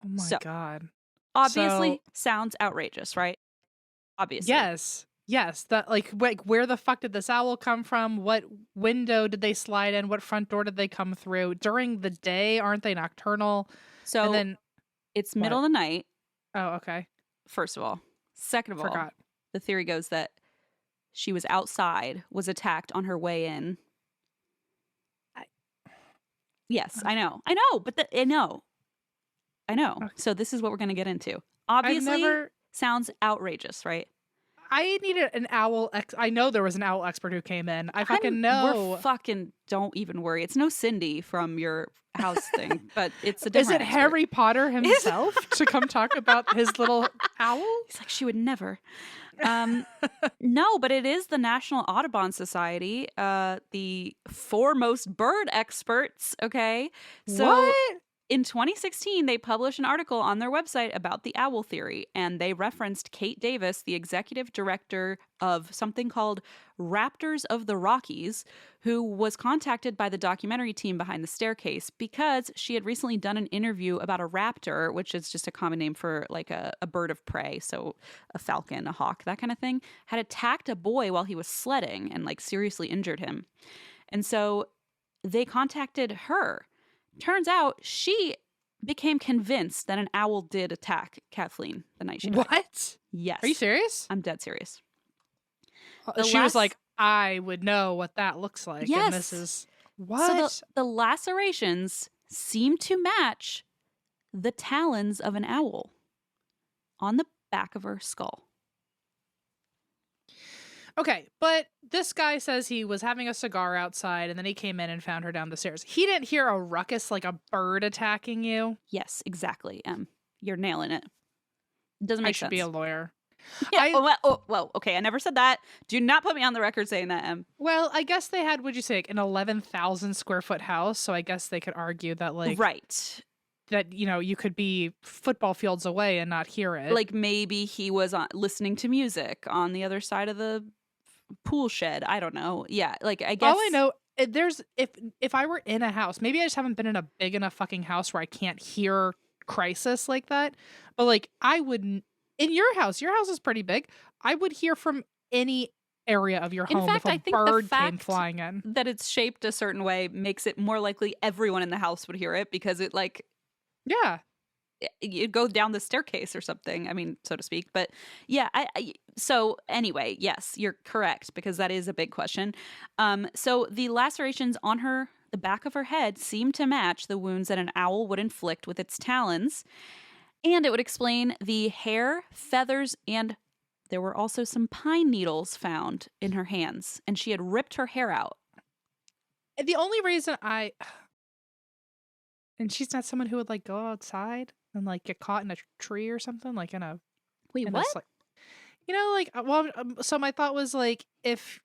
Oh my So, God. Obviously, sounds outrageous, right? Obviously. Yes. Yes. That like where the fuck did this owl come from? What window did they slide in? What front door did they come through? During the day, aren't they nocturnal? So And then it's middle of the night, oh, okay. first of all. Second of all, Forgot. the theory goes that she was outside, was attacked on her way in. Yes, I know, but I know. Okay. So this is what we're going to get into. Obviously, sounds outrageous, right? I needed an owl I know there was an owl expert who came in. I fucking know. Don't even worry. It's no Cindy from your house thing, but it's a Is different it expert. Harry Potter himself to come talk about his little owl? He's like, she would never. No, but it is the National Audubon Society, the foremost bird experts. Okay. So What? in 2016, they published an article on their website about the owl theory, and they referenced Kate Davis, the executive director of something called Raptors of the Rockies, who was contacted by the documentary team behind the staircase because she had recently done an interview about a raptor, which is just a common name for like a bird of prey, so a falcon, a hawk, that kind of thing, had attacked a boy while he was sledding and like seriously injured him. And so they contacted her. Turns out she became convinced that an owl did attack Kathleen the night she died. What? Yes. Are you serious? I'm dead serious. She was like, I would know what that looks like. Yes. And this is what? So the lacerations seem to match the talons of an owl on the back of her skull. Okay, but this guy says he was having a cigar outside and then he came in and found her down the stairs. He didn't hear a ruckus like a bird attacking you. Yes, exactly. You're nailing it. It doesn't I make should sense. be a lawyer. Yeah. Well, okay. I never said that. Do not put me on the record saying that, Well, I guess they had, would you say, like an 11,000 square foot house. So I guess they could argue that, like, right. that, you could be football fields away and not hear it. Like maybe he was listening to music on the other side of the pool shed. I don't know. Yeah. Like I guess. All I know, if I were in a house, maybe I just haven't been in a big enough fucking house where I can't hear crisis like that. But like, I wouldn't, in your house is pretty big. I would hear from any area of your In home fact, if I a think the bird came fact flying in. that it's shaped a certain way makes it more likely everyone in the house would hear it because it like Yeah. you go down the staircase or something. I mean, so to speak. But yeah, so anyway, yes, you're correct because that is a big question. So the lacerations on the back of her head seem to match the wounds that an owl would inflict with its talons, and it would explain the hair, feathers, and there were also some pine needles found in her hands, and she had ripped her hair out. The only reason and she's not someone who would like go outside and like get caught in a tree or something, like Wait, in what? So my thought was like, if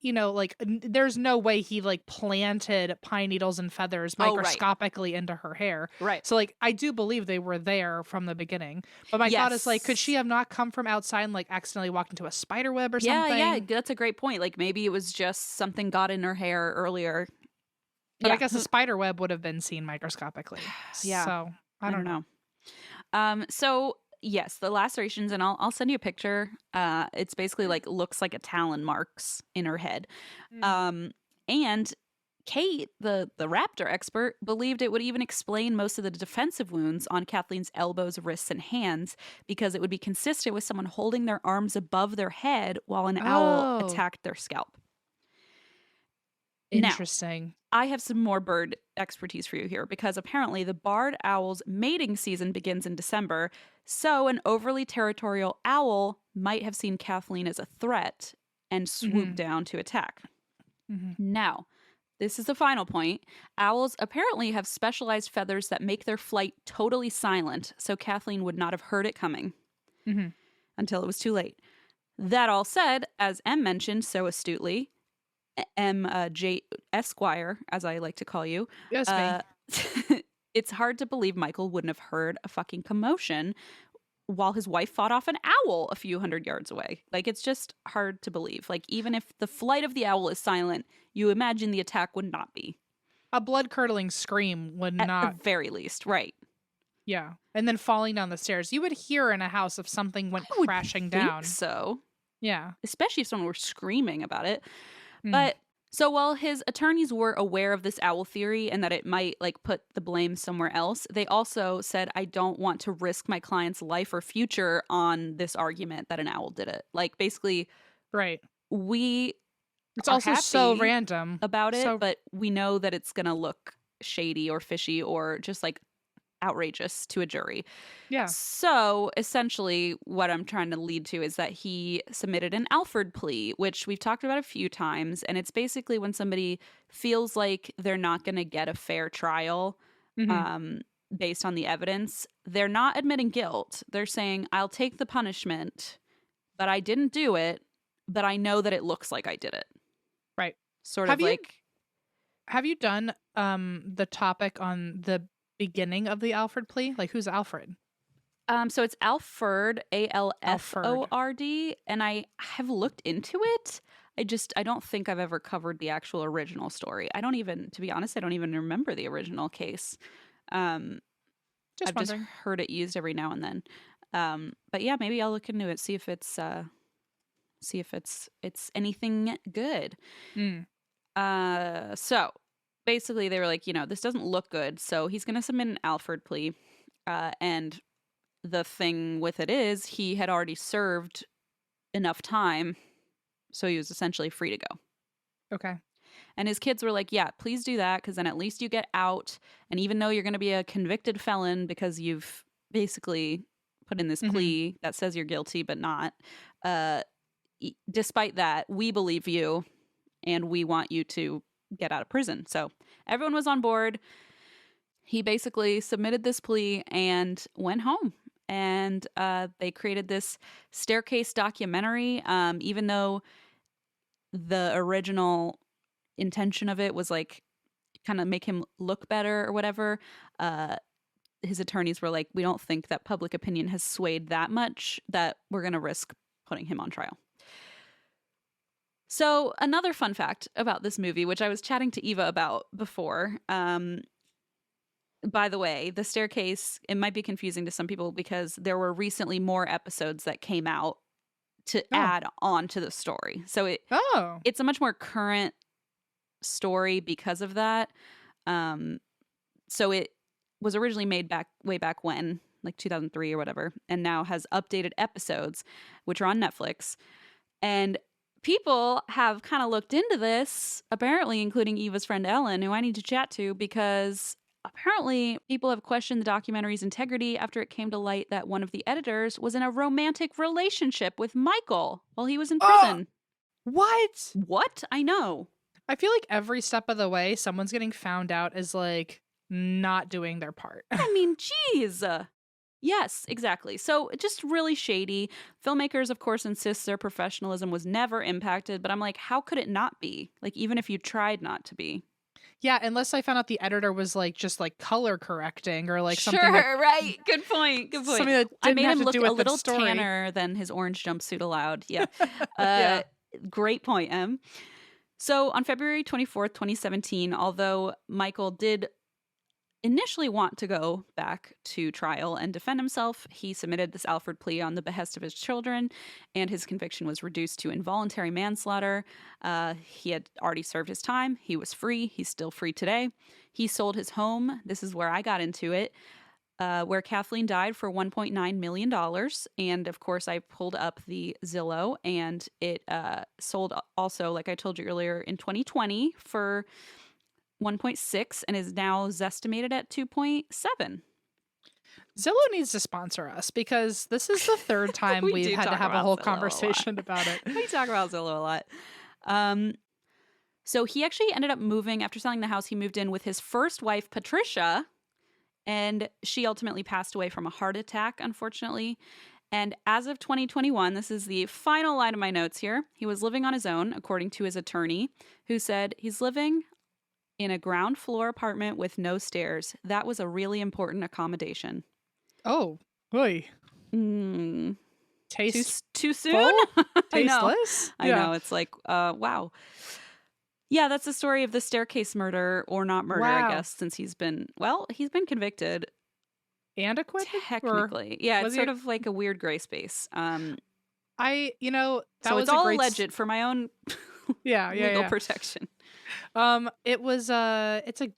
like there's no way he like planted pine needles and feathers Oh, right. microscopically into her hair. Right. So like I do believe they were there from the beginning. But my thought is like, could she have not come from outside and like accidentally walked into a spider web or something? Yeah, that's a great point. Like maybe it was just something got in her hair earlier. But I guess a spider web would have been seen microscopically. Yeah. So I don't know. So yes, the lacerations, and I'll send you a picture. It's basically like looks like a talon marks in her head. And Kate, the raptor expert, believed it would even explain most of the defensive wounds on Kathleen's elbows, wrists, and hands because it would be consistent with someone holding their arms above their head while an owl attacked their scalp. Interesting. Now, I have some more bird expertise for you here because apparently the barred owl's mating season begins in December, so an overly territorial owl might have seen Kathleen as a threat and swooped down to attack. Now, this is the final point. Owls apparently have specialized feathers that make their flight totally silent, so Kathleen would not have heard it coming until it was too late. That all said, as Em mentioned so astutely, J. Esquire, as I like to call you. Yes, It's hard to believe Michael wouldn't have heard a fucking commotion while his wife fought off an owl a few hundred yards away. Like, it's just hard to believe. Like, even if the flight of the owl is silent, you imagine the attack would not be. A blood-curdling scream would At not. the very least, right. Yeah. And then falling down the stairs. You would hear in a house if something went crashing down. So. Yeah. Especially if someone were screaming about it. But so while his attorneys were aware of this owl theory and that it might like put the blame somewhere else, they also said, I don't want to risk my client's life or future on this argument that an owl did it. Like basically, right. It's also so random about it, but we know that it's going to look shady or fishy or just like outrageous to a jury. Yeah. So essentially what I'm trying to lead to is that he submitted an Alford plea, which we've talked about a few times. And it's basically when somebody feels like they're not going to get a fair trial based on the evidence. They're not admitting guilt. They're saying, I'll take the punishment, but I didn't do it, but I know that it looks like I did it. Right. Have you done the topic on the beginning of the Alford plea? Like, who's Alfred? So it's Alford, Alford, and I have looked into it. I don't think I've ever covered the actual original story. To be honest, I don't even remember the original case. I've just heard it used every now and then. But yeah, maybe I'll look into it, see if it's anything good. So basically they were like, this doesn't look good, so he's going to submit an Alford plea. And the thing with it is he had already served enough time, so he was essentially free to go. Okay. And his kids were like, yeah, please do that, because then at least you get out. And even though you're going to be a convicted felon because you've basically put in this plea that says you're guilty but not, despite that, we believe you and we want you to get out of prison. So everyone was on board. He basically submitted this plea and went home. And they created this staircase documentary, even though the original intention of it was like kind of make him look better or whatever. His attorneys were like, we don't think that public opinion has swayed that much that we're going to risk putting him on trial. So another fun fact about this movie, which I was chatting to Eva about before, by the way, the staircase, it might be confusing to some people because there were recently more episodes that came out to add on to the story. So it's a much more current story because of that. So it was originally made way back when, like 2003 or whatever, and now has updated episodes, which are on Netflix. And people have kind of looked into this, apparently, including Eva's friend Ellen, who I need to chat to, because apparently people have questioned the documentary's integrity after it came to light that one of the editors was in a romantic relationship with Michael while he was in prison. What? What? I know. I feel like every step of the way, someone's getting found out as like not doing their part. I mean, geez. Yes, exactly. So just really shady. Filmmakers, of course, insist their professionalism was never impacted, but I'm like, how could it not be? Like, even if you tried not to be. Yeah, unless I found out the editor was like just like color correcting or like something. Sure, that, right. Good point. Good point. Something that I didn't made have him to look do with a little the story. tanner than his orange jumpsuit allowed. Yeah. Yeah. Great point, Em. So on February 24th, 2017, although Michael did initially want to go back to trial and defend himself, he submitted this Alford plea on the behest of his children, and his conviction was reduced to involuntary manslaughter. He had already served his time. He was free. He's still free today. He sold his home. This is where I got into it, where Kathleen died, for $1.9 million. And of course, I pulled up the Zillow, and it sold also, like I told you earlier, in 2020 for 1.6 and is now estimated at 2.7. Zillow needs to sponsor us because this is the third time We we've do had to talk have a about whole Zillow a conversation lot. about it. We talk about Zillow a lot. So he actually ended up moving after selling the house. He moved in with his first wife, Patricia, and she ultimately passed away from a heart attack, unfortunately. And as of 2021, this is the final line of my notes here, he was living on his own, according to his attorney, who said he's living in a ground floor apartment with no stairs. That was a really important accommodation. Oh, boy. Too soon? I know. Tasteless? I know. It's like, wow. Yeah, that's the story of the staircase murder, or not murder, Wow. I guess, since he's been convicted. And acquitted? Technically. Yeah, it's was sort he- of like a weird gray space. that So was it's a all great alleged for my own legal protection. It's a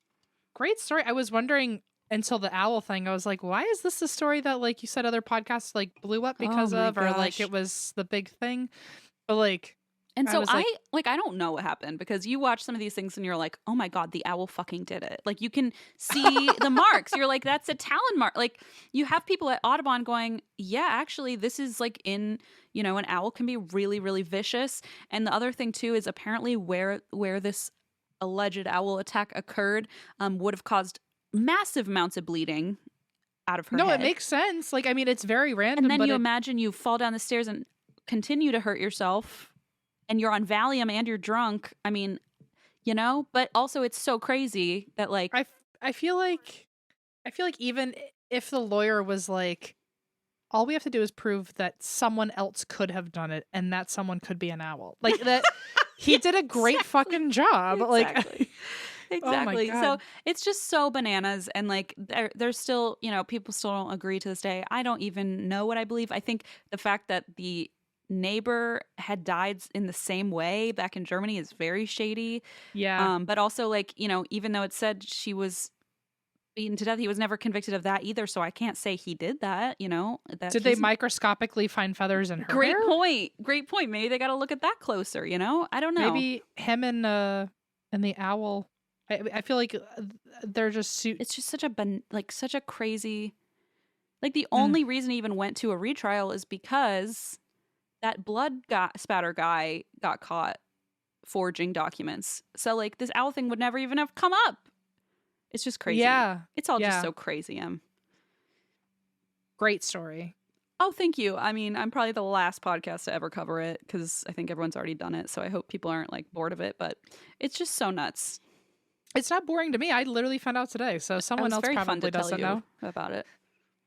great story. I was wondering until the owl thing, I was like, why is this the story that, like you said, other podcasts like blew up because my of, or like gosh. it was the big thing? But like, And I so was I like- I don't know what happened, because you watch some of these things and you're like, oh my God, the owl fucking did it. Like, you can see the marks. You're like, that's a talon mark. Like, you have people at Audubon going, yeah, actually, this is like an owl can be really, really vicious. And the other thing too is apparently where this alleged owl attack occurred would have caused massive amounts of bleeding out of her no, head. it makes sense. Like, I mean, it's very random. And then but you imagine you fall down the stairs and continue to hurt yourself, and you're on Valium and you're drunk. I mean, but also it's so crazy that, like, I feel like even if the lawyer was like, all we have to do is prove that someone else could have done it, and that someone could be an owl. Like that, he did a great fucking job. Exactly. Like, oh my exactly. God. So it's just so bananas, and like there's still, people still don't agree to this day. I don't even know what I believe. I think the fact that the neighbor had died in the same way back in Germany is very shady. Yeah. But also, like, even though it said she was beaten to death, he was never convicted of that either. So I can't say he did that. That Did they microscopically find feathers in her Great hair? point. Great point. Maybe they got to look at that closer. I don't know. Maybe him and the owl. I feel like they're just It's just such a crazy. Like, the only reason he even went to a retrial is because that spatter guy got caught forging documents. So like this owl thing would never even have come up. It's just crazy. Yeah. It's all just Yeah. so crazy, Great story. Oh, thank you. I mean, I'm probably the last podcast to ever cover it because I think everyone's already done it. So I hope people aren't like bored of it, but it's just so nuts. It's not boring to me. I literally found out today, so It someone was else very fun probably to tell doesn't you know. about it.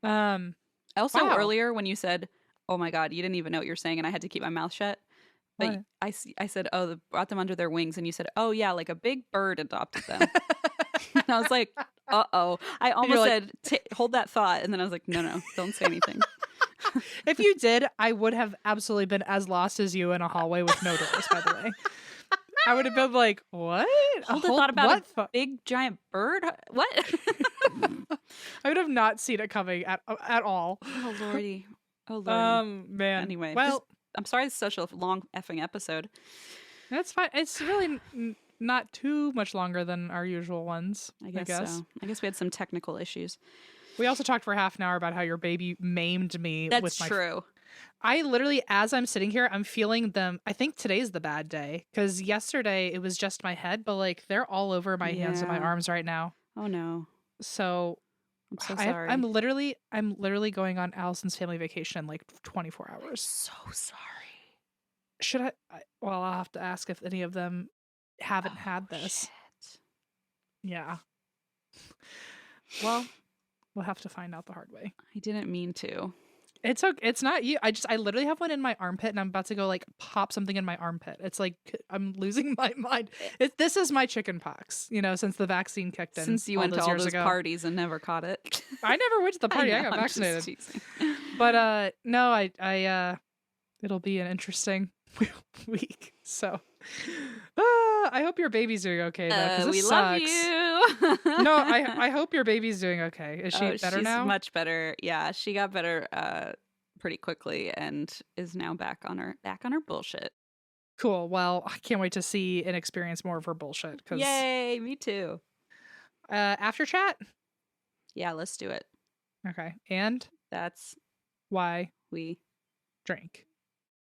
Also, Also, earlier when you said, "Oh my God," you didn't even know what you're saying, and I had to keep my mouth shut. But I said, "Oh, they brought them under their wings," and you said, "Oh yeah, like a big bird adopted them." And I was like, "Uh-oh." I almost like- said, "Hold that thought," and then I was like, "No, don't say anything." If you did, I would have absolutely been as lost as you in a hallway with no doors, by the way. I would have been like, what? Hold the thought about what? a big giant bird? What? I would have not seen it coming at all. Oh, Lordy. Oh, Lordy. Man. Anyway, well, I'm sorry it's such a long effing episode. that's fine. It's really not too much longer than our usual ones, I guess so. I guess we had some technical issues. We also talked for half an hour about how your baby maimed me. That's true. I literally, as I'm sitting here, I'm feeling them. I think today's the bad day because yesterday it was just my head, but like they're all over my hands and my arms right now. Oh no. So I'm so sorry. I'm literally going on Allison's family vacation in like 24 hours. I'm so sorry. Should I? Well, I'll have to ask if any of them haven't had this. Shit. Yeah. Well, we'll have to find out the hard way. I didn't mean to. It's okay. It's not you. I literally have one in my armpit, and I'm about to go like pop something in my armpit. It's like I'm losing my mind. This is my chicken pox, since the vaccine kicked in. Since you went to all those parties and never caught it. I never went to the party. I got vaccinated. But no, it'll be an interesting week. So I hope your baby's doing okay though, because we sucks. love you. No, I hope your baby's doing okay. Is she better now? She's much better. Yeah, she got better pretty quickly and is now back on her bullshit. Cool. Well, I can't wait to see and experience more of her bullshit. Yay, me too. After chat? Yeah, let's do it. Okay. And that's why we drink.